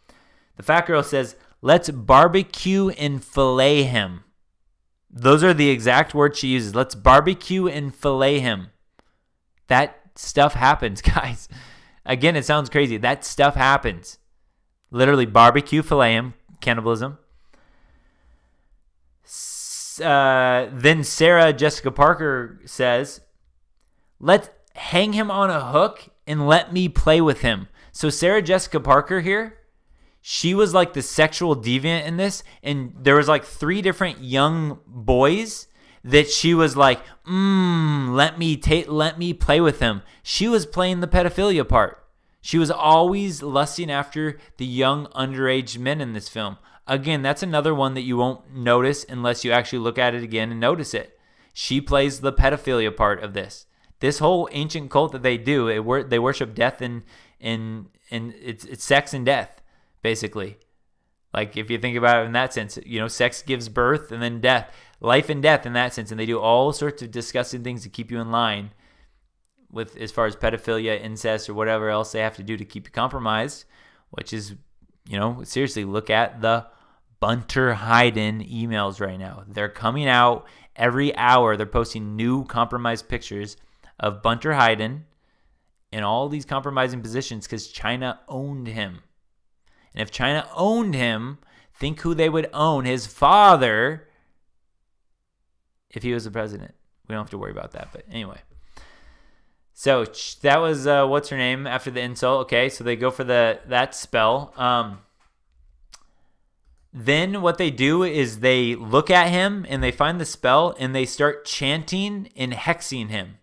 The fat girl says, "Let's barbecue and fillet him." Those are the exact words she uses. Let's barbecue and fillet him. That stuff happens, guys. Again, it sounds crazy. That stuff happens. Literally barbecue, fillet him, cannibalism. Then Sarah Jessica Parker says, "Let's hang him on a hook and let me play with him." So Sarah Jessica Parker here, she was like the sexual deviant in this, and there was like 3 different young boys that she was like, let me play with him. She was playing the pedophilia part. She was always lusting after the young underage men in this film. Again, that's another one that you won't notice unless you actually look at it again and notice it. She plays the pedophilia part of this. This whole ancient cult that they do, they worship death and it's sex and death, basically. Like if you think about it in that sense, sex gives birth and then death, life and death in that sense, and they do all sorts of disgusting things to keep you in line with as far as pedophilia, incest, or whatever else they have to do to keep you compromised, which is, seriously, look at the Bunter Hayden emails right now. They're coming out every hour. They're posting new compromised pictures of Bunter Hayden in all these compromising positions because China owned him. And if China owned him, think who they would own, his father, if he was the president. We don't have to worry about that, but anyway. So that was, what's her name after the insult. Okay, so they go for that spell. Then what they do is they look at him and they find the spell and they start chanting and hexing him.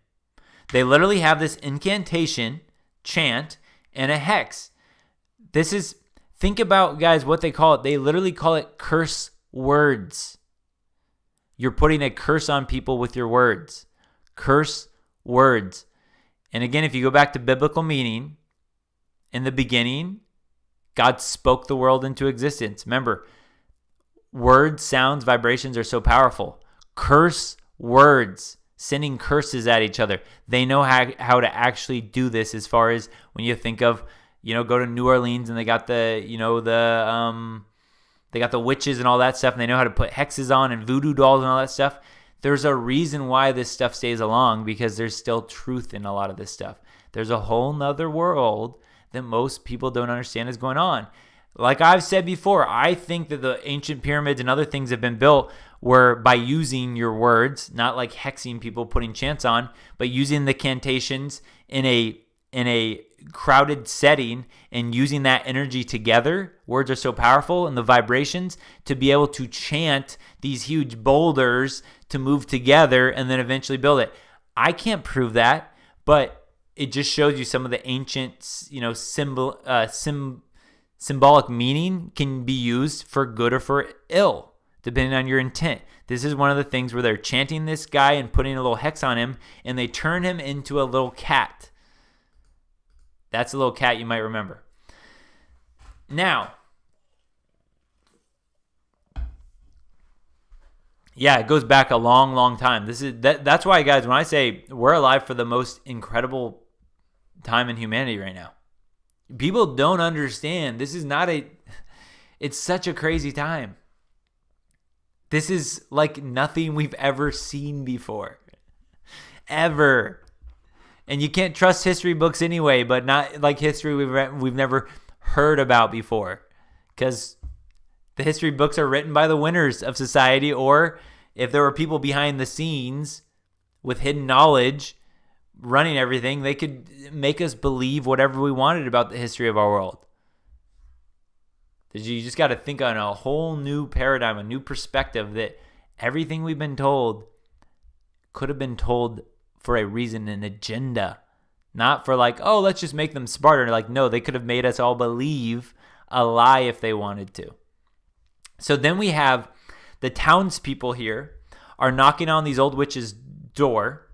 They literally have this incantation, chant, and a hex. This is, think about, guys, what they call it. They literally call it curse words. You're putting a curse on people with your words. Curse words. And again, if you go back to biblical meaning, in the beginning, God spoke the world into existence. Remember, words, sounds, vibrations are so powerful. Curse words, sending curses at each other. They know how to actually do this as far as when you think of, go to New Orleans and they got the They got the witches and all that stuff, and they know how to put hexes on and voodoo dolls and all that stuff. There's a reason why this stuff stays along, because there's still truth in a lot of this stuff. There's a whole nother world that most people don't understand is going on. Like I've said before, I think that the ancient pyramids and other things have been built were by using your words, not like hexing people, putting chants on, but using the cantations in a crowded setting and using that energy together. Words are so powerful, and the vibrations to be able to chant these huge boulders to move together and then eventually build it. I can't prove that, but it just shows you some of the ancient, symbolic meaning can be used for good or for ill, depending on your intent. This is one of the things where they're chanting this guy and putting a little hex on him, and they turn him into a little cat. That's a little cat you might remember. Now, yeah, it goes back a long, long time. That's why, guys, when I say we're alive for the most incredible time in humanity right now, people don't understand. This is not it's such a crazy time. This is like nothing we've ever seen before. Ever. And you can't trust history books anyway, but not like history we've never heard about before. Because the history books are written by the winners of society, or if there were people behind the scenes with hidden knowledge running everything, they could make us believe whatever we wanted about the history of our world. You just got to think on a whole new paradigm, a new perspective, that everything we've been told could have been told for a reason, an agenda, not for like, oh, let's just make them smarter. Like, no, they could have made us all believe a lie if they wanted to. So then we have the townspeople here are knocking on these old witches' door,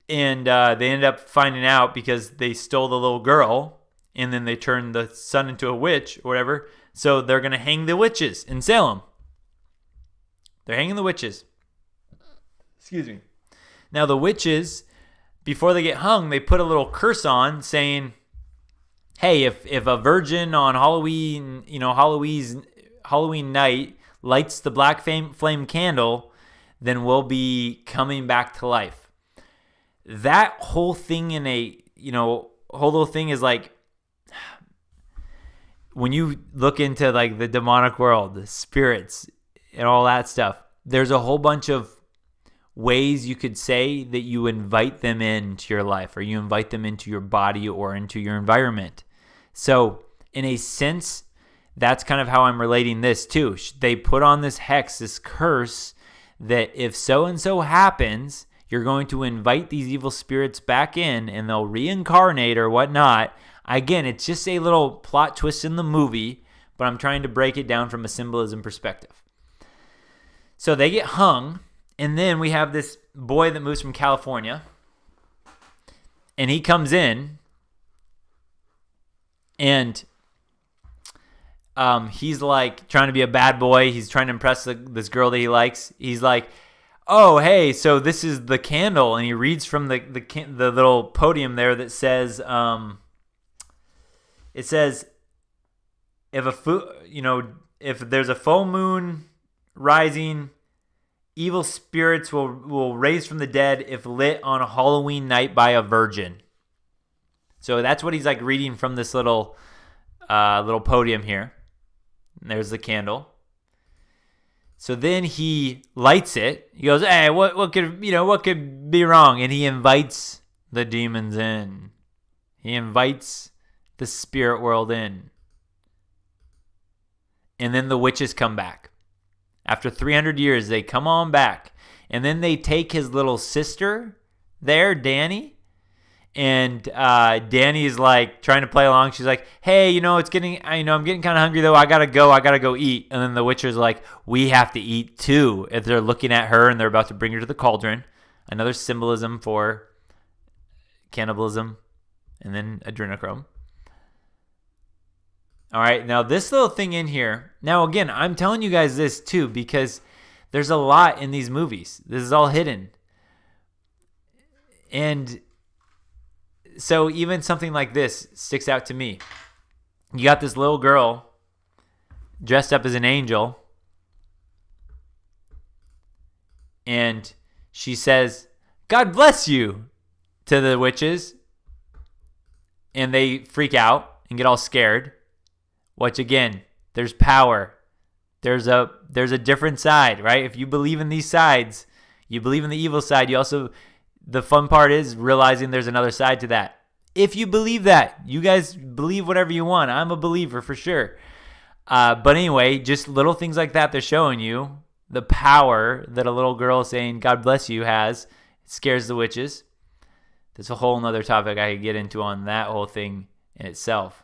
and they end up finding out because they stole the little girl, and then they turned the son into a witch or whatever. So they're going to hang the witches in Salem. They're hanging the witches. Excuse me. Now the witches, before they get hung, they put a little curse on saying, hey, if a virgin on Halloween night lights the black flame candle, then we'll be coming back to life. That whole thing whole little thing is like, when you look into like the demonic world, the spirits and all that stuff, there's a whole bunch of ways you could say that you invite them into your life, or you invite them into your body or into your environment. So in a sense, that's kind of how I'm relating this too. They put on this hex, this curse, that if so-and-so happens, you're going to invite these evil spirits back in and they'll reincarnate or whatnot. Again, it's just a little plot twist in the movie, but I'm trying to break it down from a symbolism perspective. So they get hung, and then we have this boy that moves from California, and he comes in, and he's like trying to be a bad boy. He's trying to impress this girl that he likes. He's like, oh, hey, so this is the candle, and he reads from the little podium there that says, it says, if there's a full moon rising, evil spirits will raise from the dead if lit on a Halloween night by a virgin. So that's what he's like reading from this little podium here. And there's the candle. So then he lights it. He goes, hey, what could be wrong? And he invites the demons in. He invites the spirit world in. And then the witches come back. After 300 years, they come on back. And then they take his little sister there, Danny. And Danny's like trying to play along. She's like, hey, I'm getting kind of hungry though. I gotta go eat. And then the witcher's like, we have to eat too. If they're looking at her and they're about to bring her to the cauldron. Another symbolism for cannibalism. And then adrenochrome. All right, now this little thing in here. Now, again, I'm telling you guys this too because there's a lot in these movies. This is all hidden. And so even something like this sticks out to me. you got this little girl dressed up as an angel, and she says, "God bless you," to the witches, and they freak out and get all scared. Which, again, there's power. There's a different side, right? If you believe in these sides, you believe in the evil side. You also, the fun part is realizing there's another side to that. If you believe that, you guys believe whatever you want. I'm a believer for sure. But anyway, just little things like that, they're showing you the power that a little girl saying, "God bless you," has. It scares the witches. There's a whole nother topic I could get into on that whole thing in itself.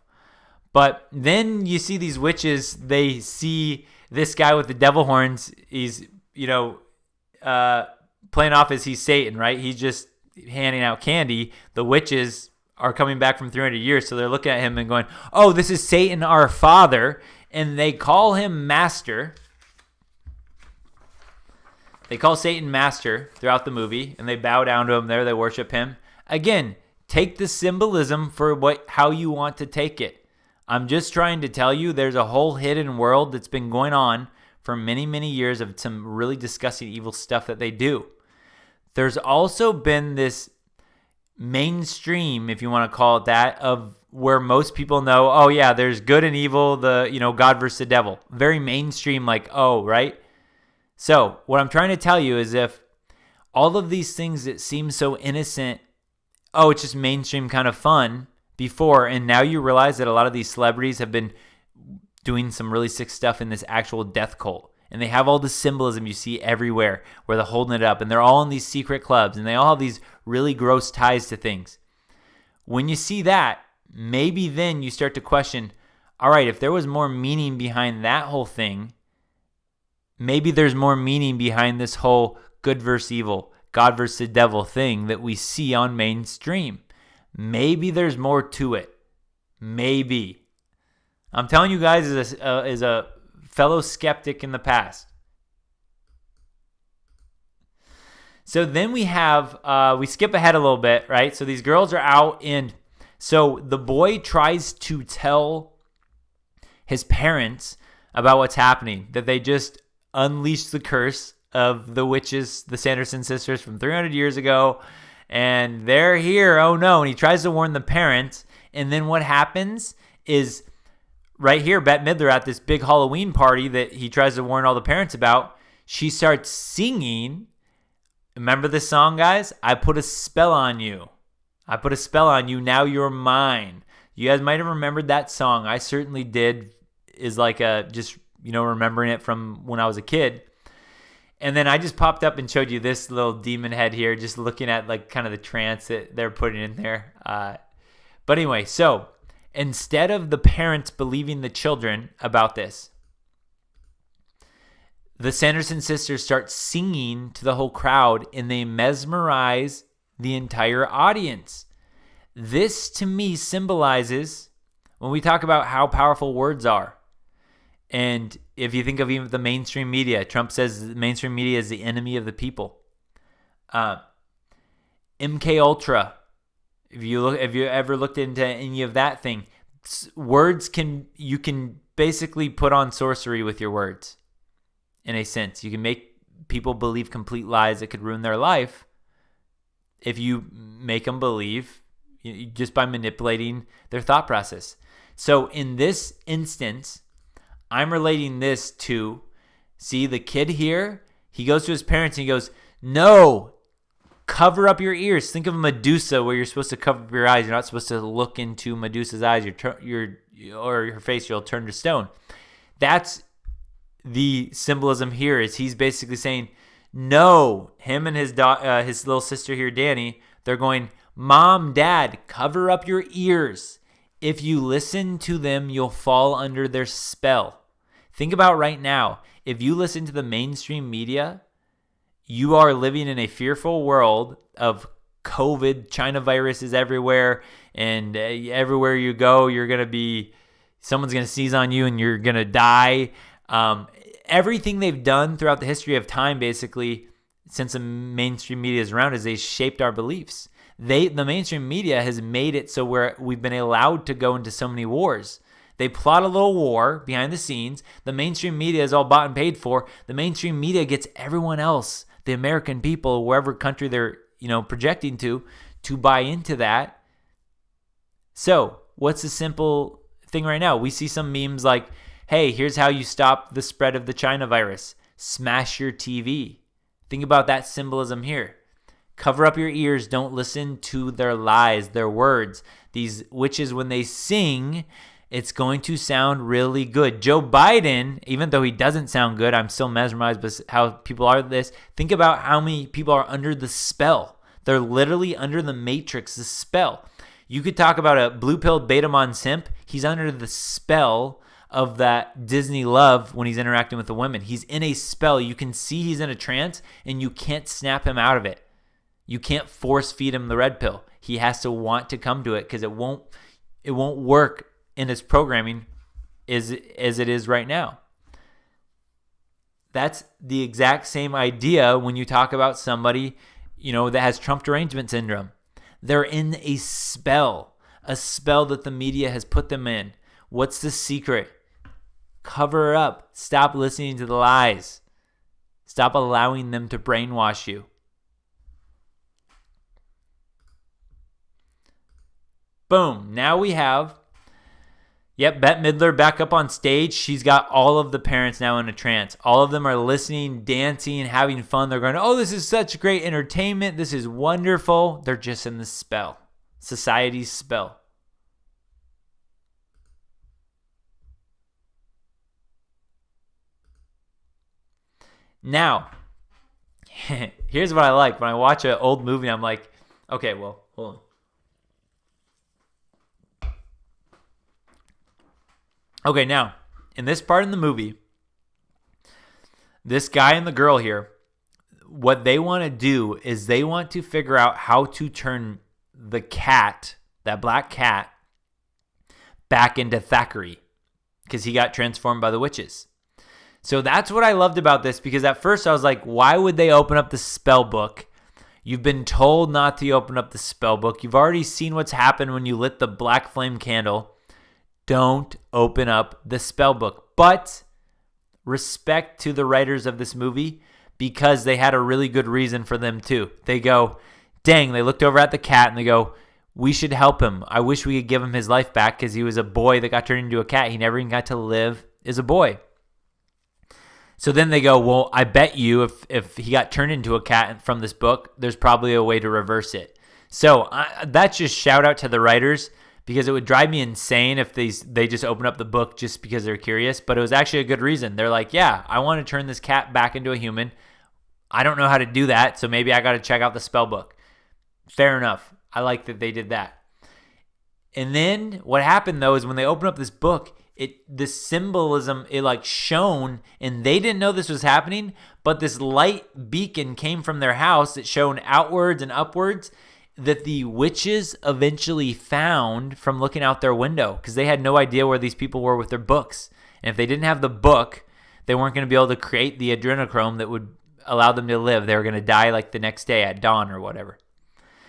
But then you see these witches, they see this guy with the devil horns. He's, playing off as he's Satan, right? He's just handing out candy. The witches are coming back from 300 years, so they're looking at him and going, "Oh, this is Satan, our father." And they call him master. They call Satan master throughout the movie, and they bow down to him there. They worship him. Again, take the symbolism for how you want to take it. I'm just trying to tell you there's a whole hidden world that's been going on for many, many years of some really disgusting, evil stuff that they do. There's also been this mainstream, if you want to call it that, of where most people know, oh yeah, there's good and evil, God versus the devil. Very mainstream, right? So what I'm trying to tell you is, if all of these things that seem so innocent, it's just mainstream kind of fun before, and now you realize that a lot of these celebrities have been doing some really sick stuff in this actual death cult. And they have all the symbolism you see everywhere where they're holding it up, and they're all in these secret clubs, and they all have these really gross ties to things. When you see that, maybe then you start to question, all right, if there was more meaning behind that whole thing, maybe there's more meaning behind this whole good versus evil, God versus the devil thing that we see on mainstream. Maybe there's more to it. Maybe. I'm telling you guys as a fellow skeptic in the past. So then we have, we skip ahead a little bit, right? So these girls are out, and so the boy tries to tell his parents about what's happening, that they just unleashed the curse of the witches, the Sanderson sisters from 300 years ago, and they're here, oh no, and he tries to warn the parents, and then what happens is, right here, Bette Midler at this big Halloween party that he tries to warn all the parents about, she starts singing. Remember this song, guys? I put a spell on you. I put a spell on you, now you're mine. You guys might have remembered that song. I certainly did, is remembering it from when I was a kid. And then I just popped up and showed you this little demon head here, just looking at kind of the trance that they're putting in there. But anyway, so instead of the parents believing the children about this, the Sanderson sisters start singing to the whole crowd, and they mesmerize the entire audience. This, to me, symbolizes when we talk about how powerful words are. And if you think of even the mainstream media, Trump says the mainstream media is the enemy of the people. MK Ultra, if you ever looked into any of that thing, you can basically put on sorcery with your words. In a sense, you can make people believe complete lies that could ruin their life if you make them believe just by manipulating their thought process. So in this instance, I'm relating this to, see the kid here, he goes to his parents and he goes, no, cover up your ears. Think of Medusa, where you're supposed to cover up your eyes. You're not supposed to look into Medusa's eyes, or her face, you'll turn to stone. That's the symbolism here, is he's basically saying, no, him and his little sister here, Danny, they're going, Mom, Dad, cover up your ears. If you listen to them, you'll fall under their spell. Think about right now, if you listen to the mainstream media, you are living in a fearful world of COVID, China viruses everywhere, and everywhere you go, someone's going to seize on you and you're going to die. Everything they've done throughout the history of time, basically, since the mainstream media is around, is they shaped our beliefs. The mainstream media has made it so we've been allowed to go into so many wars. They plot a little war behind the scenes. The mainstream media is all bought and paid for. The mainstream media gets everyone else, the American people, wherever country they're, projecting to buy into that. So what's the simple thing right now? We see some memes like, hey, here's how you stop the spread of the China virus. Smash your TV. Think about that symbolism here. Cover up your ears. Don't listen to their lies, their words. These witches, when they sing, it's going to sound really good. Joe Biden, even though he doesn't sound good, I'm still mesmerized by how people are this. Think about how many people are under the spell. They're literally under the matrix, the spell. You could talk about a blue-pilled Betamon simp. He's under the spell of that Disney love when he's interacting with the women. He's in a spell. You can see he's in a trance, and you can't snap him out of it. You can't force feed him the red pill. He has to want to come to it because it won't work in his programming as it is right now. That's the exact same idea when you talk about somebody, that has Trump derangement syndrome. They're in a spell that the media has put them in. What's the secret? Cover up. Stop listening to the lies. Stop allowing them to brainwash you. Boom. Now we have, Bette Midler back up on stage. She's got all of the parents now in a trance. All of them are listening, dancing, having fun. They're going, oh, this is such great entertainment. This is wonderful. They're just in the spell. Society's spell. Now, here's what I like. When I watch an old movie, I'm like, okay, well, hold on. Okay, now, in this part in the movie, this guy and the girl here, what they want to do is they want to figure out how to turn the cat, that black cat, back into Thackeray because he got transformed by the witches. So that's what I loved about this, because at first I was like, why would they open up the spell book? You've been told not to open up the spell book. You've already seen what's happened when you lit the black flame candle. Don't open up the spell book. But respect to the writers of this movie, because they had a really good reason for them too. They go, dang, they looked over at the cat and they go, we should help him. I wish we could give him his life back because he was a boy that got turned into a cat. He never even got to live as a boy. So then they go, well, I bet you if he got turned into a cat from this book, there's probably a way to reverse it. So that's just shout out to the writers, because it would drive me insane if they just open up the book just because they're curious. But it was actually a good reason. They're like, yeah, I want to turn this cat back into a human. I don't know how to do that, so maybe I got to check out the spell book. Fair enough. I like that they did that. And then what happened, though, is when they opened up this book, the symbolism, it like shone, and they didn't know this was happening, but this light beacon came from their house that shone outwards and upwards that the witches eventually found from looking out their window, because they had no idea where these people were with their books. And if they didn't have the book, they weren't going to be able to create the adrenochrome that would allow them to live. They were going to die like the next day at dawn or whatever.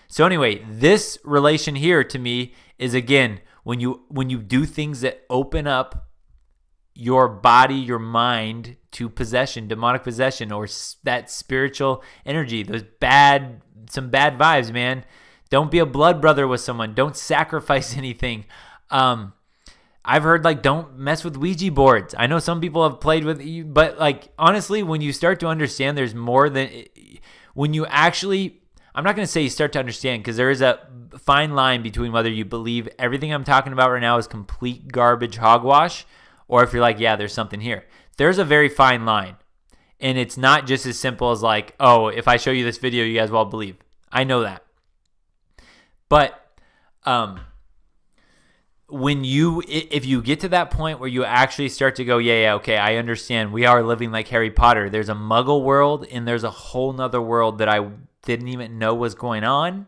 So anyway, this relation here to me is, again, when you do things that open up your body, your mind to possession, demonic possession, or that spiritual energy, some bad vibes, man. Don't be a blood brother with someone. Don't sacrifice anything. I've heard, like, don't mess with Ouija boards. I know some people have played with you, but, like, honestly, when you start to understand there's more than, when you actually, I'm not going to say you start to understand, because there is a fine line between whether you believe everything I'm talking about right now is complete garbage hogwash, or if you're like, yeah, there's something here. There's a very fine line. And it's not just as simple as like, oh, if I show you this video, you guys will all believe. I know that. But if you get to that point where you actually start to go, yeah, okay, I understand. We are living like Harry Potter. There's a muggle world, and there's a whole nother world that I didn't even know was going on.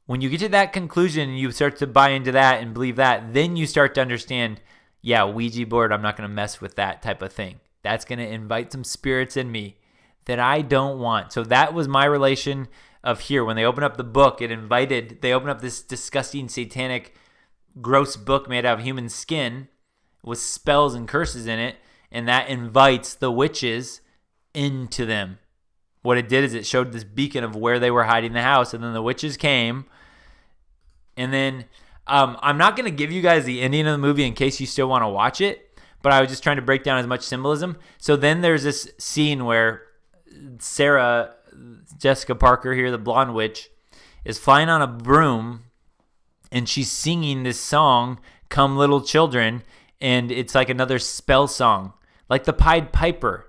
When you get to that conclusion and you start to buy into that and believe that, then you start to understand, yeah, Ouija board, I'm not going to mess with that type of thing. That's going to invite some spirits in me that I don't want. So that was my relation of here. When they open up the book, they open up this disgusting, satanic, gross book made out of human skin with spells and curses in it, and that invites the witches into them. What it did is it showed this beacon of where they were hiding the house, and then the witches came. And then I'm not going to give you guys the ending of the movie in case you still want to watch it, but I was just trying to break down as much symbolism. So then there's this scene where Sarah, Jessica Parker here, the blonde witch, is flying on a broom, and she's singing this song, Come Little Children, and it's like another spell song, like the Pied Piper.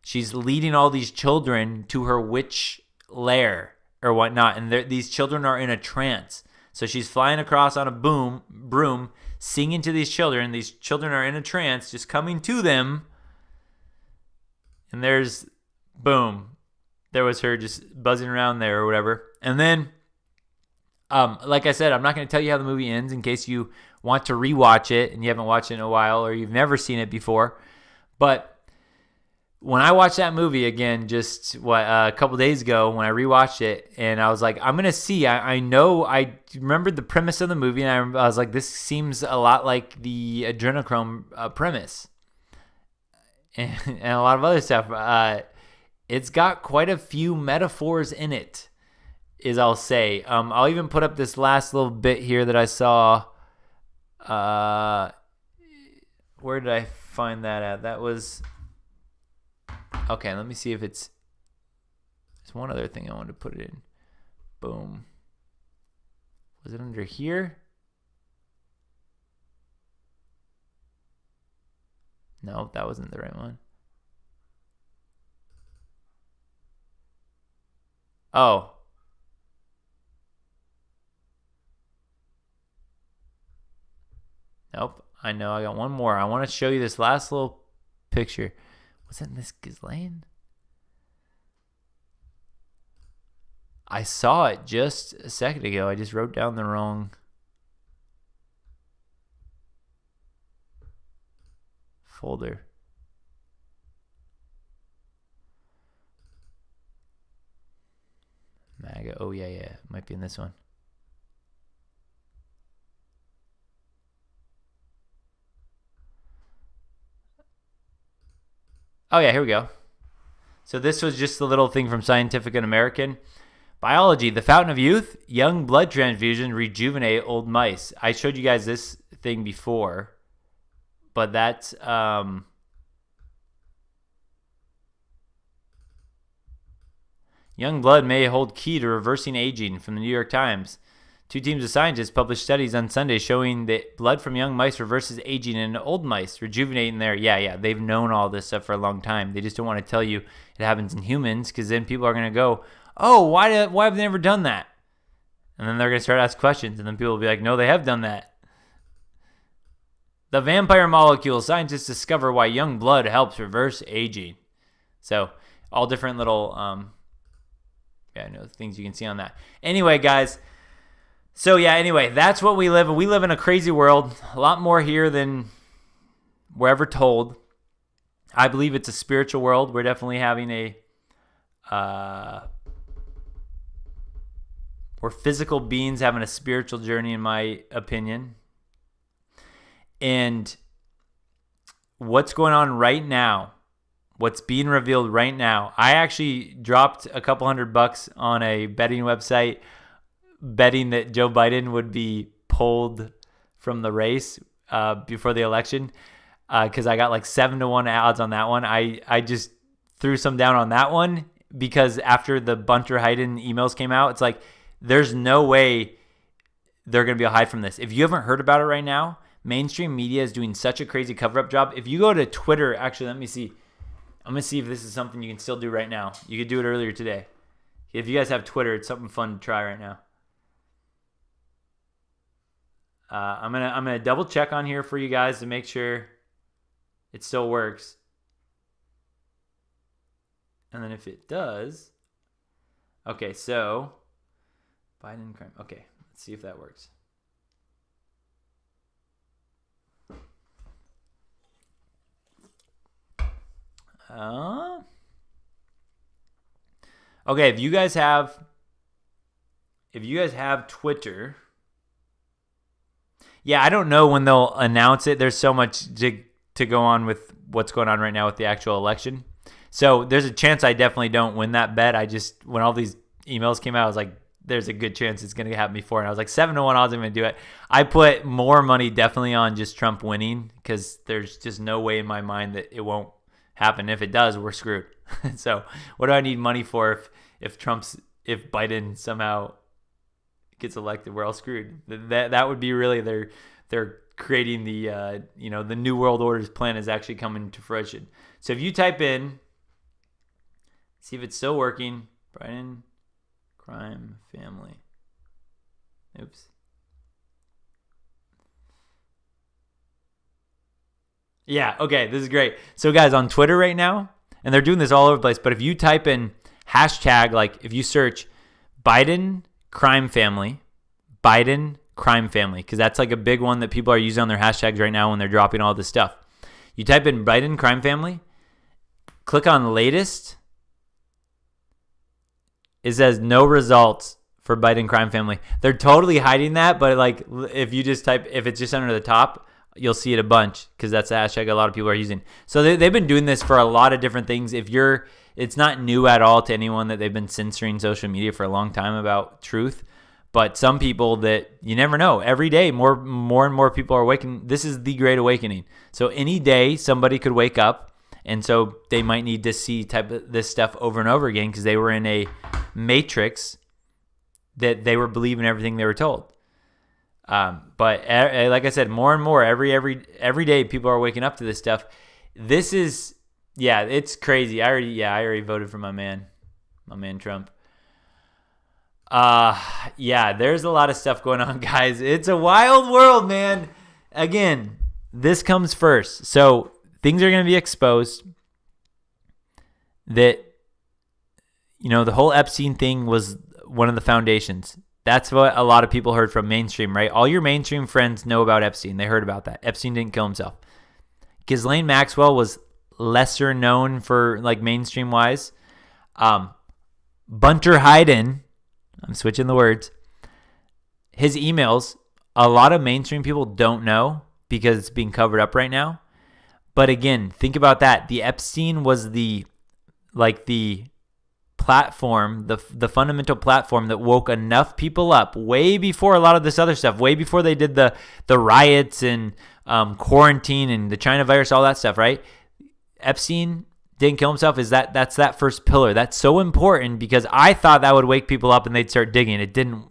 She's leading all these children to her witch lair or whatnot, and these children are in a trance. So she's flying across on a broom, singing to these children. These children are in a trance, just coming to them. And there's, boom, there was her just buzzing around there or whatever. And then, like I said, I'm not going to tell you how the movie ends in case you want to rewatch it and you haven't watched it in a while or you've never seen it before. But when I watched that movie again, just a couple days ago, when I rewatched it, and I was like, I'm gonna see. I know I remembered the premise of the movie, and I was like, this seems a lot like the adrenochrome premise, and a lot of other stuff. It's got quite a few metaphors in it, is I'll say. I'll even put up this last little bit here that I saw. Where did I find that at? That was. Okay, let me see if there's one other thing I wanted to put it in. Boom. Was it under here? No, that wasn't the right one. Oh. Nope. I know. I got one more. I want to show you this last little picture. Was that Miss Ghislaine? I saw it just a second ago. I just wrote down the wrong folder. MAGA. Oh, yeah. It might be in this one. Oh, yeah, here we go. So this was just a little thing from Scientific and American. Biology, the fountain of youth, young blood transfusion rejuvenate old mice. I showed you guys this thing before, but that's... young blood may hold key to reversing aging from the New York Times. 2 teams of scientists published studies on Sunday showing that blood from young mice reverses aging in old mice, rejuvenating their... Yeah, they've known all this stuff for a long time. They just don't want to tell you it happens in humans because then people are going to go, oh, why have they never done that? And then they're going to start asking questions, and then people will be like, no, they have done that. The vampire molecule. Scientists discover why young blood helps reverse aging. So all different little things you can see on that. Anyway, guys... So anyway, that's what we live in. We live in a crazy world, a lot more here than we're ever told. I believe it's a spiritual world. We're definitely having we're physical beings having a spiritual journey, in my opinion. And what's going on right now, what's being revealed right now, I actually dropped a couple $100 on a betting website betting that Joe Biden would be pulled from the race before the election because I got like 7-1 odds on that one. I just threw some down on that one because after the Bunter Hayden emails came out, it's like there's no way they're going to be able to hide from this. If you haven't heard about it right now, mainstream media is doing such a crazy cover-up job. If you go to Twitter, actually, let me see. I'm going to see if this is something you can still do right now. You could do it earlier today. If you guys have Twitter, it's something fun to try right now. I'm gonna double check on here for you guys to make sure it still works. And then if it does, okay, so Biden crime. Okay, let's see if that works. Okay, if you guys have Twitter. Yeah, I don't know when they'll announce it. There's so much to go on with what's going on right now with the actual election. So there's a chance I definitely don't win that bet. When all these emails came out, I was like, there's a good chance it's going to happen before. And I was like, 7-1 odds I'm going to do it. I put more money definitely on just Trump winning because there's just no way in my mind that it won't happen. If it does, we're screwed. So what do I need money for if Biden somehow gets elected? We're all screwed. That would be really they're creating the the New World Order's plan is actually coming to fruition. So if you type in, see if it's still working, Biden crime family. Oops. Yeah, okay, this is great. So guys, on Twitter right now, and they're doing this all over the place, but if you type in hashtag, like if you search Biden crime family, because that's like a big one that people are using on their hashtags right now when they're dropping all this stuff. You type in Biden crime family, click on latest. It says no results for Biden crime family. They're totally hiding that, but like if you just type, if it's just under the top, you'll see it a bunch because that's the hashtag a lot of people are using. So they've been doing this for a lot of different things. It's not new at all to anyone that they've been censoring social media for a long time about truth. But some people that you never know, every day more and more people are awakening. This is the Great Awakening. So any day somebody could wake up, and so they might need to see type of this stuff over and over again because they were in a matrix that they were believing everything they were told. But like I said, more and more every day people are waking up to this stuff. This is, yeah, it's crazy. I already voted for my man Trump. Yeah, there's a lot of stuff going on, guys. It's a wild world, man. Again, this comes first. So things are going to be exposed that, the whole Epstein thing was one of the foundations. That's what a lot of people heard from mainstream, right? All your mainstream friends know about Epstein. They heard about that. Epstein didn't kill himself. Ghislaine Maxwell was lesser known for like mainstream wise. Bunter Hyden, I'm switching the words. His emails, a lot of mainstream people don't know because it's being covered up right now. But again, think about that. The Epstein was the platform, the fundamental platform that woke enough people up way before a lot of this other stuff, way before they did the riots and quarantine and the China virus, all that stuff, right? Epstein didn't kill himself. That's that first pillar. That's so important because I thought that would wake people up and they'd start digging. It didn't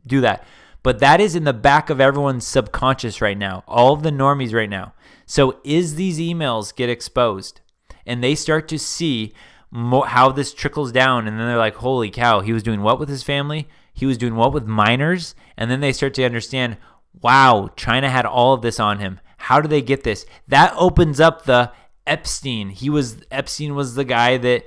do that. But that is in the back of everyone's subconscious right now, all of the normies right now. So as these emails get exposed and they start to see how this trickles down, and then they're like, holy cow, he was doing what with his family? He was doing what with minors? And then they start to understand, wow, China had all of this on him. How do they get this? That opens up the Epstein. Epstein was the guy that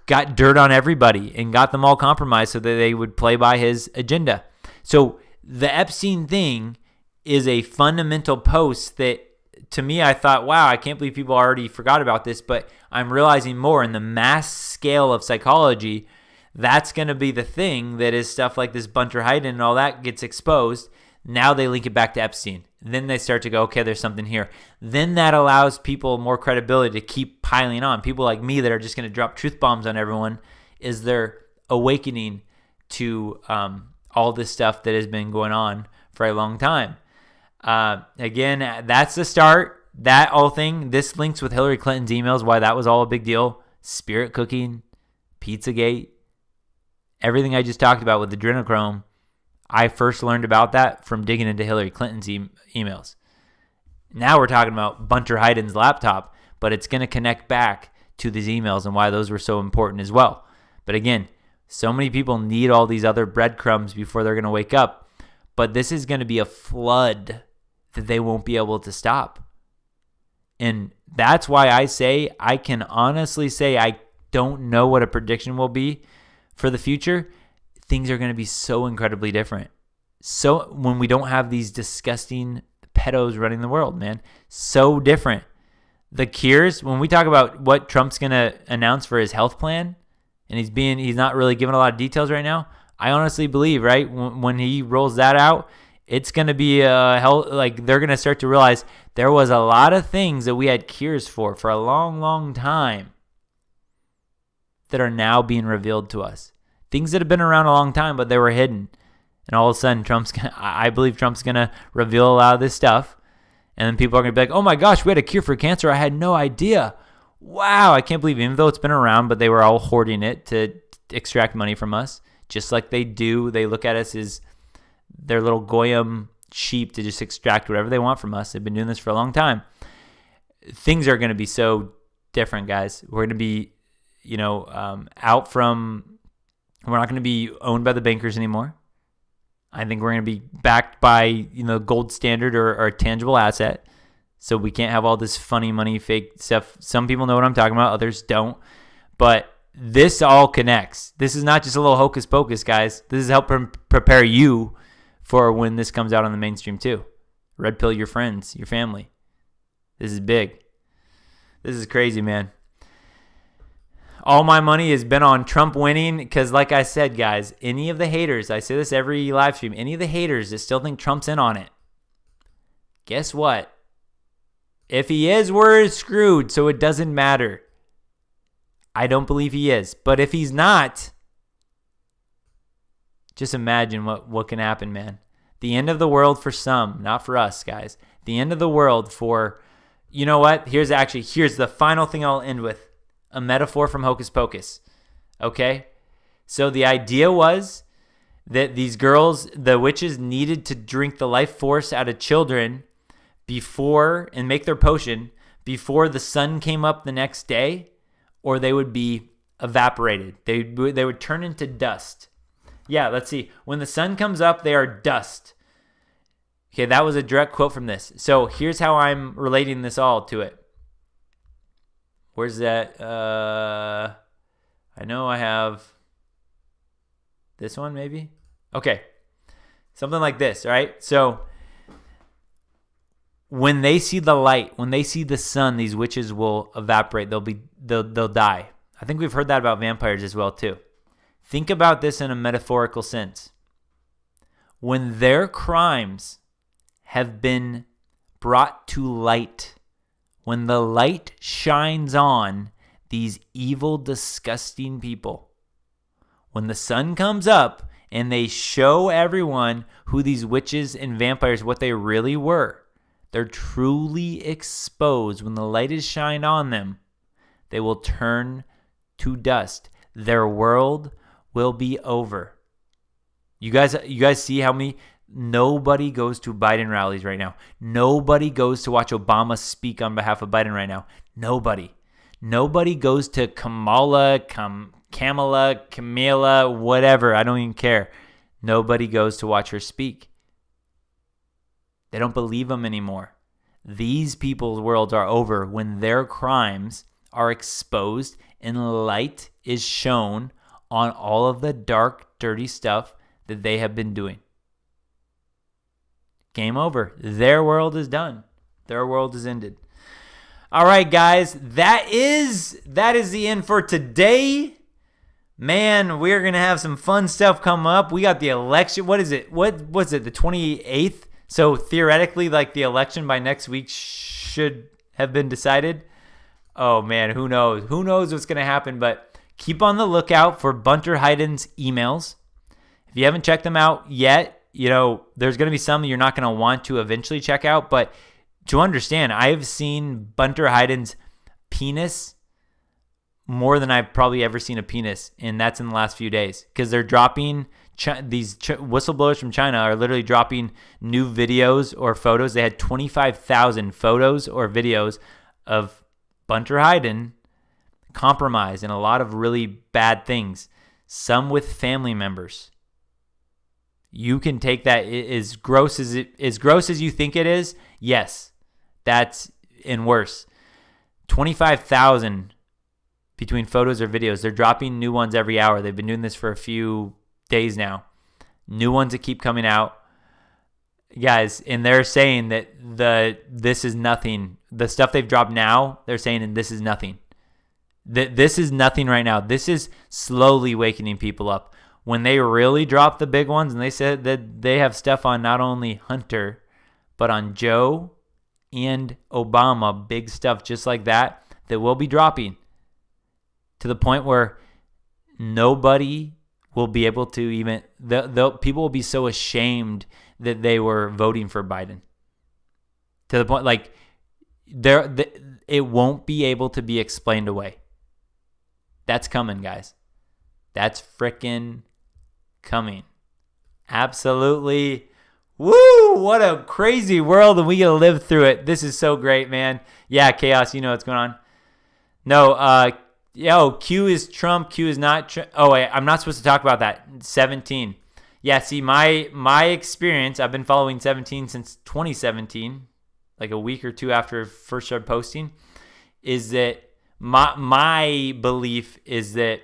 got dirt on everybody and got them all compromised so that they would play by his agenda. So the Epstein thing is a fundamental post that, to me, I thought, wow, I can't believe people already forgot about this, but I'm realizing more in the mass scale of psychology, that's going to be the thing that is stuff like this Bunter Hyden and all that gets exposed. Now they link it back to Epstein. Then they start to go, okay, there's something here. Then that allows people more credibility to keep piling on. People like me that are just going to drop truth bombs on everyone is they're awakening to all this stuff that has been going on for a long time. Again, that's the start. That whole thing, this links with Hillary Clinton's emails, why that was all a big deal. Spirit cooking, Pizzagate, everything I just talked about with adrenochrome. I first learned about that from digging into Hillary Clinton's emails. Now we're talking about Bunter Hyden's laptop, but it's going to connect back to these emails and why those were so important as well. But again, so many people need all these other breadcrumbs before they're going to wake up. But this is going to be a flood that they won't be able to stop. And that's why I can honestly say I don't know what a prediction will be for the future. Things are going to be so incredibly different. So when we don't have these disgusting pedos running the world, man, so different. The cures, when we talk about what Trump's going to announce for his health plan, and he's not really giving a lot of details right now, I honestly believe, right, when he rolls that out, It's going to be like they're going to start to realize there was a lot of things that we had cures for a long, long time that are now being revealed to us. Things that have been around a long time, but they were hidden. And all of a sudden, I believe Trump's going to reveal a lot of this stuff. And then people are going to be like, oh my gosh, we had a cure for cancer. I had no idea. Wow, I can't believe it. Even though it's been around, but they were all hoarding it to extract money from us. Just like they do. They look at us as their little Goyim sheep to just extract whatever they want from us. They've been doing this for a long time. Things are going to be so different, guys. We're going to be, out from, we're not going to be owned by the bankers anymore. I think we're going to be backed by, gold standard or a tangible asset. So we can't have all this funny money, fake stuff. Some people know what I'm talking about. Others don't. But this all connects. This is not just a little hocus pocus, guys. This is help prepare you for when this comes out on the mainstream too. Red pill your friends, your family. This is big. This is crazy, man. All my money has been on Trump winning because, like I said, guys, any of the haters, I say this every live stream, any of the haters that still think Trump's in on it, guess what? If he is, we're screwed, so it doesn't matter. I don't believe he is. But if he's not, just imagine what can happen, man. The end of the world for some, not for us, guys. The end of the world for, you know what? Here's the final thing I'll end with. A metaphor from Hocus Pocus. Okay? So the idea was that these girls, the witches, needed to drink the life force out of children before, and make their potion before the sun came up the next day, or they would be evaporated. They would turn into dust. Yeah, let's see. When the sun comes up, they are dust. Okay, that was a direct quote from this. So here's how I'm relating this all to it. Where's that? I know I have this one maybe. Okay. Something like this, all right? So when they see the light, when they see the sun, these witches will evaporate. They'll die. I think we've heard that about vampires as well too. Think about this in a metaphorical sense. When their crimes have been brought to light, when the light shines on these evil, disgusting people, when the sun comes up and they show everyone who these witches and vampires, what they really were, they're truly exposed. When the light is shined on them, they will turn to dust. Their world will be over. You guys see how many? Nobody goes to Biden rallies right now. Nobody goes to watch Obama speak on behalf of Biden right now. Nobody. Nobody goes to Kamala, whatever. I don't even care. Nobody goes to watch her speak. They don't believe them anymore. These people's worlds are over when their crimes are exposed and light is shown on all of the dark, dirty stuff that they have been doing. Game over. Their world is done. Their world is ended. All right, guys. That is the end for today. Man, we're going to have some fun stuff come up. We got the election. What is it? What was it? The 28th? So theoretically, like the election by next week should have been decided. Oh, man, who knows? Who knows what's going to happen? But keep on the lookout for Bunter Hyden's emails. If you haven't checked them out yet, there's going to be some you're not going to want to eventually check out. But to understand, I've seen Bunter Hyden's penis more than I've probably ever seen a penis, and that's in the last few days. Because they're dropping, these whistleblowers from China are literally dropping new videos or photos. They had 25,000 photos or videos of Bunter Hyden compromised in a lot of really bad things, some with family members. You can take that as gross as you think it is. Yes, that's and worse. 25,000 between photos or videos. They're dropping new ones every hour. They've been doing this for a few days now. New ones that keep coming out, guys. And they're saying that this is nothing. The stuff they've dropped now, they're saying, and this is nothing. This is nothing right now. This is slowly wakening people up. when they really drop the big ones, and they said that they have stuff on not only Hunter, but on Joe and Obama, big stuff just like that will be dropping to the point where nobody will be able to even, people will be so ashamed that they were voting for Biden. To the point, like, it won't be able to be explained away. That's coming, guys. That's frickin' coming. Absolutely. Woo! What a crazy world, and we get to live through it. This is so great, man. Yeah, Chaos, you know what's going on. No, Q is Trump. Q is not Trump. Oh, wait, I'm not supposed to talk about that. 17. Yeah, see, my experience, I've been following 17 since 2017, like a week or two after I first started posting, is that my belief is that,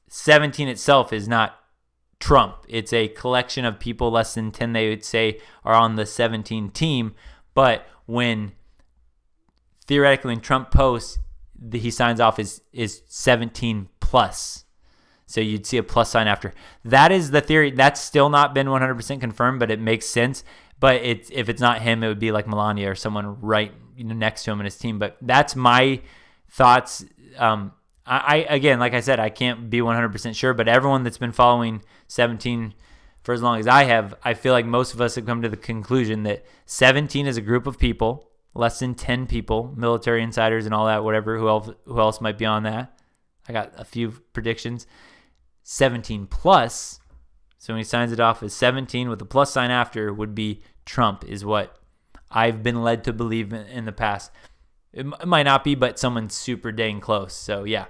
17 itself is not Trump. It's a collection of people, less than 10, they would say, are on the 17 team. But theoretically, when Trump posts, he signs off is 17 plus. So you'd see a plus sign after. That is the theory. That's still not been 100% confirmed, but it makes sense. But if it's not him, it would be like Melania or someone right next to him in his team. But that's my thoughts. I again, like I said, I can't be 100% sure, but everyone that's been following 17 for as long as I have, I feel like most of us have come to the conclusion that 17 is a group of people, less than 10 people, military insiders and all that, whatever, who else might be on that. I got a few predictions. 17 plus, so when he signs it off as 17 with a plus sign after, would be Trump, is what I've been led to believe in the past. It might not be, but someone's super dang close. So yeah,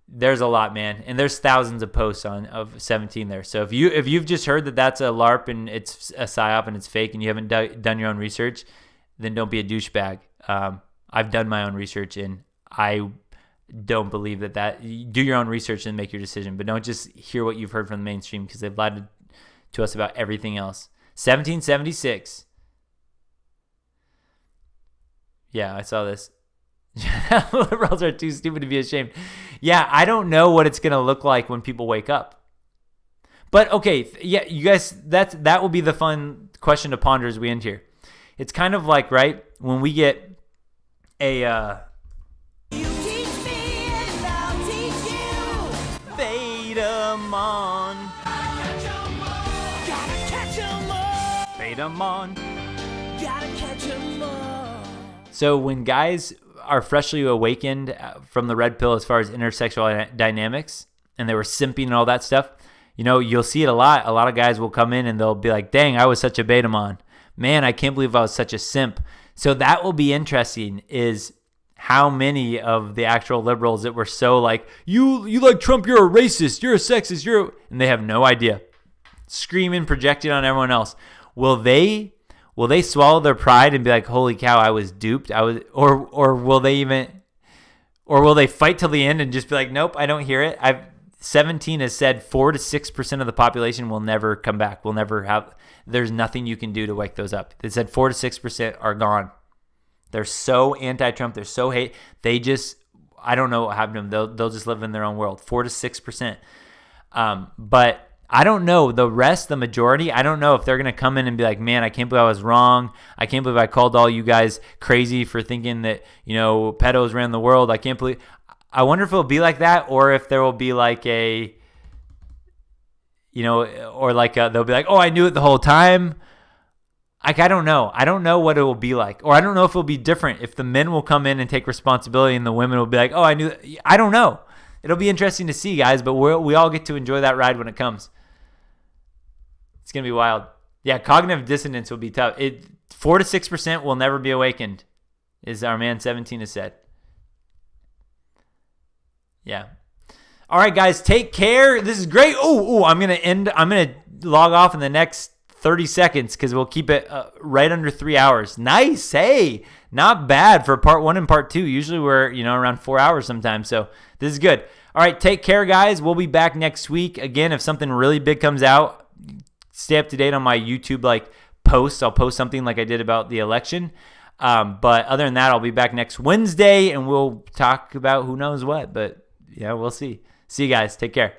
there's a lot, man, and there's thousands of posts of 17 there. So if you've just heard that that's a LARP and it's a psyop and it's fake and you haven't done your own research, then don't be a douchebag. I've done my own research, and I don't believe that do your own research and make your decision, but don't just hear what you've heard from the mainstream, because they've lied to us about everything else. 1776. Yeah, I saw this. Liberals are too stupid to be ashamed. Yeah, I don't know what it's going to look like when people wake up. But okay, yeah, you guys, that will be the fun question to ponder as we end here. It's kind of like, right, when we get a Beta on. Beta on. So when guys are freshly awakened from the red pill as far as intersexual dynamics, and they were simping and all that stuff, you'll see it a lot. A lot of guys will come in and they'll be like, dang, I was such a beta mon. Man, I can't believe I was such a simp. So that will be interesting, is how many of the actual liberals that were so like, you like Trump, you're a racist, you're a sexist, and they have no idea. Screaming, projecting on everyone else. Will they swallow their pride and be like, holy cow, I was duped? Or will they fight till the end and just be like, nope, I don't hear it. 17 has said 4 to 6% of the population will never come back. There's nothing you can do to wake those up. They said 4 to 6% are gone. They're so anti-Trump. They're so hate. I don't know what happened to them. They'll just live in their own world. 4 to 6%. But I don't know. The rest, the majority, I don't know if they're going to come in and be like, man, I can't believe I was wrong. I can't believe I called all you guys crazy for thinking that, pedos ran the world. I can't believe. I wonder if it'll be like that, or if there will be like they'll be like, oh, I knew it the whole time. Like, I don't know. I don't know what it will be like. Or I don't know if it'll be different. If the men will come in and take responsibility and the women will be like, oh, I knew. I don't know. It'll be interesting to see, guys, but we all get to enjoy that ride when it comes. It's going to be wild. Yeah, cognitive dissonance will be tough. 4 to 6% will never be awakened, is our man 17 has said. Yeah. All right, guys, take care. This is great. I'm going to log off in the next 30 seconds because we'll keep it right under 3 hours. Nice. Hey, not bad for part 1 and part 2. Usually we're, around 4 hours sometimes. So this is good. All right, take care, guys. We'll be back next week. Again, if something really big comes out, stay up to date on my YouTube posts. I'll post something like I did about the election. But other than that, I'll be back next Wednesday and we'll talk about who knows what. But yeah, we'll see. See you guys. Take care.